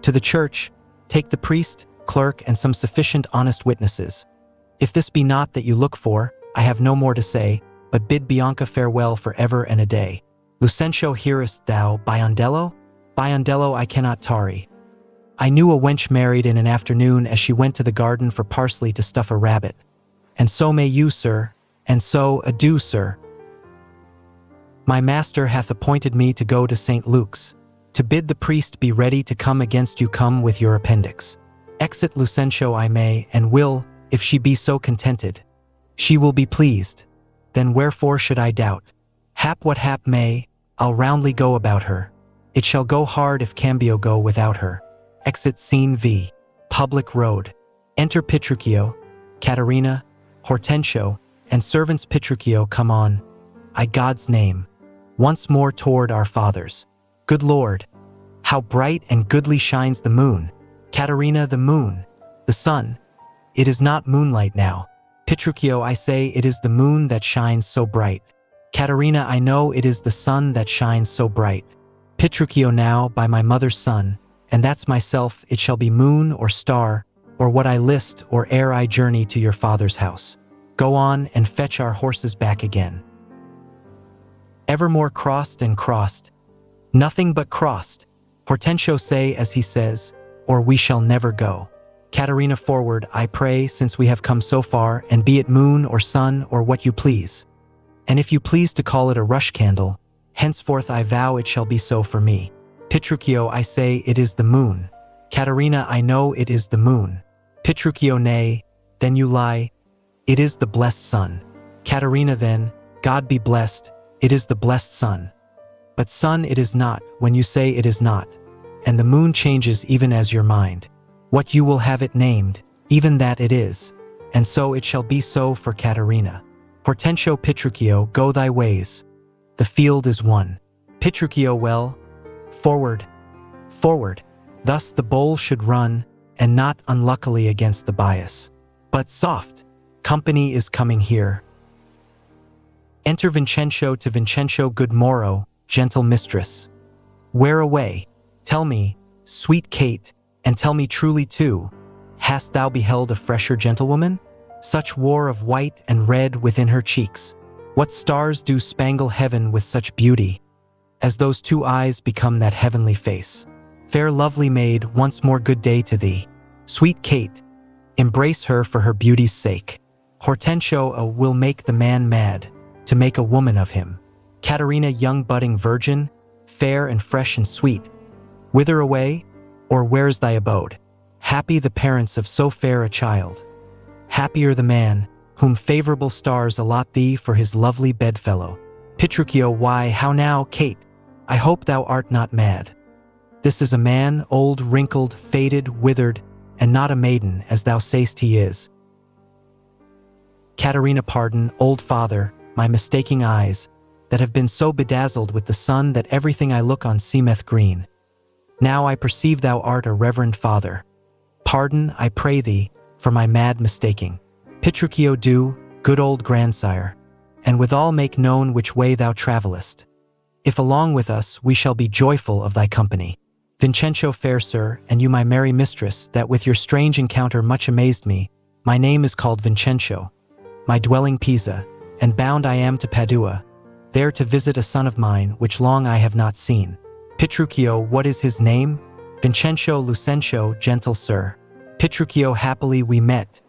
To the church, take the priest, clerk, and some sufficient honest witnesses. If this be not that you look for, I have no more to say, but bid Bianca farewell for ever and a day. Lucentio, hearest thou, Biondello? Biondello, I cannot tarry. I knew a wench married in an afternoon as she went to the garden for parsley to stuff a rabbit. And so may you, sir, and so adieu, sir. My master hath appointed me to go to St. Luke's, to bid the priest be ready to come against you. Come with your appendix. Exit Lucentio, I may, and will, if she be so contented. She will be pleased. Then wherefore should I doubt? Hap what hap may, I'll roundly go about her. It shall go hard if Cambio go without her. Exit Scene V. Public Road. Enter Petruchio, Caterina, Hortensio, and servants. Petruchio, come on. I God's name. Once more toward our fathers. Good Lord, how bright and goodly shines the moon. Caterina, the moon. The sun. It is not moonlight now. Petruchio, I say it is the moon that shines so bright. Caterina, I know it is the sun that shines so bright. Petruchio, now, by my mother's son, and that's myself, it shall be moon or star, or what I list, or ere I journey to your father's house. Go on and fetch our horses back again. Evermore crossed and crossed. Nothing but crossed. Hortensio, say as he says, or we shall never go. Caterina, forward, I pray, since we have come so far, and be it moon or sun or what you please. And if you please to call it a rush candle, henceforth I vow it shall be so for me. Petruchio, I say it is the moon. Caterina, I know it is the moon. Petruchio, nay, then you lie. It is the blessed sun. Caterina, then, God be blessed, it is the blessed sun. But sun it is not, when you say it is not. And the moon changes even as your mind. What you will have it named, even that it is. And so it shall be so for Caterina. Hortensio, Petruchio, go thy ways. The field is won. Petruchio, well, forward, forward. Thus the bowl should run, and not unluckily against the bias. But soft, Company is coming here. Enter Vincenzo. To Vincenzo, good morrow, gentle mistress. Where away? Tell me, sweet Kate, and tell me truly too, hast thou beheld a fresher gentlewoman? Such war of white and red within her cheeks. What stars do spangle heaven with such beauty, as those two eyes become that heavenly face? Fair lovely maid, once more good day to thee. Sweet Kate, embrace her for her beauty's sake. Hortensio will make the man mad, to make a woman of him. Caterina, young budding virgin, fair and fresh and sweet, whither away, or where's thy abode? Happy the parents of so fair a child. Happier the man, whom favorable stars allot thee for his lovely bedfellow. Petruchio, why, how now, Kate? I hope thou art not mad. This is a man, old, wrinkled, faded, withered, and not a maiden, as thou say'st he is. Caterina, pardon, old father, my mistaking eyes, that have been so bedazzled with the sun that everything I look on seemeth green. Now I perceive thou art a reverend father. Pardon, I pray thee, for my mad mistaking. Petruchio, do, good old grandsire, and withal make known which way thou travellest. If along with us, we shall be joyful of thy company. Vincenzo, fair sir, and you my merry mistress, that with your strange encounter much amazed me, my name is called Vincenzo, my dwelling Pisa, and bound I am to Padua, there to visit a son of mine, which long I have not seen. Petruchio, what is his name? Vincenzo Lucencio, gentle sir. Petruchio, happily we met,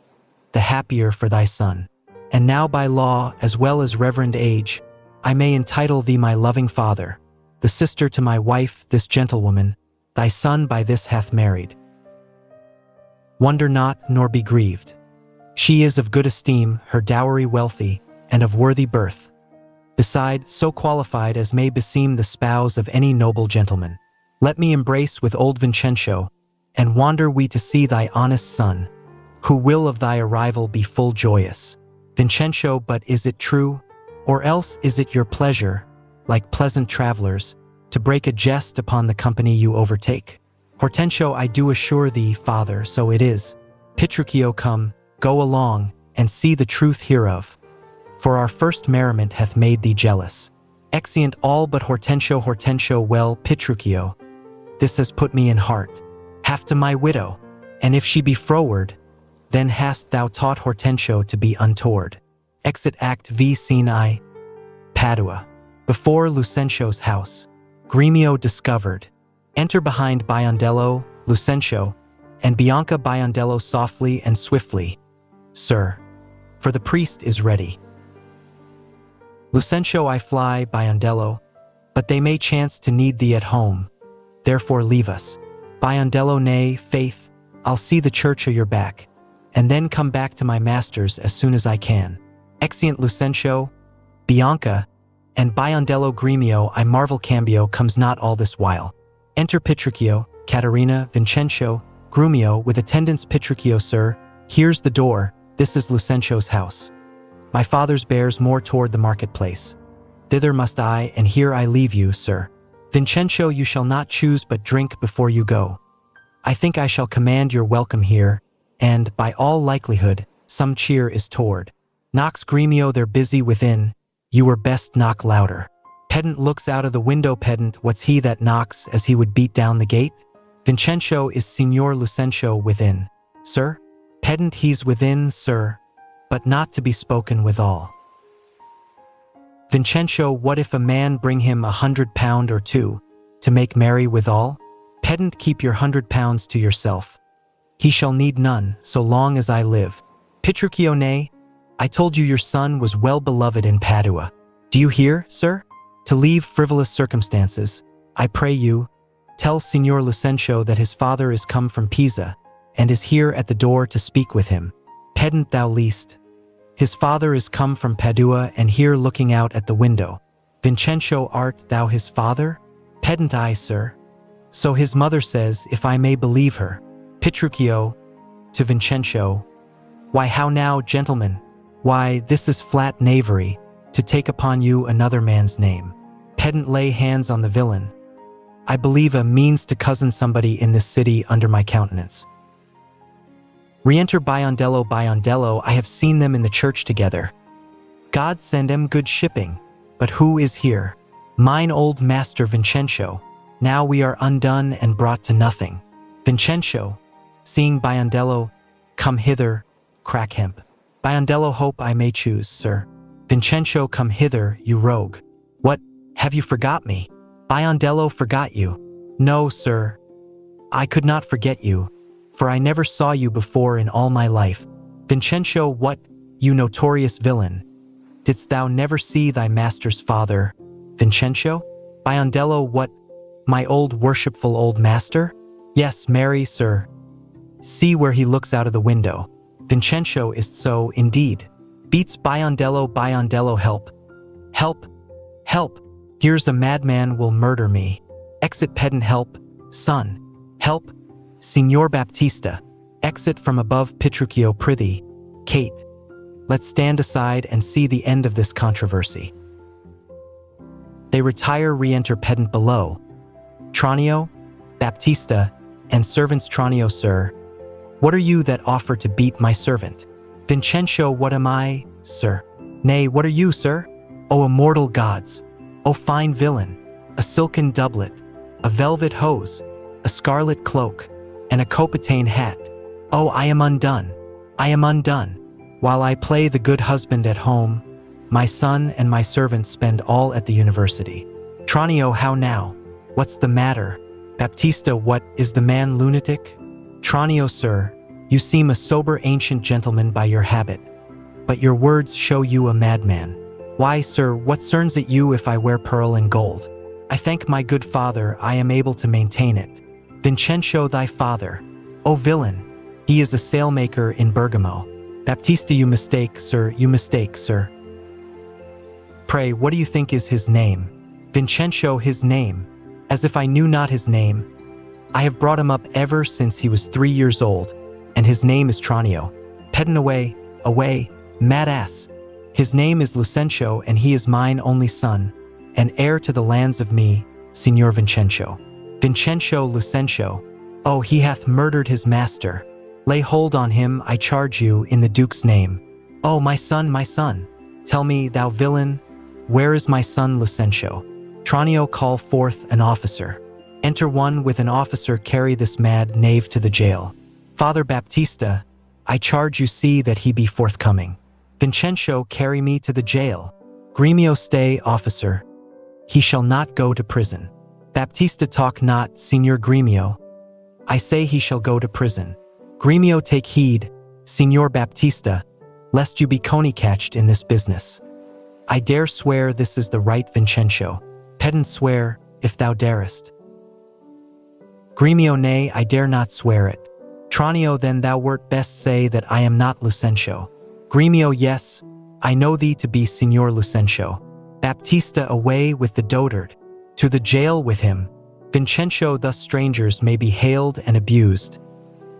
the happier for thy son. And now by law, as well as reverend age, I may entitle thee my loving father, the sister to my wife, this gentlewoman, thy son by this hath married. Wonder not, nor be grieved. She is of good esteem, her dowry wealthy, and of worthy birth. Beside, so qualified as may beseem the spouse of any noble gentleman. Let me embrace with old Vincenzo, and wander we to see thy honest son, who will of thy arrival be full joyous. Vincenzo, but is it true? Or else is it your pleasure, like pleasant travelers, to break a jest upon the company you overtake? Hortensio, I do assure thee, father, so it is. Petruchio, come, go along, and see the truth hereof. For our first merriment hath made thee jealous. Exeunt all but Hortensio. Hortensio, well, Petruchio, this has put me in heart, half to my widow, and if she be froward, then hast thou taught Hortensio to be untoward. Exit Act V, Scene I. Padua. Before Lucencio's house. Gremio discovered. Enter behind Biondello, Lucencio, and Bianca. Biondello softly and swiftly. Sir, for the priest is ready. Lucencio, I fly, Biondello, but they may chance to need thee at home. Therefore leave us. Biondello, nay, faith, I'll see the church o' your back, and then come back to my masters as soon as I can. Exeunt Lucencio, Bianca, and Biondello. Gremio, I marvel Cambio comes not all this while. Enter Petruchio, Caterina, Vincenzo, Grumio with attendants. Petruchio, sir, here's the door, this is Lucencio's house. My father's bears more toward the marketplace. Thither must I, and here I leave you, sir. Vincenzo, you shall not choose but drink before you go. I think I shall command your welcome here, and, by all likelihood, some cheer is toward. Knocks. Gremio, they're busy within, you were best knock louder. Pedant looks out of the window. Pedant, what's he that knocks as he would beat down the gate? Vincenzo, is Signor Lucencio within, sir? Pedant, he's within, sir, but not to be spoken withal. Vincenzo, what if a man bring him £100 or two, to make merry withal? Pedant, keep your £100 to yourself. He shall need none, so long as I live. Petruchio, nay, I told you your son was well beloved in Padua. Do you hear, sir? To leave frivolous circumstances, I pray you, tell Signor Lucencio that his father is come from Pisa, and is here at the door to speak with him. Pedant, thou least. His father is come from Padua, and here looking out at the window. Vincenzo, art thou his father? Pedant, I, sir. So his mother says, if I may believe her. Petruchio, to Vincenzo, why how now, gentlemen? Why, this is flat knavery, to take upon you another man's name. Pedant, lay hands on the villain. I believe a means to cozen somebody in this city under my countenance. Re-enter Biondello. Biondello, I have seen them in the church together. God send 'em good shipping. But who is here? Mine old master Vincenzo. Now we are undone and brought to nothing. Vincenzo, seeing Biondello, come hither, crack hemp. Biondello, hope I may choose, sir. Vincenzo, come hither, you rogue. What, have you forgot me? Biondello, forgot you? No, sir. I could not forget you, for I never saw you before in all my life. Vincenzo, what, you notorious villain? Didst thou never see thy master's father, Vincenzo? Biondello, what, my old worshipful old master? Yes, marry, sir. See where he looks out of the window. Vincenzo is so, indeed. Beats Biondello. Biondello, help. Help. Help. Here's a madman will murder me. Exit pedant, help. Son. Help. Signor Baptista. Exit from above Petruchio, prithee. Kate. Let's stand aside and see the end of this controversy. They retire. Re-enter pedant below. Tranio, Baptista, and servants. Tranio, sir. What are you that offer to beat my servant? Vincenzo, what am I, sir? Nay, what are you, sir? O immortal gods! O fine villain! A silken doublet, a velvet hose, a scarlet cloak, and a copetane hat. Oh, I am undone! I am undone! While I play the good husband at home, my son and my servants spend all at the university. Tranio, how now? What's the matter? Baptista, what, is the man lunatic? Tranio, sir, you seem a sober ancient gentleman by your habit, but your words show you a madman. Why, sir, what cerns it you if I wear pearl and gold? I thank my good father I am able to maintain it. Vincenzo, thy father. O villain, he is a sailmaker in Bergamo. Baptista, you mistake, sir, you mistake, sir. Pray, what do you think is his name? Vincenzo, his name? As if I knew not his name. I have brought him up ever since he was 3 years old, and his name is Tranio. Pedant, away, away, mad ass. His name is Lucencio, and he is mine only son, and heir to the lands of me, Signor Vincenzo. Vincenzo, Lucencio. Oh, he hath murdered his master. Lay hold on him, I charge you, in the Duke's name. Oh, my son, tell me, thou villain, where is my son Lucencio? Tranio, call forth an officer. Enter one with an officer, carry this mad knave to the jail. Father Baptista, I charge you see that he be forthcoming. Vincenzo, carry me to the jail. Gremio, stay, officer. He shall not go to prison. Baptista, talk not, Signor Gremio. I say he shall go to prison. Gremio, take heed, Signor Baptista, lest you be coney-catched in this business. I dare swear this is the right Vincenzo. Pedant, swear, if thou darest. Gremio, nay, I dare not swear it. Tranio, then thou wert best say that I am not Lucencio. Gremio, yes, I know thee to be Signor Lucencio. Baptista, away with the dotard. To the jail with him. Vincenzo, thus strangers may be hailed and abused.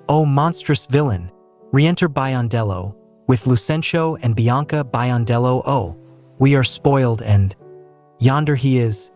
O monstrous villain, re-enter Biondello, with Lucencio and Bianca. Biondello, oh, we are spoiled, and yonder he is.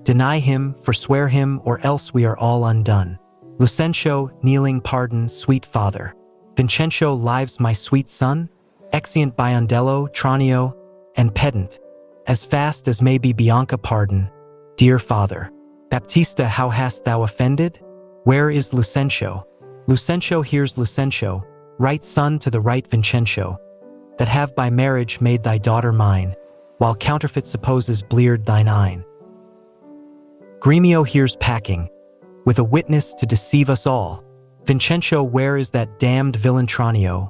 Deny him, forswear him, or else we are all undone. Lucencio, kneeling, pardon, sweet father. Vincenzo, lives my sweet son. Exeunt Biondello, Tranio, and pedant. As fast as may be. Bianca, pardon, dear father. Baptista, how hast thou offended? Where is Lucencio? Lucencio, here's Lucencio, right son to the right Vincenzo, that have by marriage made thy daughter mine, while counterfeit supposes bleared thine eyne. Gremio, here's packing, with a witness to deceive us all. Vincenzo, where is that damned villain Tranio,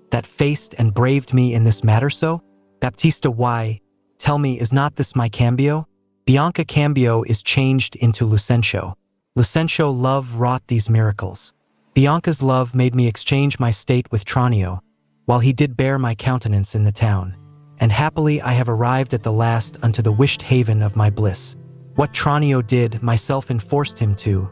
that faced and braved me in this matter so? Baptista, why, tell me, is not this my Cambio? Bianca, Cambio is changed into Lucencio. Lucencio, love wrought these miracles. Bianca's love made me exchange my state with Tranio, while he did bear my countenance in the town. And happily I have arrived at the last unto the wished haven of my bliss. What Tranio did, myself enforced him to.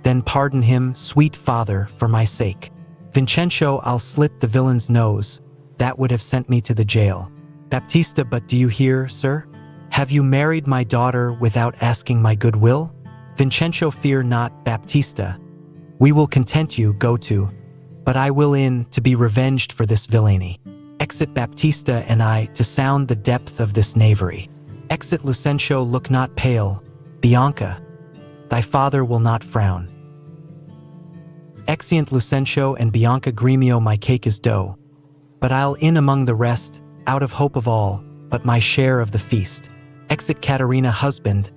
Then pardon him, sweet father, for my sake. Vincenzo, I'll slit the villain's nose, that would have sent me to the jail. Baptista, but do you hear, sir? Have you married my daughter without asking my good will? Vincenzo, fear not, Baptista. We will content you, go to. but I will in to be revenged for this villainy. Exit Baptista and I to sound the depth of this knavery. Exit Lucentio, look not pale. Bianca, thy father will not frown. Exeunt Lucentio and Bianca. Gremio, my cake is dough, but I'll in among the rest, out of hope of all, but my share of the feast. Exit Caterina, husband,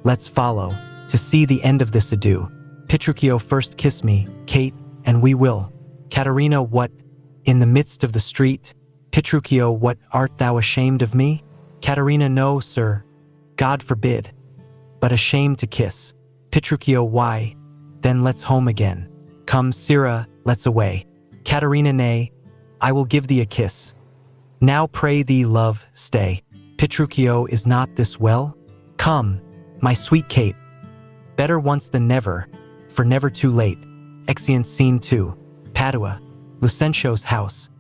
let's follow, to see the end of this ado. Petruchio, first kiss me, Kate, and we will. Caterina, what, in the midst of the street? Petruchio, what, art thou ashamed of me? Caterina, no, sir, God forbid, but ashamed to kiss. Petruchio, why, then let's home again. Come, Sirrah, let's away. Caterina, nay, I will give thee a kiss. Now pray thee, love, stay. Petruchio, is not this well? Come, my sweet Kate, better once than never, for never too late. Exeunt Scene 2. Padua, Lucentio's house.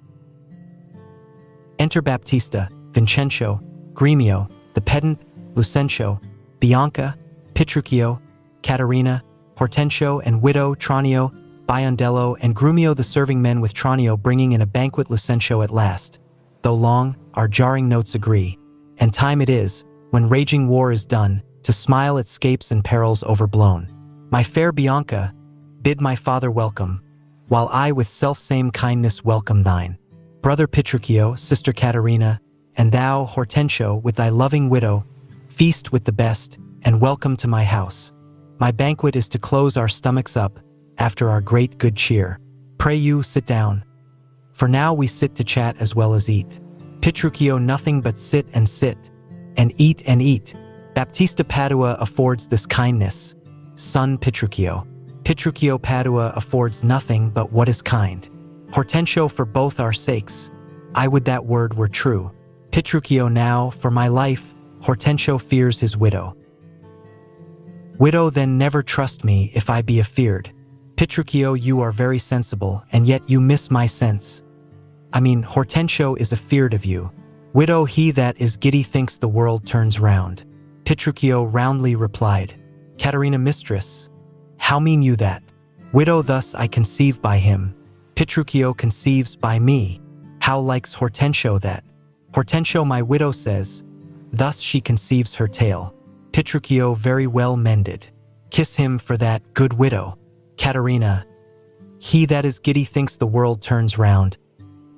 Enter Baptista, Vincenzo, Gremio, the pedant, Lucentio, Bianca, Petruchio, Caterina, Hortensio and widow Tranio, Biondello and Grumio, the serving men with Tranio bringing in a banquet. Lucentio, at last, though long, our jarring notes agree, and time it is, when raging war is done, to smile at scapes and perils overblown. My fair Bianca, bid my father welcome, while I with self-same kindness welcome thine. Brother Petruchio, sister Caterina, and thou, Hortensio, with thy loving widow, feast with the best, and welcome to my house. My banquet is to close our stomachs up, after our great good cheer. Pray you, sit down. For now we sit to chat as well as eat. Petruchio, nothing but sit, and eat. Baptista, Padua affords this kindness. Son Petruchio. Petruchio, Padua affords nothing but what is kind. Hortensio, for both our sakes, I would that word were true. Petruchio, now, for my life, Hortensio fears his widow. Widow, then never trust me if I be afeard. Petruchio, you are very sensible, and yet you miss my sense. I mean, Hortensio is afeard of you. Widow, he that is giddy thinks the world turns round. Petruchio roundly replied, Caterina, mistress, how mean you that? Widow, thus I conceive by him. Petruchio conceives by me. How likes Hortensio that? Hortensio, my widow says, thus she conceives her tale. Petruchio, very well mended. Kiss him for that, good widow. Caterina, he that is giddy thinks the world turns round.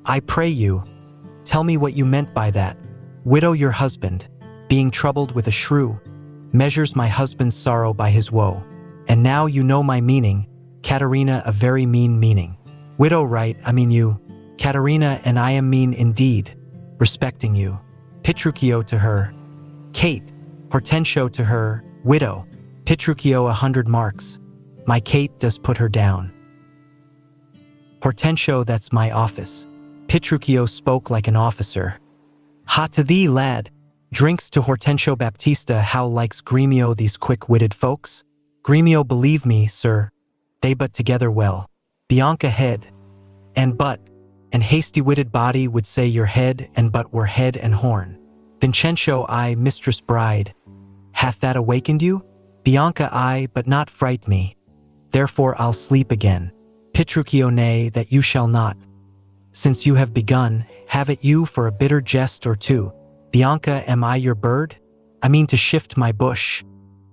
I pray you, tell me what you meant by that. Widow, your husband, being troubled with a shrew, measures my husband's sorrow by his woe. And now you know my meaning, Caterina, a very mean meaning. Widow, right, I mean you. Caterina, and I am mean indeed, respecting you. Petruchio to her, Kate. Hortensio to her, widow. Petruchio, 100 marks. My Kate does put her down. Hortensio, that's my office. Petruchio spoke like an officer. Ha to thee, lad. Drinks to Hortensio. Baptista, how likes Gremio these quick-witted folks? Gremio, believe me, sir, they but together well. Bianca, head and butt, and hasty-witted body would say your head and butt were head and horn. Vincenzo, I, mistress bride, hath that awakened you? Bianca, I, but not fright me, therefore I'll sleep again. Petruchio, nay, that you shall not. Since you have begun, have it you for a bitter jest or two. Bianca, am I your bird? I mean to shift my bush,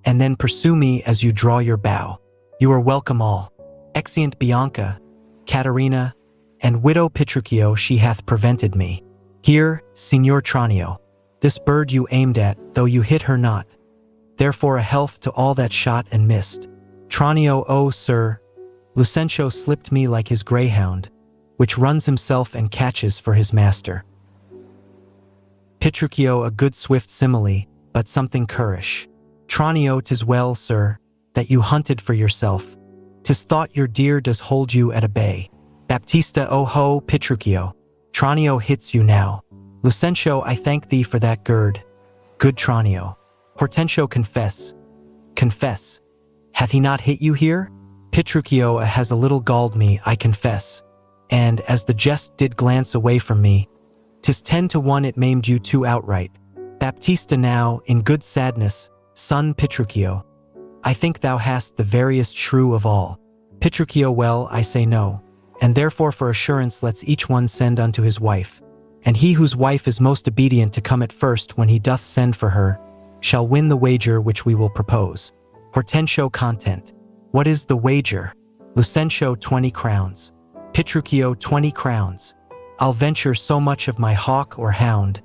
and then pursue me as you draw your bow. You are welcome all. Exeunt Bianca, Caterina, and widow Petruchio, she hath prevented me. Here, Signor Tranio, this bird you aimed at, though you hit her not. Therefore a health to all that shot and missed. Tranio, oh sir, Lucentio slipped me like his greyhound, which runs himself and catches for his master. Petruchio, a good swift simile, but something currish. Tranio, 'tis well, sir, that you hunted for yourself. 'Tis thought your deer does hold you at a bay. Baptista, oh ho, Petruchio. Tranio hits you now. Lucentio, I thank thee for that gird. Good Tranio. Hortensio, confess. Confess. Hath he not hit you here? Petruchio, has a little galled me, I confess. And, as the jest did glance away from me, 'tis 10 to 1 it maimed you too outright. Baptista, now, in good sadness, son Petruchio, I think thou hast the veriest shrew of all. Petruchio, well, I say no. And therefore for assurance let's each one send unto his wife. And he whose wife is most obedient to come at first when he doth send for her, shall win the wager which we will propose. Hortensio content. What is the wager? Lucentio 20 crowns. Petruchio 20 crowns. I'll venture so much of my hawk or hound,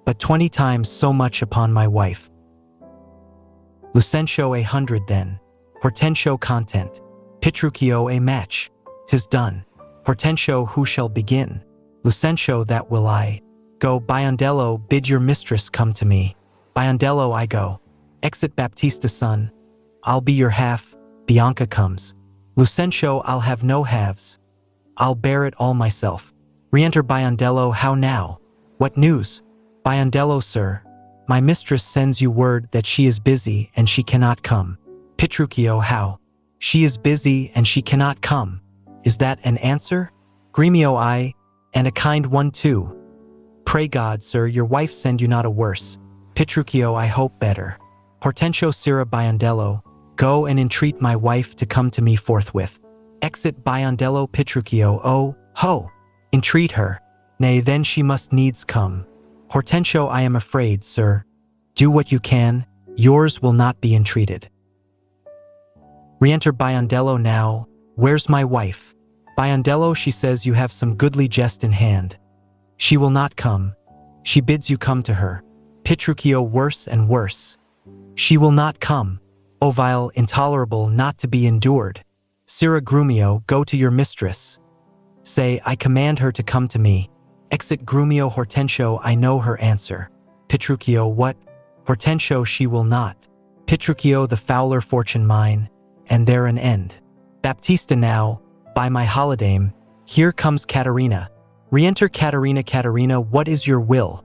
but 20 times so much upon my wife. Lucentio 100 then. Hortensio content. Petruchio a match. 'Tis done. Hortensio who shall begin? Lucentio that will I. Go, Biondello, bid your mistress come to me. Biondello I go. Exit Baptista son. I'll be your half. Bianca comes. Lucentio I'll have no halves. I'll bear it all myself. Re-enter Biondello. How now? What news? Biondello sir. My mistress sends you word that she is busy and she cannot come. Petruchio how? She is busy and she cannot come. Is that an answer? Gremio I, and a kind one too. Pray God, sir, your wife send you not a worse. Petruchio I hope better. Hortensio sira Biondello, go and entreat my wife to come to me forthwith. Exit Biondello. Petruchio oh, ho! Entreat her. Nay, then she must needs come. Hortensio I am afraid, sir. Do what you can, yours will not be entreated. Re-enter Biondello now. Where's my wife? Biondello she says you have some goodly jest in hand. She will not come. She bids you come to her. Petruchio worse and worse. She will not come. O vile, intolerable, not to be endured. Sira Grumio, go to your mistress. Say, I command her to come to me. Exit Grumio. Hortensio I know her answer. Petruchio what? Hortensio she will not. Petruchio the fouler fortune mine, and there an end. Baptista now, by my holidame, here comes Caterina. Re-enter Caterina. Caterina, what is your will?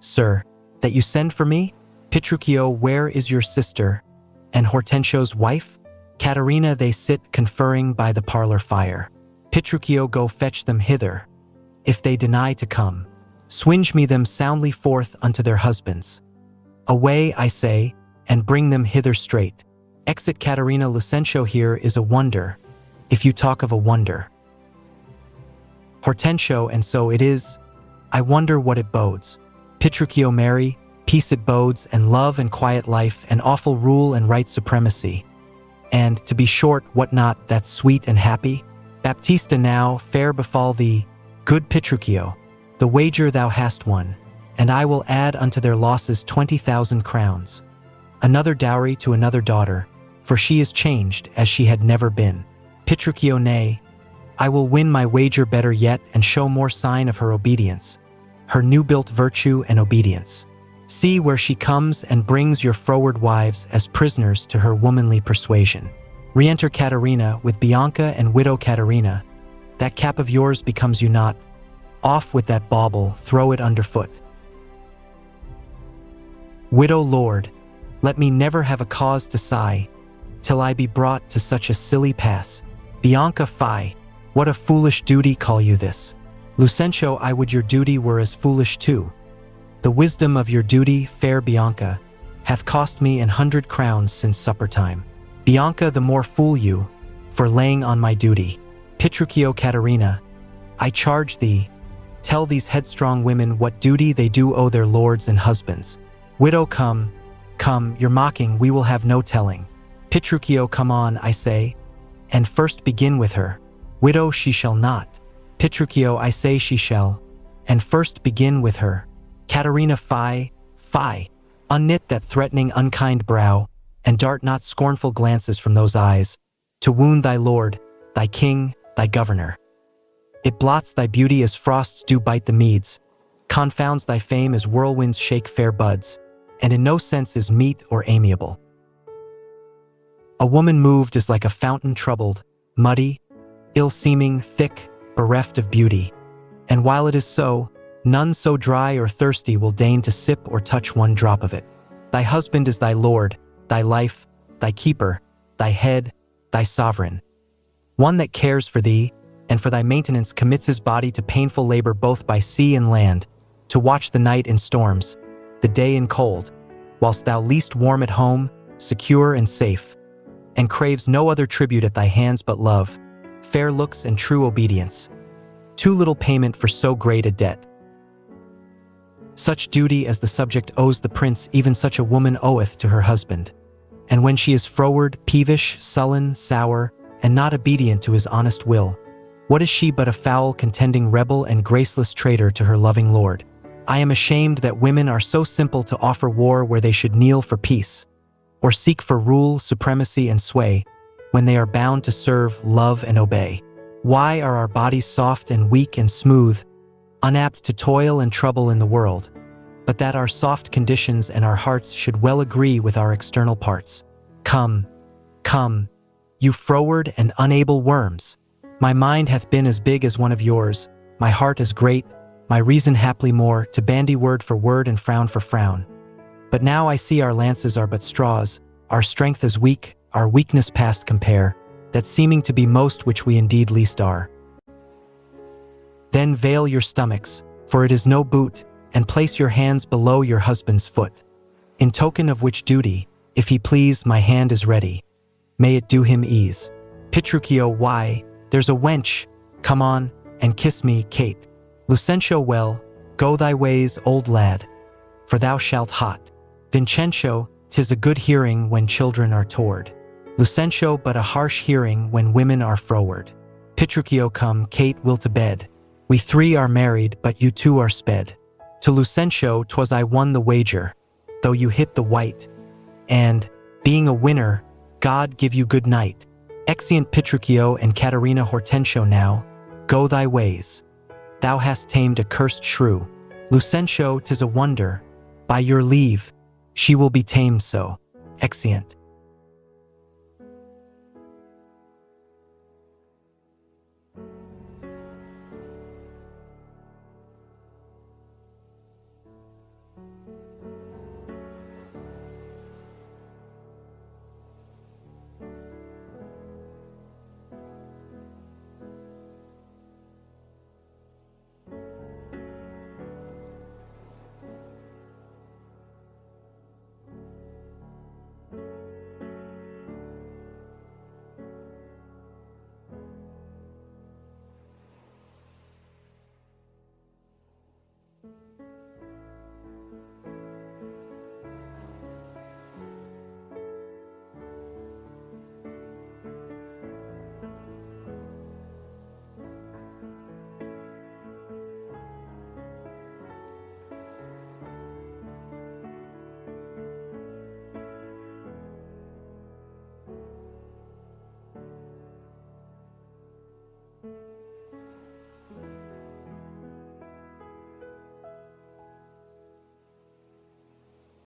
Sir, that you send for me? Petruchio, where is your sister? And Hortensio's wife? Caterina, they sit conferring by the parlor fire. Petruchio, go fetch them hither. If they deny to come, swinge me them soundly forth unto their husbands. Away, I say, and bring them hither straight. Exit Caterina. Lucentio here is a wonder, if you talk of a wonder. Hortensio, and so it is. I wonder what it bodes. Petruchio Mary, peace it bodes, and love and quiet life, and awful rule and right supremacy. And, to be short, what not that's sweet and happy? Baptista now, fair befall thee, good Petruchio. The wager thou hast won, and I will add unto their losses 20,000 crowns. Another dowry to another daughter, for she is changed as she had never been. Petruchio nay, I will win my wager better yet and show more sign of her obedience, her new-built virtue and obedience. See where she comes and brings your froward wives as prisoners to her womanly persuasion. Re-enter Caterina with Bianca and widow Caterina. That cap of yours becomes you not. Off with that bauble, throw it underfoot. Widow lord, let me never have a cause to sigh, till I be brought to such a silly pass. Bianca fie, what a foolish duty call you this. Lucentio, I would your duty were as foolish too. The wisdom of your duty, fair Bianca, hath cost me 100 crowns since supper time. Bianca, the more fool you, for laying on my duty. Petruchio. Caterina, I charge thee, tell these headstrong women what duty they do owe their lords and husbands. Widow, come, you're mocking, we will have no telling. Petruchio, come on, I say, and first begin with her. Widow, she shall not. Petruchio, I say she shall, and first begin with her. Caterina, fie, unknit that threatening unkind brow, and dart not scornful glances from those eyes, to wound thy lord, thy king, thy governor. It blots thy beauty as frosts do bite the meads, confounds thy fame as whirlwinds shake fair buds, and in no sense is meet or amiable. A woman moved is like a fountain troubled, muddy, ill-seeming, thick, bereft of beauty. And while it is so, none so dry or thirsty will deign to sip or touch one drop of it. Thy husband is thy lord, thy life, thy keeper, thy head, thy sovereign. One that cares for thee, and for thy maintenance commits his body to painful labor both by sea and land, to watch the night in storms, the day in cold, whilst thou least warm at home, secure and safe, and craves no other tribute at thy hands but love, fair looks and true obedience. Too little payment for so great a debt. Such duty as the subject owes the prince, even such a woman oweth to her husband. And when she is froward, peevish, sullen, sour, and not obedient to his honest will, what is she but a foul, contending rebel and graceless traitor to her loving lord? I am ashamed that women are so simple to offer war where they should kneel for peace, or seek for rule, supremacy, and sway, when they are bound to serve, love, and obey. Why are our bodies soft and weak and smooth, unapt to toil and trouble in the world, but that our soft conditions and our hearts should well agree with our external parts? Come, come, you froward and unable worms! My mind hath been as big as one of yours, my heart as great, my reason haply more, to bandy word for word and frown for frown. But now I see our lances are but straws, our strength is weak, our weakness past compare, that seeming to be most which we indeed least are. Then veil your stomachs, for it is no boot, and place your hands below your husband's foot. In token of which duty, if he please, my hand is ready. May it do him ease. Petruchio, why, there's a wench, come on, and kiss me, Kate. Lucentio, well, go thy ways, old lad, for thou shalt hot. Vincentio, 'tis a good hearing when children are toward. Lucentio, but a harsh hearing when women are froward. Petruchio, come, Kate, will to bed. We three are married, but you two are sped. To Lucentio, 'twas I won the wager, though you hit the white, and, being a winner, God give you good night. Exeunt Petruchio and Caterina. Hortensio, now, go thy ways. Thou hast tamed a cursed shrew. Lucentio, 'tis a wonder, by your leave, she will be tamed so. Exeunt.